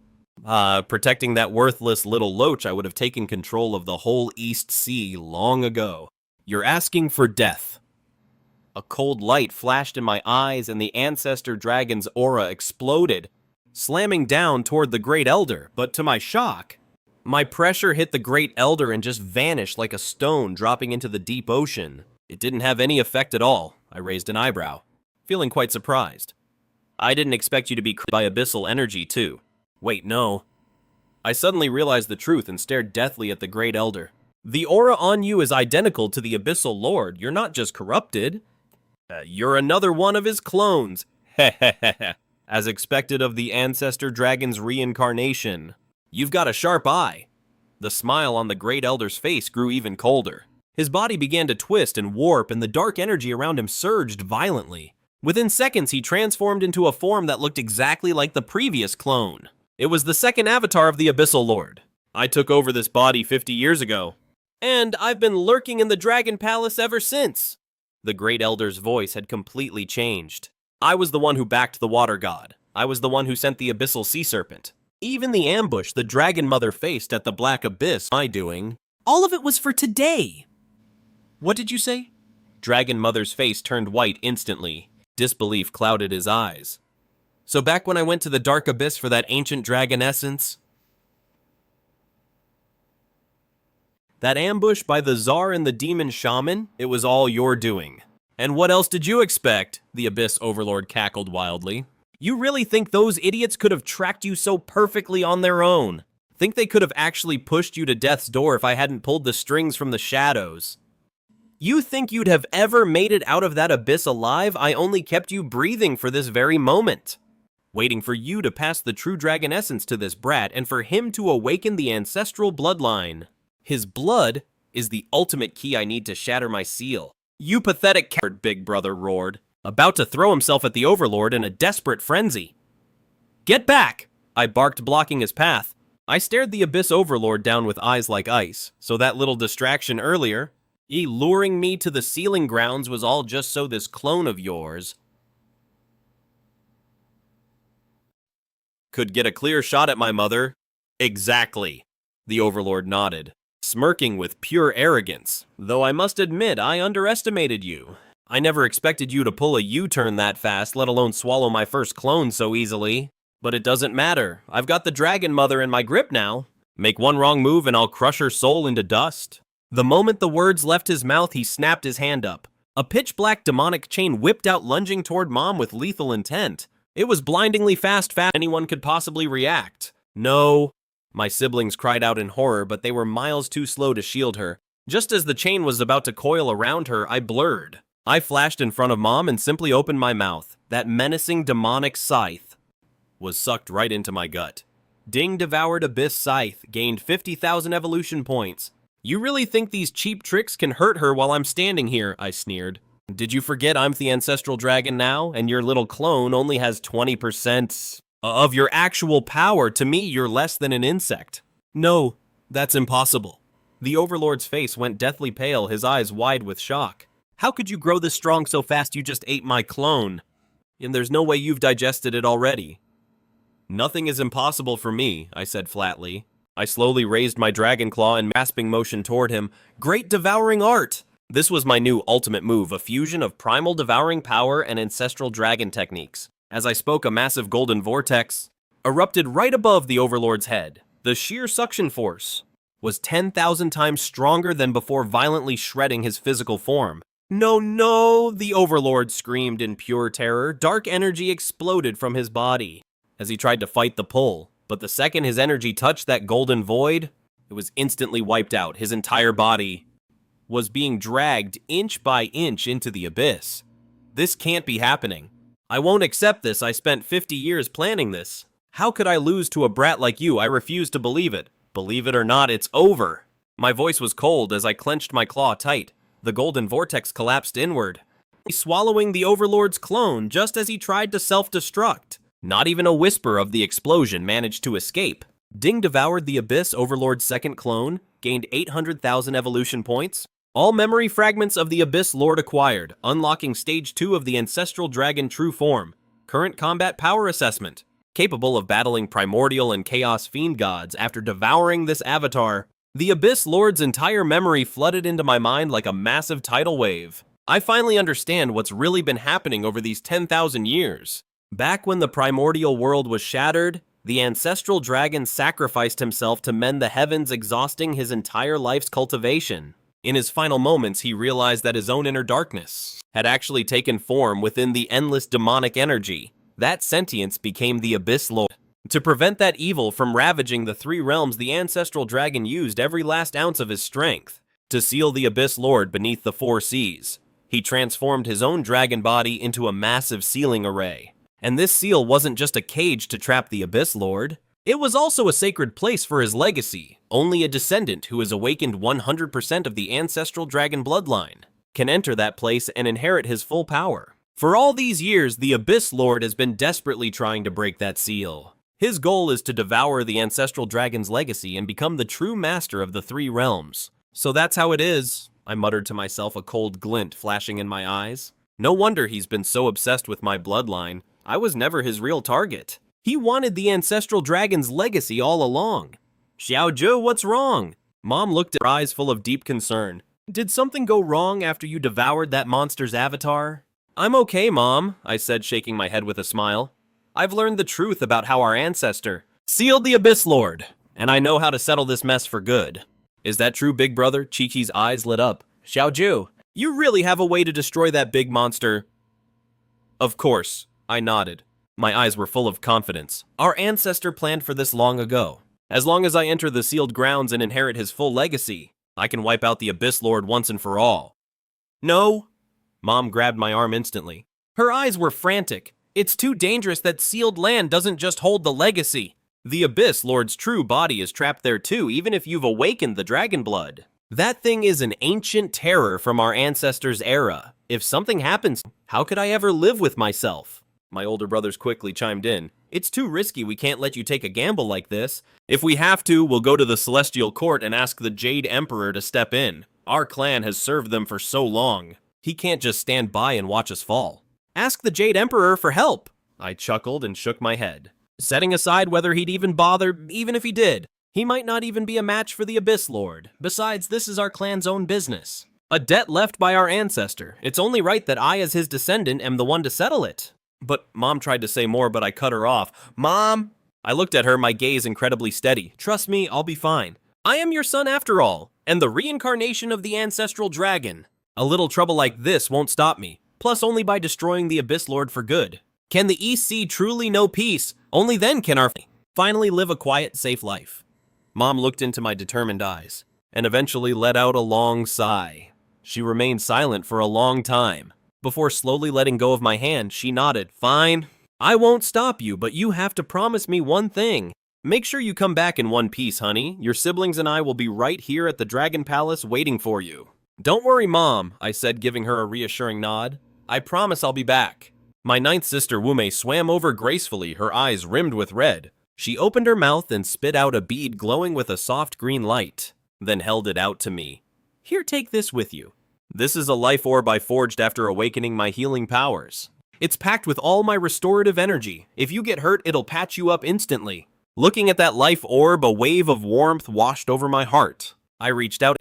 protecting that worthless little loach, I would have taken control of the whole East Sea long ago. You're asking for death. A cold light flashed in my eyes and the Ancestor Dragon's aura exploded, slamming down toward the Great Elder, but to my shock, my pressure hit the Great Elder and just vanished like a stone dropping into the deep ocean. It didn't have any effect at all. I raised an eyebrow, feeling quite surprised. I didn't expect you to be crushed by abyssal energy, too. Wait, no. I suddenly realized the truth and stared deathly at the Great Elder. The aura on you is identical to the Abyssal Lord. You're not just corrupted. You're another one of his clones. Heh. As expected of the Ancestor Dragon's reincarnation. You've got a sharp eye. The smile on the Great Elder's face grew even colder. His body began to twist and warp, and the dark energy around him surged violently. Within seconds, he transformed into a form that looked exactly like the previous clone. It was the second avatar of the Abyssal Lord. I took over this body 50 years ago, and I've been lurking in the Dragon Palace ever since. The Great Elder's voice had completely changed. I was the one who backed the Water God. I was the one who sent the Abyssal Sea Serpent. Even the ambush the Dragon Mother faced at the Black Abyss, my doing. All of it was for today. What did you say? Dragon Mother's face turned white instantly. Disbelief clouded his eyes. So back when I went to the Dark Abyss for that ancient dragon essence, that ambush by the Tsar and the Demon Shaman, it was all your doing. And what else did you expect? The Abyss Overlord cackled wildly. You really think those idiots could have tracked you so perfectly on their own? Think they could have actually pushed you to death's door if I hadn't pulled the strings from the shadows? You think you'd have ever made it out of that abyss alive? I only kept you breathing for this very moment. Waiting for you to pass the true dragon essence to this brat and for him to awaken the ancestral bloodline. His blood is the ultimate key I need to shatter my seal. You pathetic coward, Big Brother roared, about to throw himself at the Overlord in a desperate frenzy. Get back! I barked, blocking his path. I stared the Abyss Overlord down with eyes like ice, so that little distraction earlier, luring me to the sealing grounds, was all just so this clone of yours could get a clear shot at my mother. Exactly. The Overlord nodded, smirking with pure arrogance, though I must admit I underestimated you. I never expected you to pull a U-turn that fast, let alone swallow my first clone so easily. But it doesn't matter. I've got the Dragon Mother in my grip now. Make one wrong move and I'll crush her soul into dust. The moment the words left his mouth, he snapped his hand up. A pitch-black demonic chain whipped out, lunging toward Mom with lethal intent. It was blindingly fast anyone could possibly react. No. My siblings cried out in horror, but they were miles too slow to shield her. Just as the chain was about to coil around her, I blurred. I flashed in front of Mom and simply opened my mouth. That menacing demonic scythe was sucked right into my gut. Ding Devoured Abyss Scythe gained 50,000 evolution points. You really think these cheap tricks can hurt her while I'm standing here? I sneered. Did you forget I'm the Ancestral Dragon now, and your little clone only has 20% of your actual power? To me, you're less than an insect. No, that's impossible. The Overlord's face went deathly pale, his eyes wide with shock. How could you grow this strong so fast? You just ate my clone. And there's no way you've digested it already. Nothing is impossible for me, I said flatly. I slowly raised my dragon claw in grasping motion toward him. Great devouring art! This was my new ultimate move, a fusion of primal devouring power and ancestral dragon techniques. As I spoke, a massive golden vortex erupted right above the Overlord's head. The sheer suction force was 10,000 times stronger than before, violently shredding his physical form. No, the Overlord screamed in pure terror. Dark energy exploded from his body as he tried to fight the pull. But the second his energy touched that golden void, it was instantly wiped out. His entire body was being dragged inch by inch into the abyss. This can't be happening. I won't accept this. I spent 50 years planning this. How could I lose to a brat like you? I refuse to believe it. Believe it or not, it's over. My voice was cold as I clenched my claw tight. The golden vortex collapsed inward, swallowing the Overlord's clone just as he tried to self-destruct. Not even a whisper of the explosion managed to escape. Ding devoured the Abyss Overlord's second clone, gained 800,000 evolution points. All memory fragments of the Abyss Lord acquired, unlocking Stage 2 of the Ancestral Dragon True Form. Current combat power assessment. Capable of battling Primordial and Chaos Fiend gods after devouring this avatar. The Abyss Lord's entire memory flooded into my mind like a massive tidal wave. I finally understand what's really been happening over these 10,000 years. Back when the primordial world was shattered, the Ancestral Dragon sacrificed himself to mend the heavens, exhausting his entire life's cultivation. In his final moments, he realized that his own inner darkness had actually taken form within the endless demonic energy. That sentience became the Abyss Lord. To prevent that evil from ravaging the three realms, the Ancestral Dragon used every last ounce of his strength to seal the Abyss Lord beneath the four seas. He transformed his own dragon body into a massive sealing array. And this seal wasn't just a cage to trap the Abyss Lord. It was also a sacred place for his legacy. Only a descendant who has awakened 100% of the Ancestral Dragon bloodline can enter that place and inherit his full power. For all these years, the Abyss Lord has been desperately trying to break that seal. His goal is to devour the Ancestral Dragon's legacy and become the true master of the three realms. So that's how it is, I muttered to myself, a cold glint flashing in my eyes. No wonder he's been so obsessed with my bloodline. I was never his real target. He wanted the Ancestral Dragon's legacy all along. Xiaozhou, what's wrong? Mom looked at her eyes full of deep concern. Did something go wrong after you devoured that monster's avatar? I'm okay, Mom, I said, shaking my head with a smile. I've learned the truth about how our ancestor sealed the Abyss Lord, and I know how to settle this mess for good. Is that true, big brother? Chi-Chi's eyes lit up. Xiaozhou, you really have a way to destroy that big monster? Of course, I nodded. My eyes were full of confidence. Our ancestor planned for this long ago. As long as I enter the sealed grounds and inherit his full legacy, I can wipe out the Abyss Lord once and for all. No. Mom grabbed my arm instantly. Her eyes were frantic. It's too dangerous. That sealed land doesn't just hold the legacy. The Abyss Lord's true body is trapped there too, even if you've awakened the dragon blood. That thing is an ancient terror from our ancestors' era. If something happens, how could I ever live with myself? My older brothers quickly chimed in. It's too risky. We can't let you take a gamble like this. If we have to, we'll go to the Celestial Court and ask the Jade Emperor to step in. Our clan has served them for so long. He can't just stand by and watch us fall. Ask the Jade Emperor for help. I chuckled and shook my head. Setting aside whether he'd even bother, even if he did, he might not even be a match for the Abyss Lord. Besides, this is our clan's own business. A debt left by our ancestor. It's only right that I, as his descendant, am the one to settle it. But Mom tried to say more, but I cut her off. Mom! I looked at her, my gaze incredibly steady. Trust me, I'll be fine. I am your son after all, and the reincarnation of the Ancestral Dragon. A little trouble like this won't stop me, plus only by destroying the Abyss Lord for good. Can the EC truly know peace? Only then can our finally live a quiet, safe life. Mom looked into my determined eyes, and eventually let out a long sigh. She remained silent for a long time. Before slowly letting go of my hand, she nodded. Fine. I won't stop you, but you have to promise me one thing. Make sure you come back in one piece, honey. Your siblings and I will be right here at the Dragon Palace waiting for you. Don't worry, Mom, I said, giving her a reassuring nod. I promise I'll be back. My ninth sister, Wume, swam over gracefully, her eyes rimmed with red. She opened her mouth and spit out a bead glowing with a soft green light, then held it out to me. Here, take this with you. This is a life orb I forged after awakening my healing powers. It's packed with all my restorative energy. If you get hurt, it'll patch you up instantly. Looking at that life orb, a wave of warmth washed over my heart. I reached out.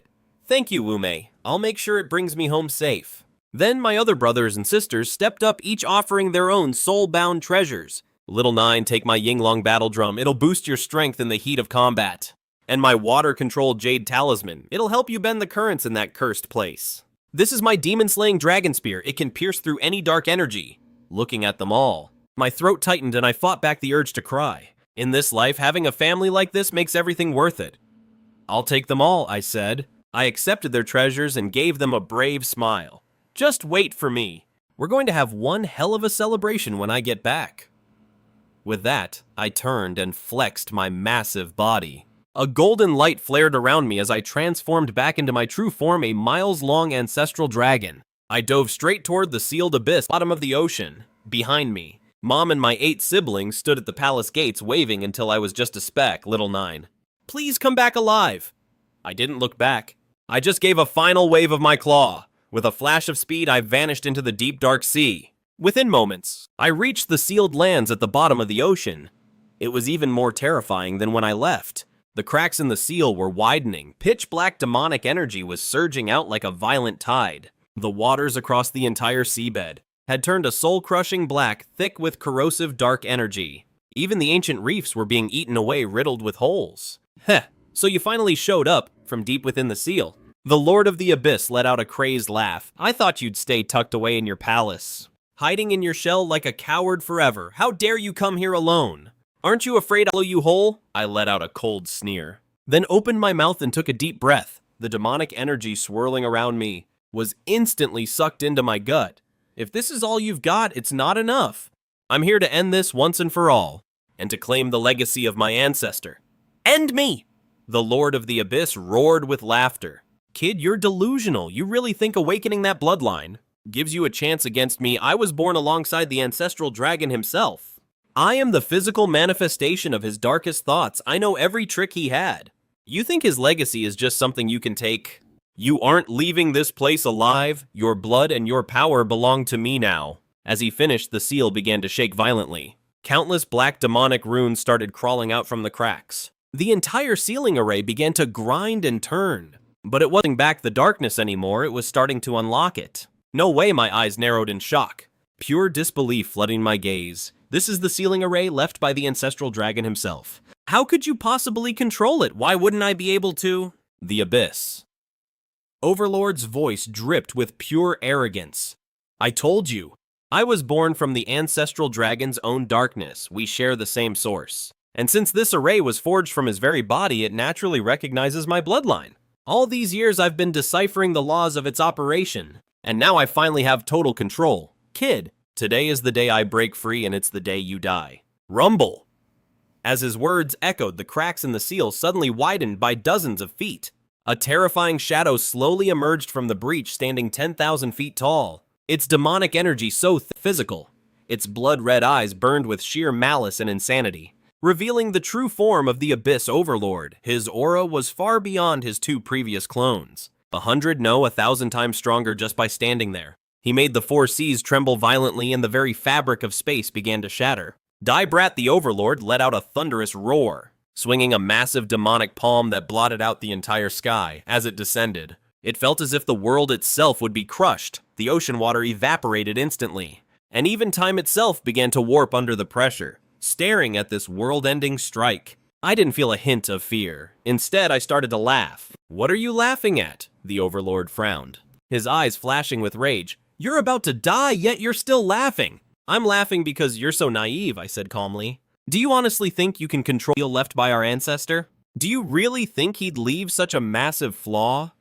Thank you, Wume. I'll make sure it brings me home safe. Then my other brothers and sisters stepped up, each offering their own soul-bound treasures. Little Nine, take my Yinglong battle drum. It'll boost your strength in the heat of combat. And my water-controlled jade talisman. It'll help you bend the currents in that cursed place. This is my demon-slaying dragon spear. It can pierce through any dark energy. Looking at them all, my throat tightened and I fought back the urge to cry. In this life, having a family like this makes everything worth it. I'll take them all, I said. I accepted their treasures and gave them a brave smile. Just wait for me. We're going to have one hell of a celebration when I get back. With that, I turned and flexed my massive body. A golden light flared around me as I transformed back into my true form, a miles-long ancestral dragon. I dove straight toward the sealed abyss, bottom of the ocean. Behind me, Mom and my 8 siblings stood at the palace gates waving until I was just a speck, little 9. Please come back alive. I didn't look back. I just gave a final wave of my claw. With a flash of speed, I vanished into the deep dark sea. Within moments, I reached the sealed lands at the bottom of the ocean. It was even more terrifying than when I left. The cracks in the seal were widening. Pitch black demonic energy was surging out like a violent tide. The waters across the entire seabed had turned a soul-crushing black, thick with corrosive dark energy. Even the ancient reefs were being eaten away, riddled with holes. Heh, so you finally showed up from deep within the seal. The Lord of the Abyss let out a crazed laugh. I thought you'd stay tucked away in your palace, hiding in your shell like a coward forever. How dare you come here alone? Aren't you afraid I'll blow you whole? I let out a cold sneer, then opened my mouth and took a deep breath. The demonic energy swirling around me was instantly sucked into my gut. If this is all you've got, it's not enough. I'm here to end this once and for all, and to claim the legacy of my ancestor. End me! The Lord of the Abyss roared with laughter. Kid, you're delusional. You really think awakening that bloodline gives you a chance against me? I was born alongside the Ancestral Dragon himself. I am the physical manifestation of his darkest thoughts. I know every trick he had. You think his legacy is just something you can take? You aren't leaving this place alive. Your blood and your power belong to me now. As he finished, the seal began to shake violently. Countless black demonic runes started crawling out from the cracks. The entire sealing array began to grind and turn. But it wasn't back the darkness anymore, it was starting to unlock it. No way, my eyes narrowed in shock. Pure disbelief flooding my gaze. This is the sealing array left by the Ancestral Dragon himself. How could you possibly control it? Why wouldn't I be able to? The Abyss. Overlord's voice dripped with pure arrogance. I told you. I was born from the Ancestral Dragon's own darkness. We share the same source. And since this array was forged from his very body, it naturally recognizes my bloodline. All these years I've been deciphering the laws of its operation, and now I finally have total control. Kid, today is the day I break free and it's the day you die. Rumble! As his words echoed, the cracks in the seal suddenly widened by dozens of feet. A terrifying shadow slowly emerged from the breach, standing 10,000 feet tall. Its demonic energy so physical. Its blood-red eyes burned with sheer malice and insanity, revealing the true form of the Abyss Overlord. His aura was far beyond his 2 previous clones. 100, no, 1,000 times stronger just by standing there. He made the 4 seas tremble violently and the very fabric of space began to shatter. Dibrat the Overlord let out a thunderous roar, swinging a massive demonic palm that blotted out the entire sky. As it descended, it felt as if the world itself would be crushed. The ocean water evaporated instantly, and even time itself began to warp under the pressure. Staring at this world-ending strike, I didn't feel a hint of fear. Instead, I started to laugh. What are you laughing at? The Overlord frowned, his eyes flashing with rage. You're about to die, yet you're still laughing. I'm laughing because you're so naive, I said calmly. Do you honestly think you can control the left by our ancestor? Do you really think he'd leave such a massive flaw?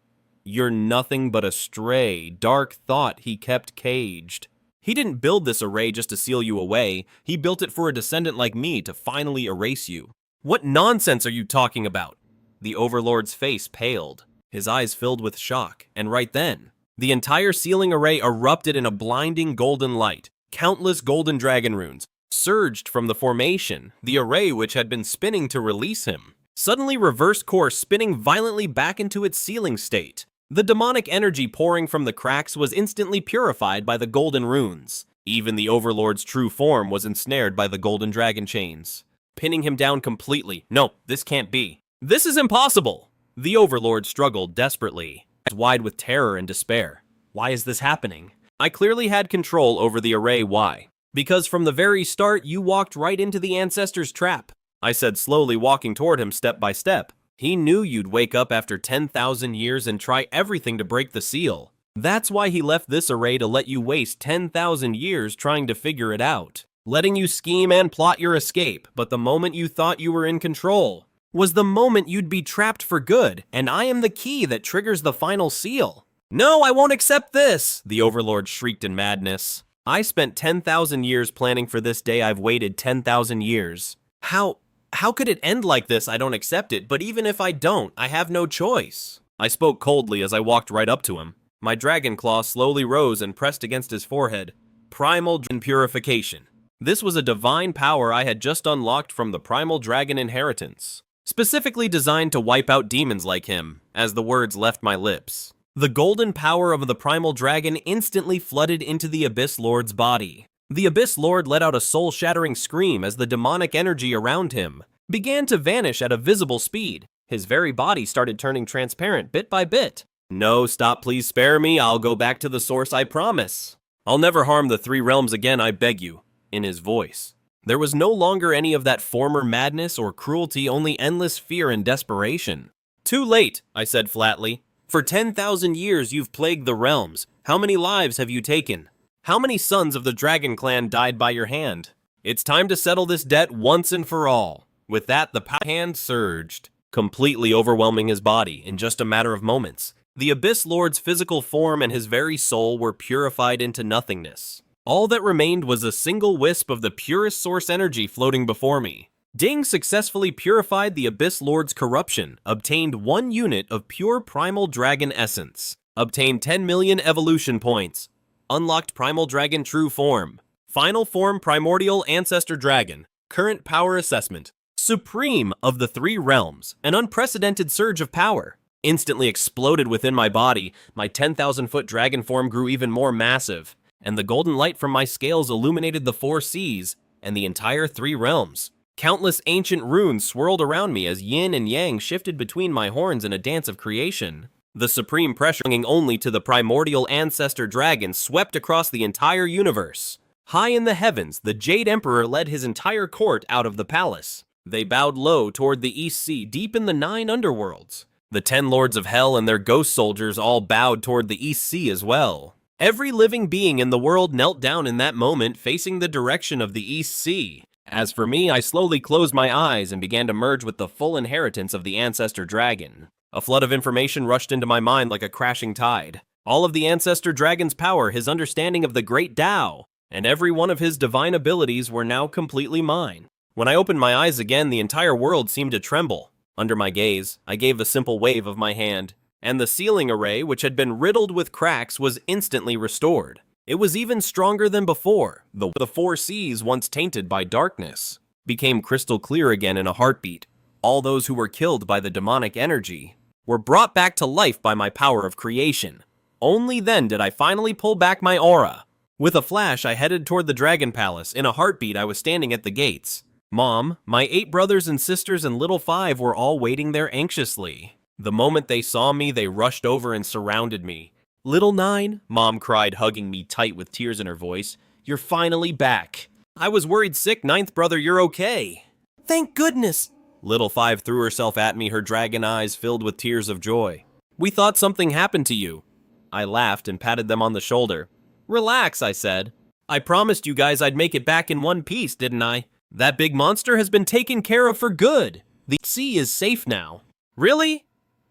You're nothing but a stray, dark thought he kept caged. He didn't build this array just to seal you away. He built it for a descendant like me to finally erase you. What nonsense are you talking about? The Overlord's face paled, his eyes filled with shock, and right then, the entire sealing array erupted in a blinding golden light. Countless golden dragon runes surged from the formation. The array, which had been spinning to release him, suddenly reversed course, spinning violently back into its sealing state. The demonic energy pouring from the cracks was instantly purified by the golden runes. Even the Overlord's true form was ensnared by the golden dragon chains, pinning him down completely. No, this can't be. This is impossible! The Overlord struggled desperately, eyes wide with terror and despair. Why is this happening? I clearly had control over the array. Why? Because from the very start, you walked right into the Ancestor's trap, I said, slowly walking toward him step by step. He knew you'd wake up after 10,000 years and try everything to break the seal. That's why he left this array to let you waste 10,000 years trying to figure it out, letting you scheme and plot your escape. But the moment you thought you were in control was the moment you'd be trapped for good, and I am the key that triggers the final seal. No, I won't accept this, the Overlord shrieked in madness. I spent 10,000 years planning for this day. I've waited 10,000 years. How could it end like this? I don't accept it, but even if I don't, I have no choice. I spoke coldly as I walked right up to him. My dragon claw slowly rose and pressed against his forehead. Primal Purification. This was a divine power I had just unlocked from the Primal Dragon inheritance, specifically designed to wipe out demons like him, as the words left my lips. The golden power of the Primal Dragon instantly flooded into the Abyss Lord's body. The Abyss Lord let out a soul-shattering scream as the demonic energy around him began to vanish at a visible speed. His very body started turning transparent bit by bit. No, stop, please spare me. I'll go back to the source, I promise. I'll never harm the three realms again, I beg you, in his voice. There was no longer any of that former madness or cruelty, only endless fear and desperation. Too late, I said flatly. For 10,000 years you've plagued the realms. How many lives have you taken? How many sons of the Dragon Clan died by your hand? It's time to settle this debt once and for all. With that, the hand surged, completely overwhelming his body in just a matter of moments. The Abyss Lord's physical form and his very soul were purified into nothingness. All that remained was a single wisp of the purest source energy floating before me. Ding successfully purified the Abyss Lord's corruption, obtained 1 unit of pure Primal Dragon essence, obtained 10 million evolution points, unlocked Primal Dragon True Form, Final Form Primordial Ancestor Dragon, current power assessment, Supreme of the 3 realms, an unprecedented surge of power. Instantly exploded within my body, my 10,000-foot dragon form grew even more massive, and the golden light from my scales illuminated the 4 seas and the entire 3 realms. Countless ancient runes swirled around me as yin and yang shifted between my horns in a dance of creation. The supreme pressure belonging only to the primordial ancestor dragon swept across the entire universe. High in the heavens, the Jade Emperor led his entire court out of the palace. They bowed low toward the East Sea, deep in the 9 underworlds. The 10 lords of hell and their ghost soldiers all bowed toward the East Sea as well. Every living being in the world knelt down in that moment, facing the direction of the East Sea. As for me, I slowly closed my eyes and began to merge with the full inheritance of the Ancestor Dragon. A flood of information rushed into my mind like a crashing tide. All of the Ancestor Dragon's power, his understanding of the Great Tao, and every one of his divine abilities were now completely mine. When I opened my eyes again, the entire world seemed to tremble. Under my gaze, I gave a simple wave of my hand, and the ceiling array, which had been riddled with cracks, was instantly restored. It was even stronger than before. The 4 seas, once tainted by darkness, became crystal clear again in a heartbeat. All those who were killed by the demonic energy were brought back to life by my power of creation. Only then did I finally pull back my aura. With a flash, I headed toward the Dragon Palace. In a heartbeat, I was standing at the gates. Mom, my 8 brothers and sisters and little 5 were all waiting there anxiously. The moment they saw me, they rushed over and surrounded me. Little 9, Mom cried, hugging me tight with tears in her voice. You're finally back. I was worried sick, 9th brother, you're okay. Thank goodness. Little 5 threw herself at me, her dragon eyes filled with tears of joy. We thought something happened to you. I laughed and patted them on the shoulder. Relax, I said. I promised you guys I'd make it back in one piece, didn't I? That big monster has been taken care of for good. The sea is safe now. Really?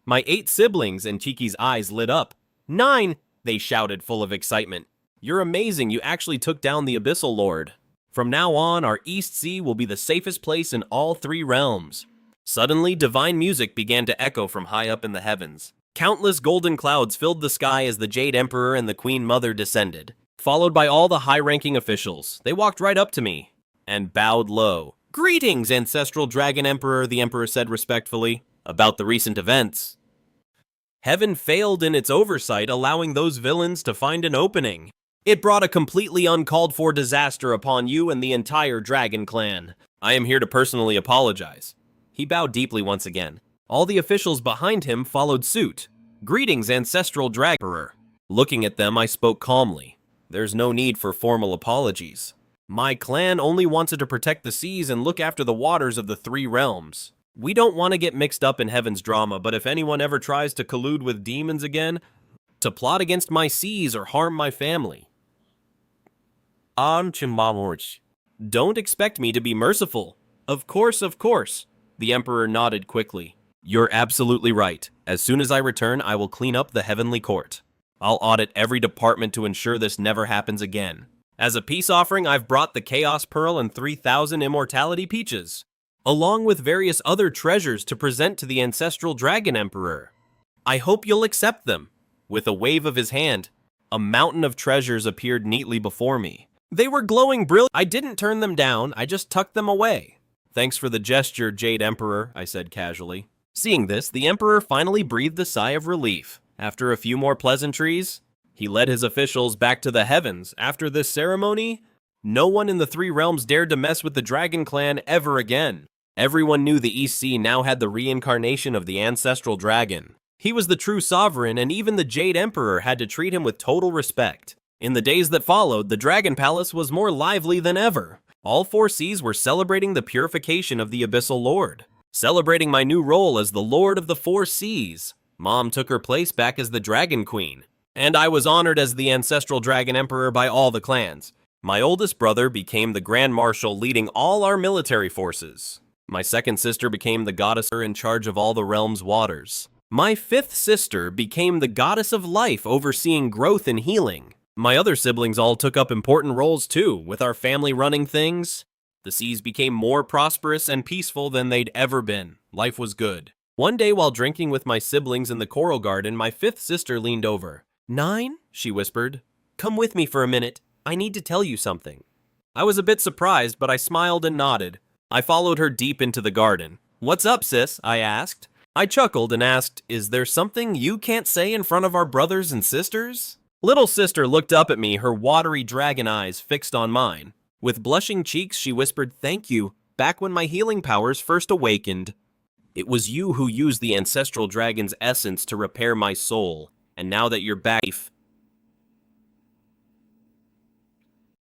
My 8 siblings, and Chiki's eyes lit up. 9, they shouted, full of excitement. You're amazing, you actually took down the Abyssal Lord. From now on, our East Sea will be the safest place in all 3 realms. Suddenly, divine music began to echo from high up in the heavens. Countless golden clouds filled the sky as the Jade Emperor and the Queen Mother descended, followed by all the high-ranking officials. They walked right up to me and bowed low. Greetings, Ancestral Dragon Emperor, the Emperor said respectfully. About the recent events. Heaven failed in its oversight, allowing those villains to find an opening. It brought a completely uncalled-for disaster upon you and the entire Dragon Clan. I am here to personally apologize. He bowed deeply once again. All the officials behind him followed suit. Greetings, Ancestral Dragon Emperor. Looking at them, I spoke calmly. There's no need for formal apologies. My clan only wanted to protect the seas and look after the waters of the 3 realms. We don't want to get mixed up in heaven's drama, but if anyone ever tries to collude with demons again, to plot against my seas or harm my family, don't expect me to be merciful. Of course, the Emperor nodded quickly. You're absolutely right. As soon as I return, I will clean up the heavenly court. I'll audit every department to ensure this never happens again. As a peace offering, I've brought the Chaos Pearl and 3,000 Immortality Peaches, along with various other treasures to present to the Ancestral Dragon Emperor. I hope you'll accept them. With a wave of his hand, a mountain of treasures appeared neatly before me. They were glowing brilliant. I didn't turn them down, I just tucked them away. Thanks for the gesture, Jade Emperor, I said casually. Seeing this, the Emperor finally breathed a sigh of relief. After a few more pleasantries, he led his officials back to the heavens. After this ceremony, no one in the Three Realms dared to mess with the Dragon Clan ever again. Everyone knew the East Sea now had the reincarnation of the Ancestral Dragon. He was the true sovereign, and even the Jade Emperor had to treat him with total respect. In the days that followed, the Dragon Palace was more lively than ever. All four seas were celebrating the purification of the Abyssal Lord. Celebrating my new role as the Lord of the Four Seas. Mom took her place back as the Dragon Queen. And I was honored as the Ancestral Dragon Emperor by all the clans. My oldest brother became the Grand Marshal leading all our military forces. My second sister became the goddess in charge of all the realm's waters. My fifth sister became the goddess of life overseeing growth and healing. My other siblings all took up important roles too, with our family running things. The seas became more prosperous and peaceful than they'd ever been. Life was good. One day while drinking with my siblings in the coral garden, my fifth sister leaned over. "Nine?" she whispered. "Come with me for a minute. I need to tell you something." I was a bit surprised, but I smiled and nodded. I followed her deep into the garden. "What's up, sis?" I asked. I chuckled and asked, "Is there something you can't say in front of our brothers and sisters?" Little sister looked up at me, her watery dragon eyes fixed on mine. With blushing cheeks, she whispered, "Thank you, back when my healing powers first awakened. It was you who used the Ancestral Dragon's essence to repair my soul, and now that you're back..."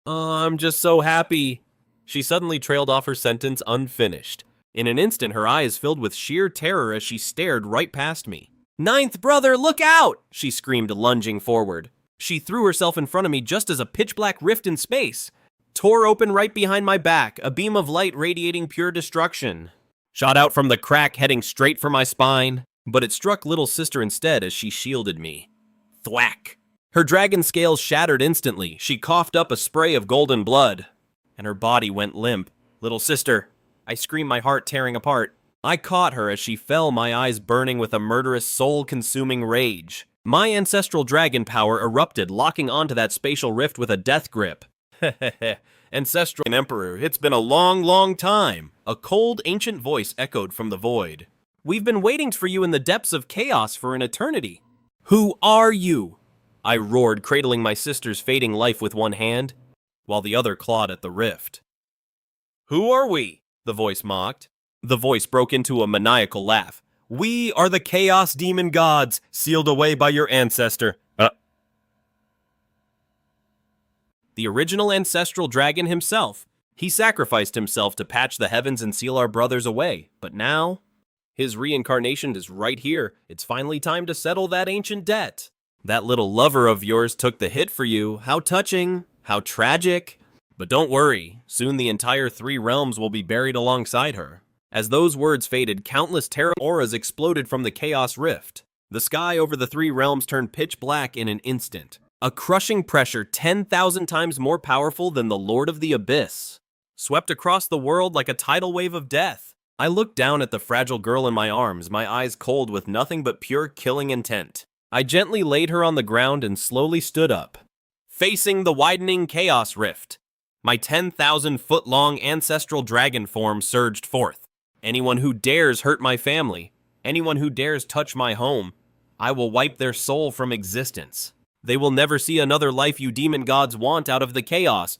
I'm just so happy." She suddenly trailed off her sentence unfinished. In an instant, her eyes filled with sheer terror as she stared right past me. "Ninth brother, look out!" she screamed, lunging forward. She threw herself in front of me just as a pitch-black rift in space tore open right behind my back, a beam of light radiating pure destruction. Shot out from the crack, heading straight for my spine, but it struck little sister instead as she shielded me. Thwack! Her dragon scales shattered instantly. She coughed up a spray of golden blood, and her body went limp. "Little sister!" I screamed, my heart tearing apart. I caught her as she fell, my eyes burning with a murderous, soul-consuming rage. My ancestral dragon power erupted, locking onto that spatial rift with a death grip. Ancestral Emperor, it's been a long, long time. A cold, ancient voice echoed from the void. "We've been waiting for you in the depths of chaos for an eternity." "Who are you?" I roared, cradling my sister's fading life with one hand, while the other clawed at the rift. "Who are we?" the voice mocked. The voice broke into a maniacal laugh. "We are the Chaos Demon Gods, sealed away by your ancestor." The original Ancestral Dragon himself. He sacrificed himself to patch the heavens and seal our brothers away. But now, his reincarnation is right here. It's finally time to settle that ancient debt. That little lover of yours took the hit for you. How touching. How tragic. But don't worry. Soon the entire Three Realms will be buried alongside her. As those words faded, countless terrible auras exploded from the Chaos Rift. The sky over the Three Realms turned pitch black in an instant. A crushing pressure 10,000 times more powerful than the Lord of the Abyss swept across the world like a tidal wave of death. I looked down at the fragile girl in my arms, my eyes cold with nothing but pure killing intent. I gently laid her on the ground and slowly stood up, facing the widening Chaos Rift. My 10,000-foot-long ancestral dragon form surged forth. Anyone who dares hurt my family, anyone who dares touch my home, I will wipe their soul from existence. They will never see another life you demon gods want out of the chaos.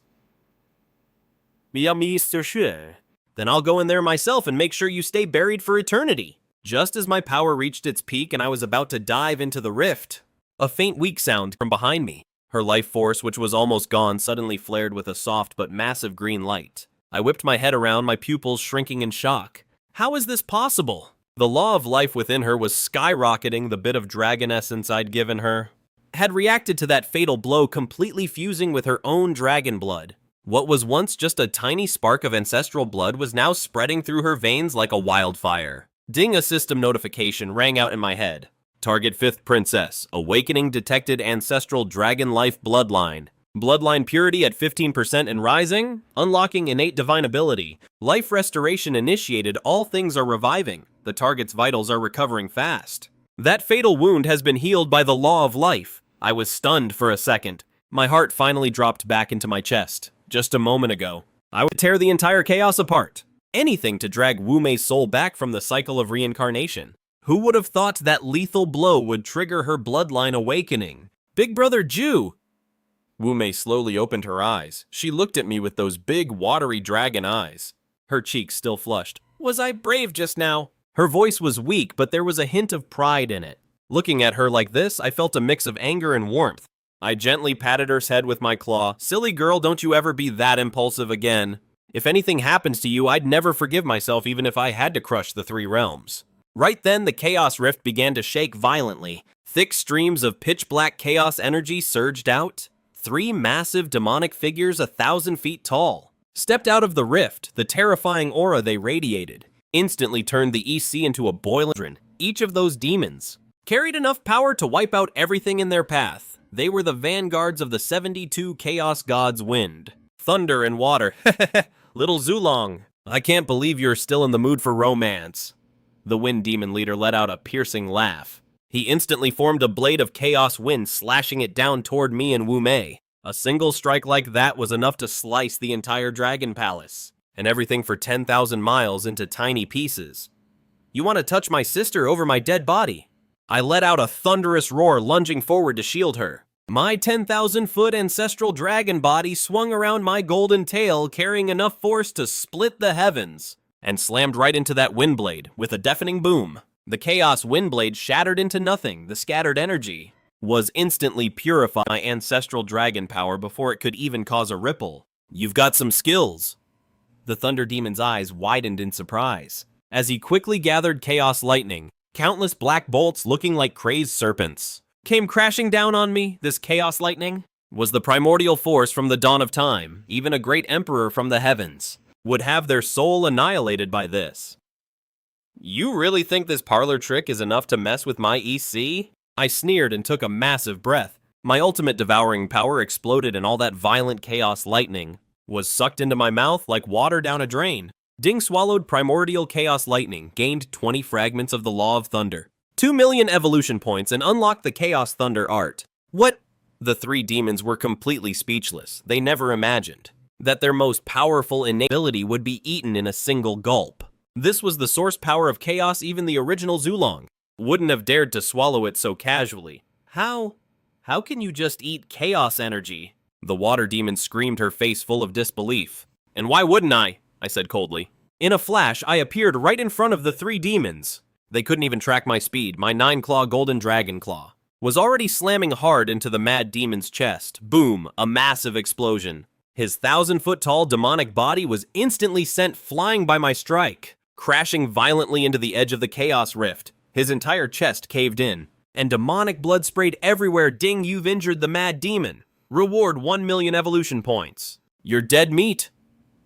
Then I'll go in there myself and make sure you stay buried for eternity. Just as my power reached its peak and I was about to dive into the rift, a faint weak sound from behind me. Her life force, which was almost gone, suddenly flared with a soft but massive green light. I whipped my head around, my pupils shrinking in shock. How is this possible? The law of life within her was skyrocketing. The bit of dragon essence I'd given her had reacted to that fatal blow, completely fusing with her own dragon blood. What was once just a tiny spark of ancestral blood was now spreading through her veins like a wildfire. Ding, a system notification rang out in my head. Target 5th Princess. Awakening detected ancestral dragon life bloodline. Bloodline purity at 15% and rising. Unlocking innate divine ability. Life restoration initiated. All things are reviving. The target's vitals are recovering fast. That fatal wound has been healed by the law of life. I was stunned for a second. My heart finally dropped back into my chest. Just a moment ago, I would tear the entire chaos apart. Anything to drag Wu Mei's soul back from the cycle of reincarnation. Who would have thought that lethal blow would trigger her bloodline awakening? Big Brother Jiu! Wu Mei slowly opened her eyes. She looked at me with those big, watery dragon eyes. Her cheeks still flushed. Was I brave just now? Her voice was weak, but there was a hint of pride in it. Looking at her like this, I felt a mix of anger and warmth. I gently patted her head with my claw. Silly girl, don't you ever be that impulsive again. If anything happens to you, I'd never forgive myself even if I had to crush the three realms. Right then, the Chaos Rift began to shake violently. Thick streams of pitch-black chaos energy surged out. 3 massive demonic figures 1,000 feet tall stepped out of the rift. The terrifying aura they radiated instantly turned the EC into a boiling cauldron. Each of those demons carried enough power to wipe out everything in their path. They were the vanguards of the 72 Chaos Gods' wind, thunder, and water. Little Zulong, I can't believe you're still in the mood for romance. The wind demon leader let out a piercing laugh. He instantly formed a blade of chaos wind, slashing it down toward me and Wu Mei. A single strike like that was enough to slice the entire dragon palace, and everything for 10,000 miles into tiny pieces. You want to touch my sister over my dead body? I let out a thunderous roar, lunging forward to shield her. My 10,000-foot ancestral dragon body swung around my golden tail, carrying enough force to split the heavens, and slammed right into that windblade with a deafening boom. The chaos windblade shattered into nothing. The scattered energy was instantly purified by ancestral dragon power before it could even cause a ripple. You've got some skills. The Thunder Demon's eyes widened in surprise as he quickly gathered chaos lightning. Countless black bolts looking like crazed serpents came crashing down on me. This chaos lightning was the primordial force from the dawn of time. Even a great emperor from the heavens would have their soul annihilated by this. You really think this parlor trick is enough to mess with my EC? I sneered and took a massive breath. My ultimate devouring power exploded, and all that violent chaos lightning was sucked into my mouth like water down a drain. Ding swallowed primordial chaos lightning, gained 20 fragments of the Law of Thunder, 2 million evolution points, and unlocked the Chaos Thunder art. What? The 3 demons were completely speechless. They never imagined that their most powerful innate ability would be eaten in a single gulp. This was the source power of chaos. Even the original Zulong wouldn't have dared to swallow it so casually. How can you just eat chaos energy? The water demon screamed, her face full of disbelief. And why wouldn't I said coldly. In a flash, I appeared right in front of the 3 demons. They couldn't even track my speed. My 9-claw golden dragon claw was already slamming hard into the mad demon's chest. Boom, a massive explosion. His 1,000-foot-tall demonic body was instantly sent flying by my strike, crashing violently into the edge of the chaos rift. His entire chest caved in, and demonic blood sprayed everywhere. Ding, you've injured the mad demon. Reward 1 million evolution points. You're dead meat.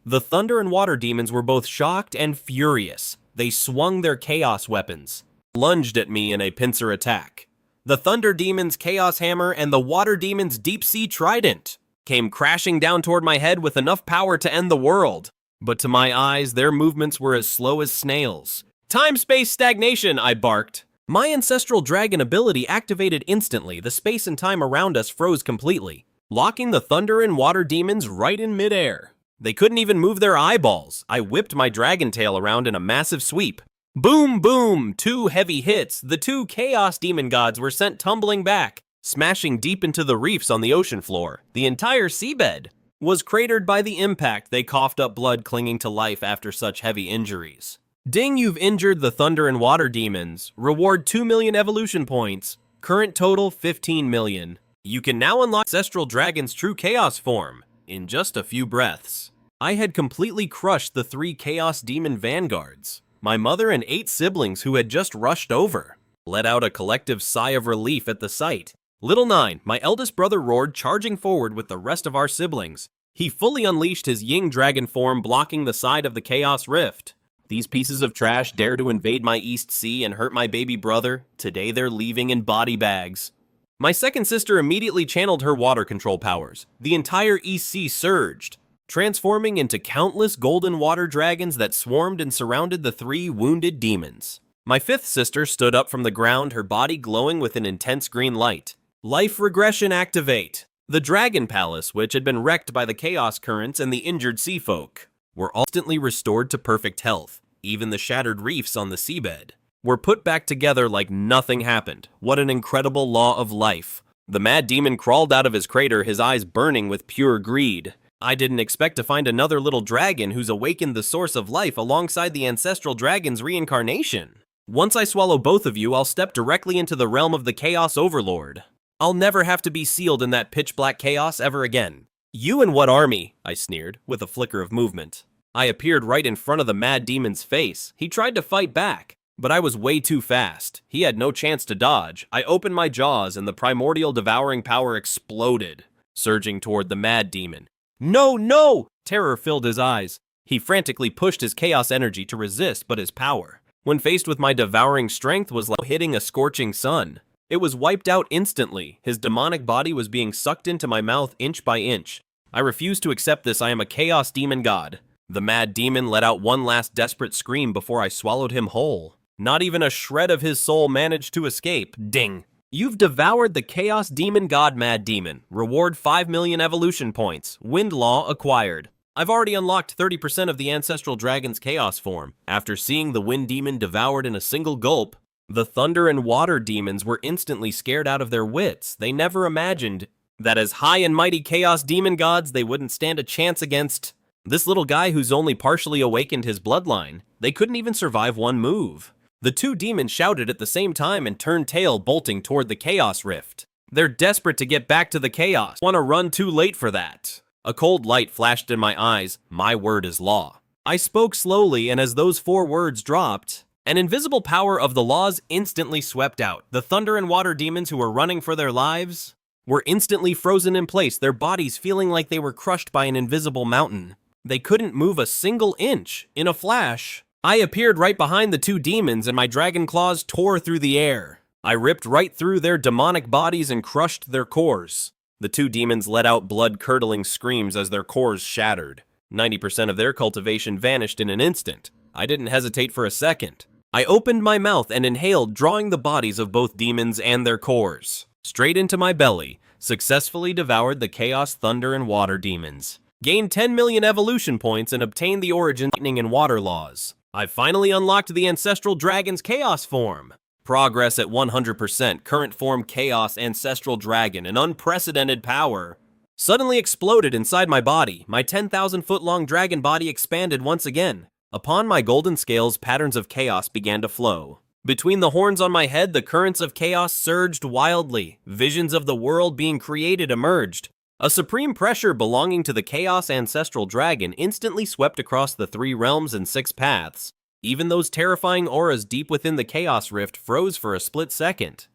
The thunder and water demons were both shocked and furious. They swung their chaos weapons, lunged at me in a pincer attack. The thunder demon's chaos hammer and the water demon's deep sea trident came crashing down toward my head with enough power to end the world. But to my eyes, their movements were as slow as snails. Time-space stagnation, I barked. My ancestral dragon ability activated instantly. The space and time around us froze completely, locking the thunder and water demons right in midair. They couldn't even move their eyeballs. I whipped my dragon tail around in a massive sweep. Boom, boom, 2 heavy hits. The 2 chaos demon gods were sent tumbling back, smashing deep into the reefs on the ocean floor. The entire seabed was cratered by the impact. They coughed up blood, clinging to life after such heavy injuries. Ding, you've injured the thunder and water demons. Reward 2 million evolution points. Current total 15 million. You can now unlock Ancestral Dragon's true chaos form in just a few breaths. I had completely crushed the 3 chaos demon vanguards. My mother and 8 siblings, who had just rushed over, let out a collective sigh of relief at the sight. Little 9, my eldest brother, roared, charging forward with the rest of our siblings. He fully unleashed his Ying dragon form, blocking the side of the chaos rift. These pieces of trash dare to invade my East Sea and hurt my baby brother. Today they're leaving in body bags. My second sister immediately channeled her water control powers. The entire EC surged, transforming into countless golden water dragons that swarmed and surrounded the 3 wounded demons. My fifth sister stood up from the ground, her body glowing with an intense green light. Life regression activate. The Dragon Palace, which had been wrecked by the Chaos Currents and the injured sea folk, were instantly restored to perfect health. Even the shattered reefs on the seabed were put back together like nothing happened. What an incredible law of life. The mad demon crawled out of his crater, his eyes burning with pure greed. I didn't expect to find another little dragon who's awakened the source of life alongside the Ancestral Dragon's Reincarnation. Once I swallow both of you, I'll step directly into the realm of the Chaos Overlord. I'll never have to be sealed in that pitch-black chaos ever again. You and what army? I sneered, with a flicker of movement. I appeared right in front of the mad demon's face. He tried to fight back, but I was way too fast. He had no chance to dodge. I opened my jaws and the primordial devouring power exploded, surging toward the mad demon. No, no! Terror filled his eyes. He frantically pushed his chaos energy to resist, but his power, when faced with my devouring strength, was like hitting a scorching sun. It was wiped out instantly. His demonic body was being sucked into my mouth inch by inch. I refuse to accept this. I am a chaos demon god. The mad demon let out one last desperate scream before I swallowed him whole. Not even a shred of his soul managed to escape. Ding! You've devoured the Chaos Demon God Mad Demon. Reward 5 million evolution points. Wind Law acquired. I've already unlocked 30% of the Ancestral Dragon's Chaos form. After seeing the Wind Demon devoured in a single gulp, the Thunder and Water Demons were instantly scared out of their wits. They never imagined that as high and mighty Chaos Demon gods, they wouldn't stand a chance against this little guy who's only partially awakened his bloodline. They couldn't even survive one move. The two demons shouted at the same time and turned tail, bolting toward the Chaos Rift. They're desperate to get back to the Chaos. Want to run too late for that. A cold light flashed in my eyes. My word is law. I spoke slowly, and as those 4 words dropped, an invisible power of the laws instantly swept out. The Thunder and Water demons who were running for their lives were instantly frozen in place, their bodies feeling like they were crushed by an invisible mountain. They couldn't move a single inch. In a flash, I appeared right behind the 2 demons and my dragon claws tore through the air. I ripped right through their demonic bodies and crushed their cores. The 2 demons let out blood-curdling screams as their cores shattered. 90% of their cultivation vanished in an instant. I didn't hesitate for a second. I opened my mouth and inhaled, drawing the bodies of both demons and their cores straight into my belly. Successfully devoured the Chaos, Thunder, and Water demons. Gained 10 million evolution points and obtained the origin lightning and water laws. I've finally unlocked the Ancestral Dragon's Chaos form. Progress at 100%. Current form Chaos Ancestral Dragon, an unprecedented power, suddenly exploded inside my body. My 10,000-foot-long dragon body expanded once again. Upon my golden scales, patterns of chaos began to flow. Between the horns on my head, the currents of chaos surged wildly. Visions of the world being created emerged. A supreme pressure belonging to the Chaos Ancestral Dragon instantly swept across the 3 realms and 6 paths. Even those terrifying auras deep within the Chaos Rift froze for a split second.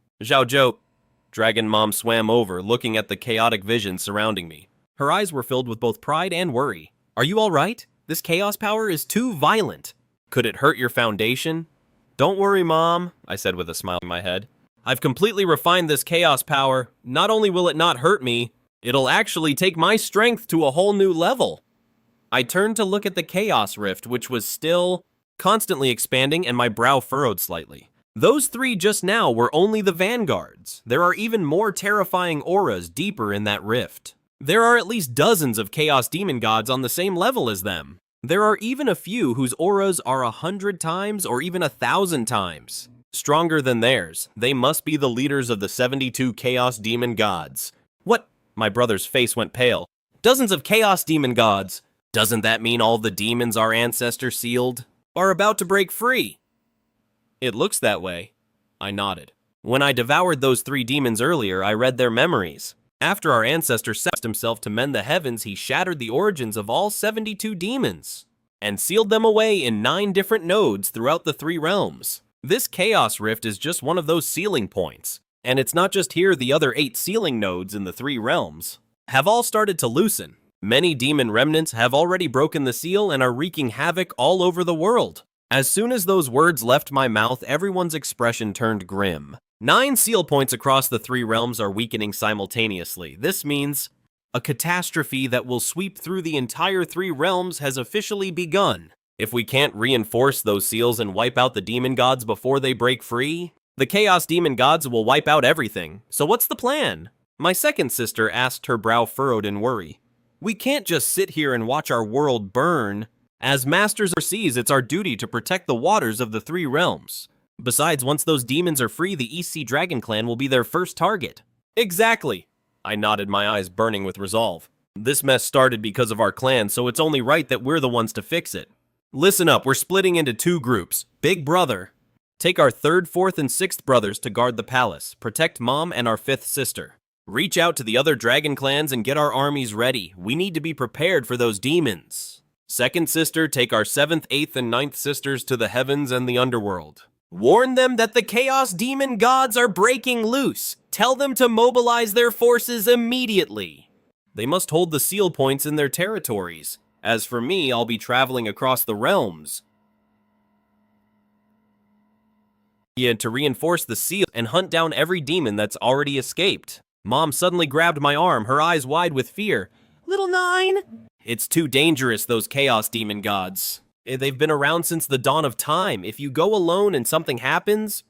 Dragon Mom swam over, looking at the chaotic vision surrounding me. Her eyes were filled with both pride and worry. Are you alright? This chaos power is too violent. Could it hurt your foundation? Don't worry, Mom, I said with a smile in my head. I've completely refined this chaos power. Not only will it not hurt me, it'll actually take my strength to a whole new level. I turned to look at the Chaos Rift, which was still constantly expanding, and my brow furrowed slightly. Those 3 just now were only the vanguards. There are even more terrifying auras deeper in that rift. There are at least dozens of Chaos Demon gods on the same level as them. There are even a few whose auras are 100 times or even 1,000 times stronger than theirs. They must be the leaders of the 72 Chaos Demon gods. What? My brother's face went pale. Dozens of Chaos Demon gods. Doesn't that mean all the demons our ancestor sealed are about to break free? It looks that way. I nodded. When I devoured those 3 demons earlier, I read their memories. After our ancestor set himself to mend the heavens, he shattered the origins of all 72 demons and sealed them away in 9 different nodes throughout the 3 realms. This Chaos Rift is just one of those sealing points. And it's not just here, the other 8 sealing nodes in the 3 realms have all started to loosen. Many demon remnants have already broken the seal and are wreaking havoc all over the world. As soon as those words left my mouth, everyone's expression turned grim. 9 seal points across the 3 realms are weakening simultaneously. This means a catastrophe that will sweep through the entire 3 realms has officially begun. If we can't reinforce those seals and wipe out the demon gods before they break free, the Chaos Demon gods will wipe out everything. So what's the plan? My second sister asked, her brow furrowed in worry. We can't just sit here and watch our world burn. As masters of the seas, it's our duty to protect the waters of the three realms. Besides, once those demons are free, the EC Dragon clan will be their first target. Exactly. I nodded, my eyes burning with resolve. This mess started because of our clan, so it's only right that we're the ones to fix it. Listen up, we're splitting into two groups. Big brother. Take our third, fourth, and sixth brothers to guard the palace. Protect Mom and our fifth sister. Reach out to the other dragon clans and get our armies ready. We need to be prepared for those demons. Second sister, take our seventh, eighth, and ninth sisters to the heavens and the underworld. Warn them that the chaos demon gods are breaking loose. Tell them to mobilize their forces immediately. They must hold the seal points in their territories. As for me, I'll be traveling across the realms. To reinforce the seal and hunt down every demon that's already escaped. Mom suddenly grabbed my arm, her eyes wide with fear. Little Nine! It's too dangerous, those chaos demon gods. They've been around since the dawn of time. If you go alone and something happens,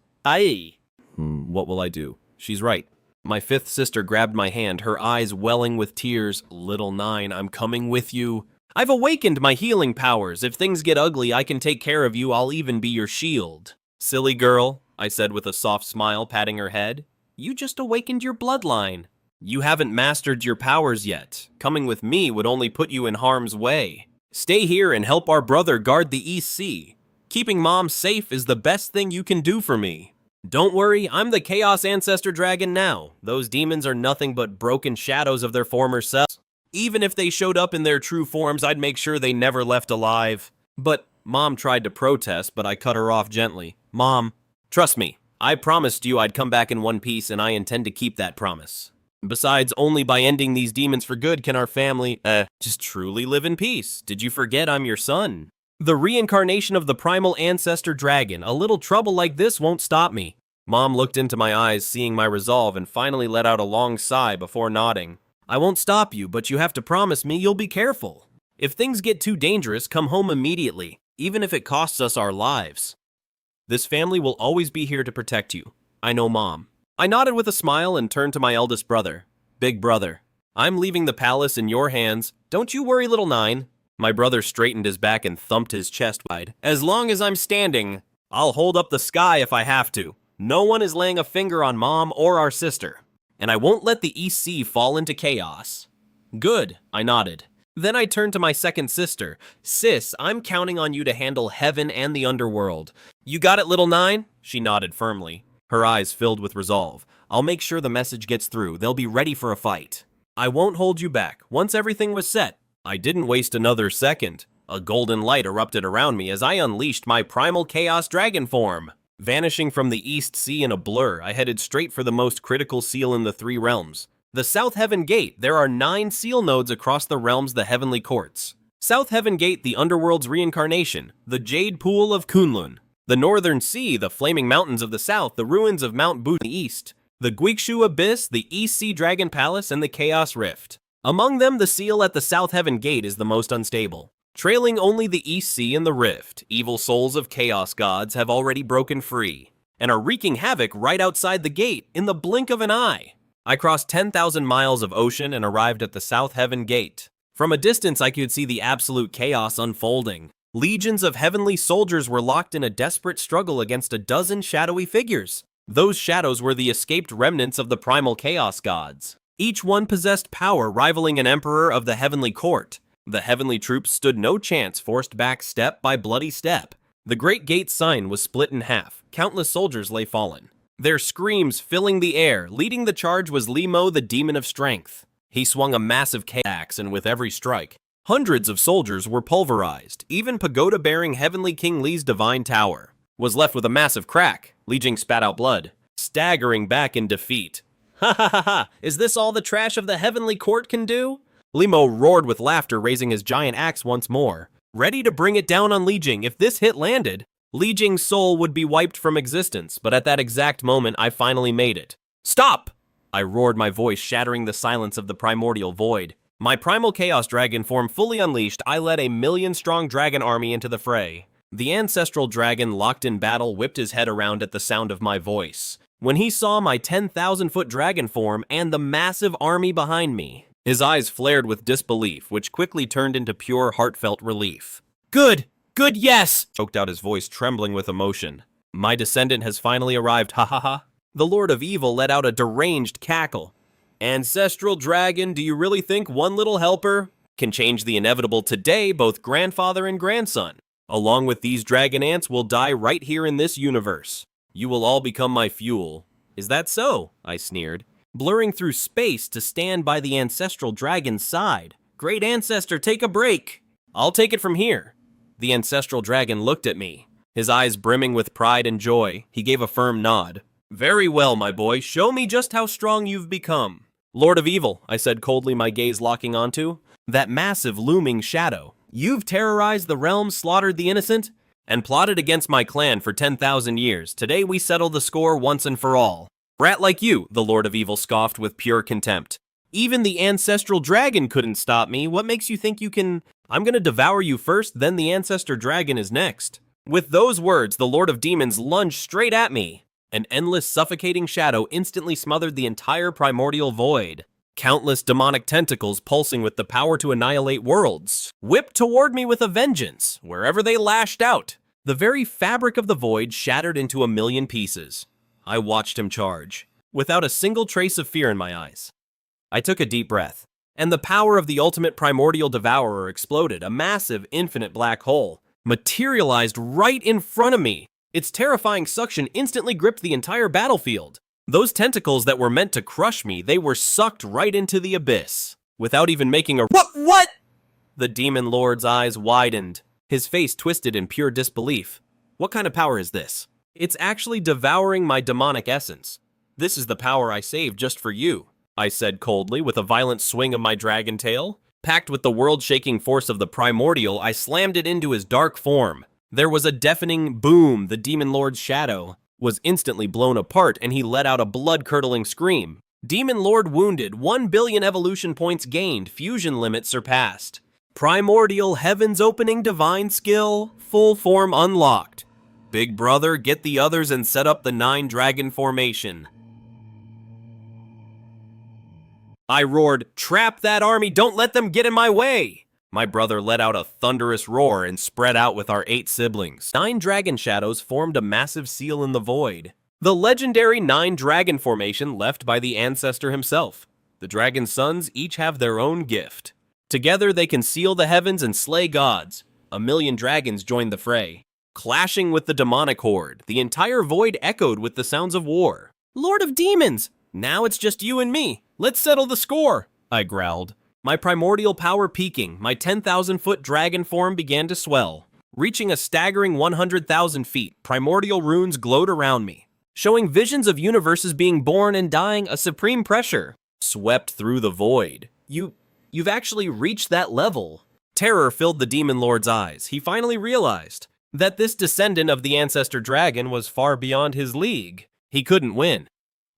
what will I do? She's right. My fifth sister grabbed my hand, her eyes welling with tears. Little Nine, I'm coming with you. I've awakened my healing powers. If things get ugly, I can take care of you. I'll even be your shield. Silly girl, I said with a soft smile, patting her head. You just awakened your bloodline. You haven't mastered your powers yet. Coming with me would only put you in harm's way. Stay here and help our brother guard the EC. Keeping Mom safe is the best thing you can do for me. Don't worry, I'm the Chaos Ancestor Dragon now. Those demons are nothing but broken shadows of their former selves. Even if they showed up in their true forms, I'd make sure they never left alive. But Mom tried to protest, but I cut her off gently. Mom, trust me, I promised you I'd come back in one piece, and I intend to keep that promise. Besides, only by ending these demons for good can our family, just truly live in peace. Did you forget I'm your son? The reincarnation of the primal ancestor dragon. A little trouble like this won't stop me. Mom looked into my eyes, seeing my resolve, and finally let out a long sigh before nodding. I won't stop you, but you have to promise me you'll be careful. If things get too dangerous, come home immediately, even if it costs us our lives. This family will always be here to protect you. I know, Mom. I nodded with a smile and turned to my eldest brother. Big brother, I'm leaving the palace in your hands. Don't you worry, little Nine. My brother straightened his back and thumped his chest wide. As long as I'm standing, I'll hold up the sky if I have to. No one is laying a finger on Mom or our sister. And I won't let the EC fall into chaos. Good, I nodded. Then I turned to my second sister. Sis, I'm counting on you to handle heaven and the underworld. You got it, little Nine? She nodded firmly, her eyes filled with resolve. I'll make sure the message gets through. They'll be ready for a fight. I won't hold you back. Once everything was set, I didn't waste another second. A golden light erupted around me as I unleashed my Primal Chaos Dragon form. Vanishing from the East Sea in a blur, I headed straight for the most critical seal in the three realms. The South Heaven Gate. There are 9 seal nodes across the realms, the Heavenly Courts. South Heaven Gate, the Underworld's Reincarnation. The Jade Pool of Kunlun. The Northern Sea, the Flaming Mountains of the South, the ruins of Mount Bu in the East. The Guikshu Abyss, the EC Dragon Palace, and the Chaos Rift. Among them, the seal at the South Heaven Gate is the most unstable. Trailing only the EC and the Rift, evil souls of chaos gods have already broken free, and are wreaking havoc right outside the gate in the blink of an eye. I crossed 10,000 miles of ocean and arrived at the South Heaven Gate. From a distance, I could see the absolute chaos unfolding. Legions of heavenly soldiers were locked in a desperate struggle against a dozen shadowy figures. Those shadows were the escaped remnants of the primal chaos gods. Each one possessed power rivaling an emperor of the heavenly court. The heavenly troops stood no chance, forced back step by bloody step. The great gate's sign was split in half. Countless soldiers lay fallen, their screams filling the air. Leading the charge was Limo, the demon of strength. He swung a massive axe, and with every strike, hundreds of soldiers were pulverized. Even pagoda-bearing Heavenly King Li's divine tower was left with a massive crack. Li Jing spat out blood, staggering back in defeat. Ha ha ha ha! Is this all the trash of the heavenly court can do? Limo roared with laughter, raising his giant axe once more, ready to bring it down on Li Jing. If this hit landed, Li Jing's soul would be wiped from existence, but at that exact moment, I finally made it. Stop! I roared, my voice shattering the silence of the primordial void. My primal chaos dragon form fully unleashed, I led a 1,000,000-strong dragon army into the fray. The ancestral dragon, locked in battle, whipped his head around at the sound of my voice. when he saw my 10,000-foot dragon form and the massive army behind me. His eyes flared with disbelief, which quickly turned into pure, heartfelt relief. Good! Good, yes! Choked out his voice, trembling with emotion. My descendant has finally arrived, ha ha ha. The Lord of Evil let out a deranged cackle. Ancestral Dragon, do you really think one little helper can change the inevitable today, both grandfather and grandson? Along with these dragon ants will die right here in this universe. You will all become my fuel. Is that so? I sneered, blurring through space to stand by the Ancestral Dragon's side. Great Ancestor, take a break. I'll take it from here. The Ancestral Dragon looked at me, his eyes brimming with pride and joy. He gave a firm nod. Very well, my boy. Show me just how strong you've become. Lord of Evil, I said coldly, my gaze locking onto that massive looming shadow. You've terrorized the realm, slaughtered the innocent, and plotted against my clan for 10,000 years. Today we settle the score once and for all. Brat like you, the Lord of Evil scoffed with pure contempt. Even the Ancestral Dragon couldn't stop me. What makes you think you can? I'm gonna devour you first, then the Ancestor Dragon is next. With those words, the Lord of Demons lunged straight at me. An endless, suffocating shadow instantly smothered the entire primordial void. Countless demonic tentacles pulsing with the power to annihilate worlds whipped toward me with a vengeance, wherever they lashed out. The very fabric of the void shattered into a million pieces. I watched him charge, without a single trace of fear in my eyes. I took a deep breath, and the power of the ultimate primordial devourer exploded. A massive, infinite black hole materialized right in front of me. Its terrifying suction instantly gripped the entire battlefield. Those tentacles that were meant to crush me, they were sucked right into the abyss, without even making a What? The Demon Lord's eyes widened, his face twisted in pure disbelief. What kind of power is this? It's actually devouring my demonic essence. This is the power I saved just for you, I said coldly with a violent swing of my dragon tail. Packed with the world-shaking force of the primordial, I slammed it into his dark form. There was a deafening boom. The Demon Lord's shadow was instantly blown apart, and he let out a blood-curdling scream. Demon Lord wounded, 1 billion evolution points gained, fusion limit surpassed. Primordial heavens opening divine skill, full form unlocked. Big brother, get the others and set up the 9 dragon formation. I roared, trap that army, don't let them get in my way! My brother let out a thunderous roar and spread out with our 8 siblings. 9 dragon shadows formed a massive seal in the void. The legendary 9 dragon formation left by the ancestor himself. The dragon sons each have their own gift. Together they can seal the heavens and slay gods. 1 million dragons joined the fray. Clashing with the demonic horde, the entire void echoed with the sounds of war. Lord of Demons! Now it's just you and me. Let's settle the score, I growled. My primordial power peaking, my 10,000-foot dragon form began to swell. Reaching a staggering 100,000 feet, primordial runes glowed around me, showing visions of universes being born and dying. A supreme pressure swept through the void. You've actually reached that level. Terror filled the Demon Lord's eyes. He finally realized that this descendant of the Ancestor Dragon was far beyond his league. He couldn't win.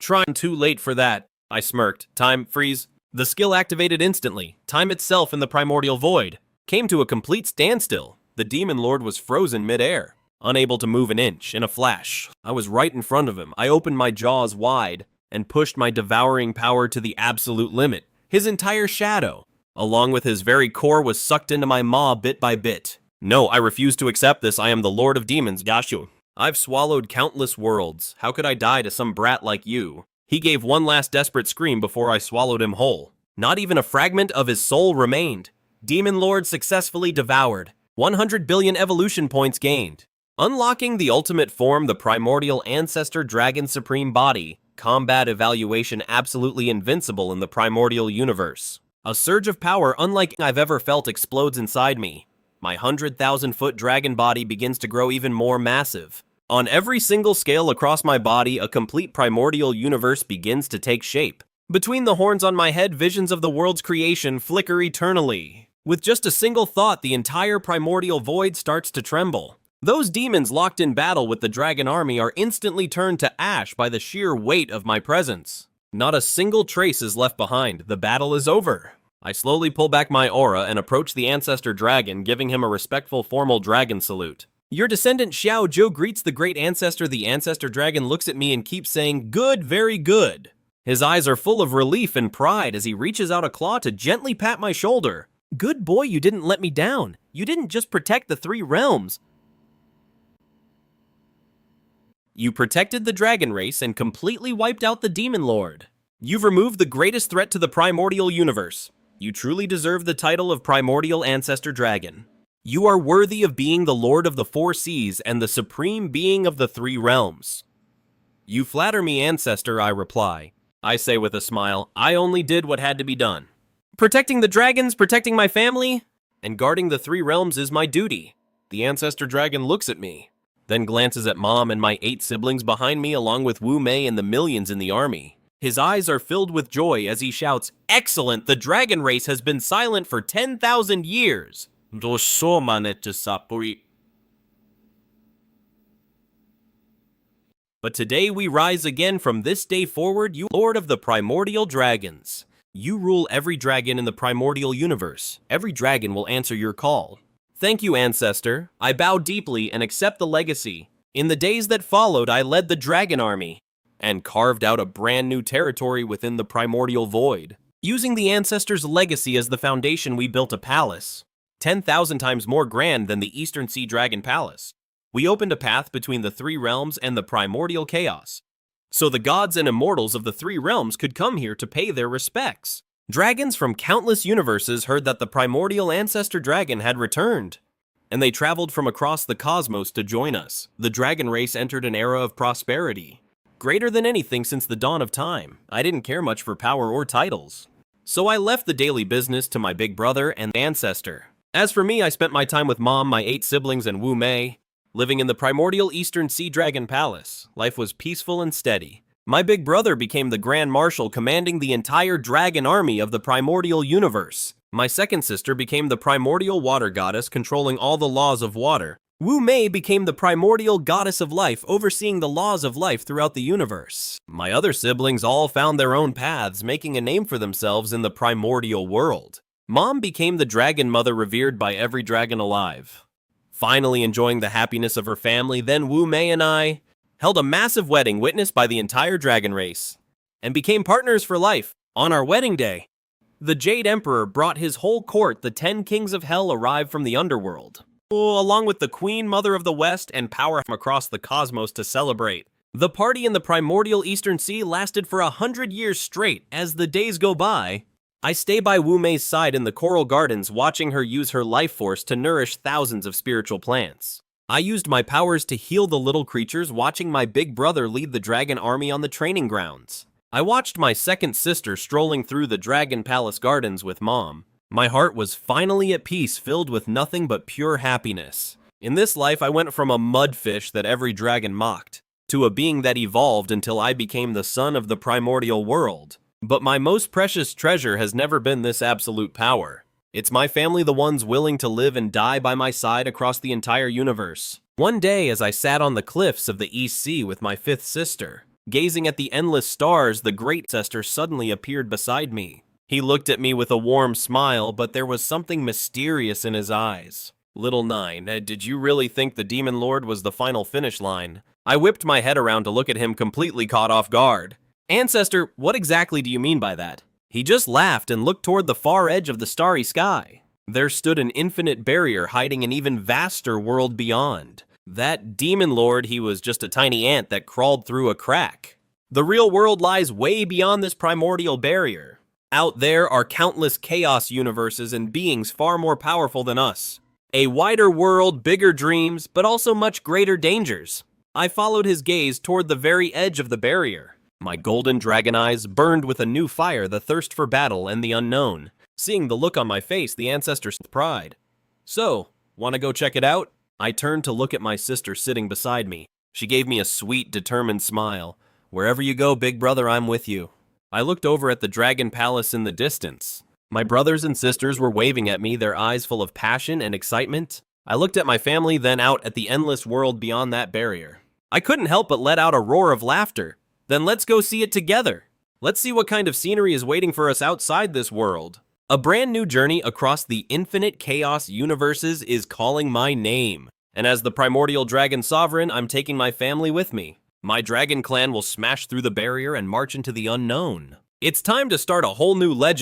Trying too late for that, I smirked. Time freeze. The skill activated instantly. Time itself in the primordial void came to a complete standstill. The Demon Lord was frozen mid-air, unable to move an inch. In a flash, I was right in front of him. I opened my jaws wide and pushed my devouring power to the absolute limit. His entire shadow, along with his very core, was sucked into my maw bit by bit. No, I refuse to accept this. I am the Lord of Demons, Gashu. I've swallowed countless worlds. How could I die to some brat like you? He gave one last desperate scream before I swallowed him whole. Not even a fragment of his soul remained. Demon Lord successfully devoured. 100 billion evolution points gained. Unlocking the ultimate form, the Primordial Ancestor Dragon Supreme Body. Combat evaluation absolutely invincible in the primordial universe. A surge of power unlike I've ever felt explodes inside me. My 100,000-foot dragon body begins to grow even more massive. On every single scale across my body, a complete primordial universe begins to take shape. Between the horns on my head, visions of the world's creation flicker eternally. With just a single thought, the entire primordial void starts to tremble. Those demons locked in battle with the dragon army are instantly turned to ash by the sheer weight of my presence. Not a single trace is left behind. The battle is over. I slowly pull back my aura and approach the Ancestor Dragon, giving him a respectful formal dragon salute. Your descendant Xiao-Zhou greets the great ancestor. The ancestor dragon looks at me and keeps saying, "Good, very good." His eyes are full of relief and pride as he reaches out a claw to gently pat my shoulder. "Good boy, you didn't let me down. You didn't just protect the 3 realms. You protected the dragon race and completely wiped out the demon lord. You've removed the greatest threat to the primordial universe. You truly deserve the title of Primordial Ancestor Dragon. You are worthy of being the Lord of the 4 seas and the supreme being of the 3 realms." "You flatter me, Ancestor," I reply. I say with a smile, "I only did what had to be done. Protecting the dragons, protecting my family, and guarding the 3 realms is my duty." The Ancestor Dragon looks at me, then glances at Mom and my 8 siblings behind me along with Wu Mei and the millions in the army. His eyes are filled with joy as he shouts, "Excellent! The dragon race has been silent for 10,000 years! But today we rise again. From this day forward, you Lord of the Primordial Dragons. You rule every dragon in the primordial universe. Every dragon will answer your call." "Thank you, Ancestor. I bow deeply and accept the legacy. In the days that followed, I led the dragon army and carved out a brand new territory within the primordial void. Using the Ancestor's legacy as the foundation, we built a palace, 10,000 times more grand than the Eastern Sea Dragon Palace. We opened a path between the 3 realms and the primordial chaos, so the gods and immortals of the 3 realms could come here to pay their respects. Dragons from countless universes heard that the primordial ancestor dragon had returned, and they traveled from across the cosmos to join us. The dragon race entered an era of prosperity, greater than anything since the dawn of time. I didn't care much for power or titles, so I left the daily business to my big brother and ancestor. As for me, I spent my time with Mom, my 8 siblings, and Wu Mei, living in the primordial Eastern Sea Dragon Palace. Life was peaceful and steady. My big brother became the Grand Marshal, commanding the entire dragon army of the primordial universe. My second sister became the primordial water goddess, controlling all the laws of water. Wu Mei became the primordial goddess of life, overseeing the laws of life throughout the universe. My other siblings all found their own paths, making a name for themselves in the primordial world. Mom became the dragon mother, revered by every dragon alive, finally enjoying the happiness of her family. Then Wu Mei and I held a massive wedding witnessed by the entire dragon race, and became partners for life. On our wedding day, the Jade Emperor brought his whole court. The 10 kings of hell arrived from the underworld, along with the Queen Mother of the West and power from across the cosmos to celebrate. The party in the primordial Eastern Sea lasted for 100 years straight. As the days go by, I stay by Wu Mei's side in the coral gardens, watching her use her life force to nourish thousands of spiritual plants. I used my powers to heal the little creatures, watching my big brother lead the dragon army on the training grounds. I watched my second sister strolling through the Dragon Palace gardens with Mom. My heart was finally at peace, filled with nothing but pure happiness. In this life, I went from a mudfish that every dragon mocked, to a being that evolved until I became the son of the primordial world. But my most precious treasure has never been this absolute power. It's my family, the ones willing to live and die by my side across the entire universe. One day, as I sat on the cliffs of the East Sea with my 5th sister, gazing at the endless stars, the great ancestor suddenly appeared beside me. He looked at me with a warm smile, but there was something mysterious in his eyes. "Little Nine, did you really think the Demon Lord was the final finish line?" I whipped my head around to look at him, completely caught off guard. "Ancestor, what exactly do you mean by that?" He just laughed and looked toward the far edge of the starry sky. There stood an infinite barrier hiding an even vaster world beyond. That Demon Lord, he was just a tiny ant that crawled through a crack. The real world lies way beyond this primordial barrier. Out there are countless chaos universes and beings far more powerful than us. A wider world, bigger dreams, but also much greater dangers. I followed his gaze toward the very edge of the barrier. My golden dragon eyes burned with a new fire, the thirst for battle and the unknown. Seeing the look on my face, the ancestor with pride. "So, wanna go check it out?" I turned to look at my sister sitting beside me. She gave me a sweet, determined smile. "Wherever you go, big brother, I'm with you." I looked over at the dragon palace in the distance. My brothers and sisters were waving at me, their eyes full of passion and excitement. I looked at my family, then out at the endless world beyond that barrier. I couldn't help but let out a roar of laughter. "Then let's go see it together. Let's see what kind of scenery is waiting for us outside this world." A brand new journey across the infinite chaos universes is calling my name. And as the Primordial Dragon Sovereign, I'm taking my family with me. My dragon clan will smash through the barrier and march into the unknown. It's time to start a whole new legend.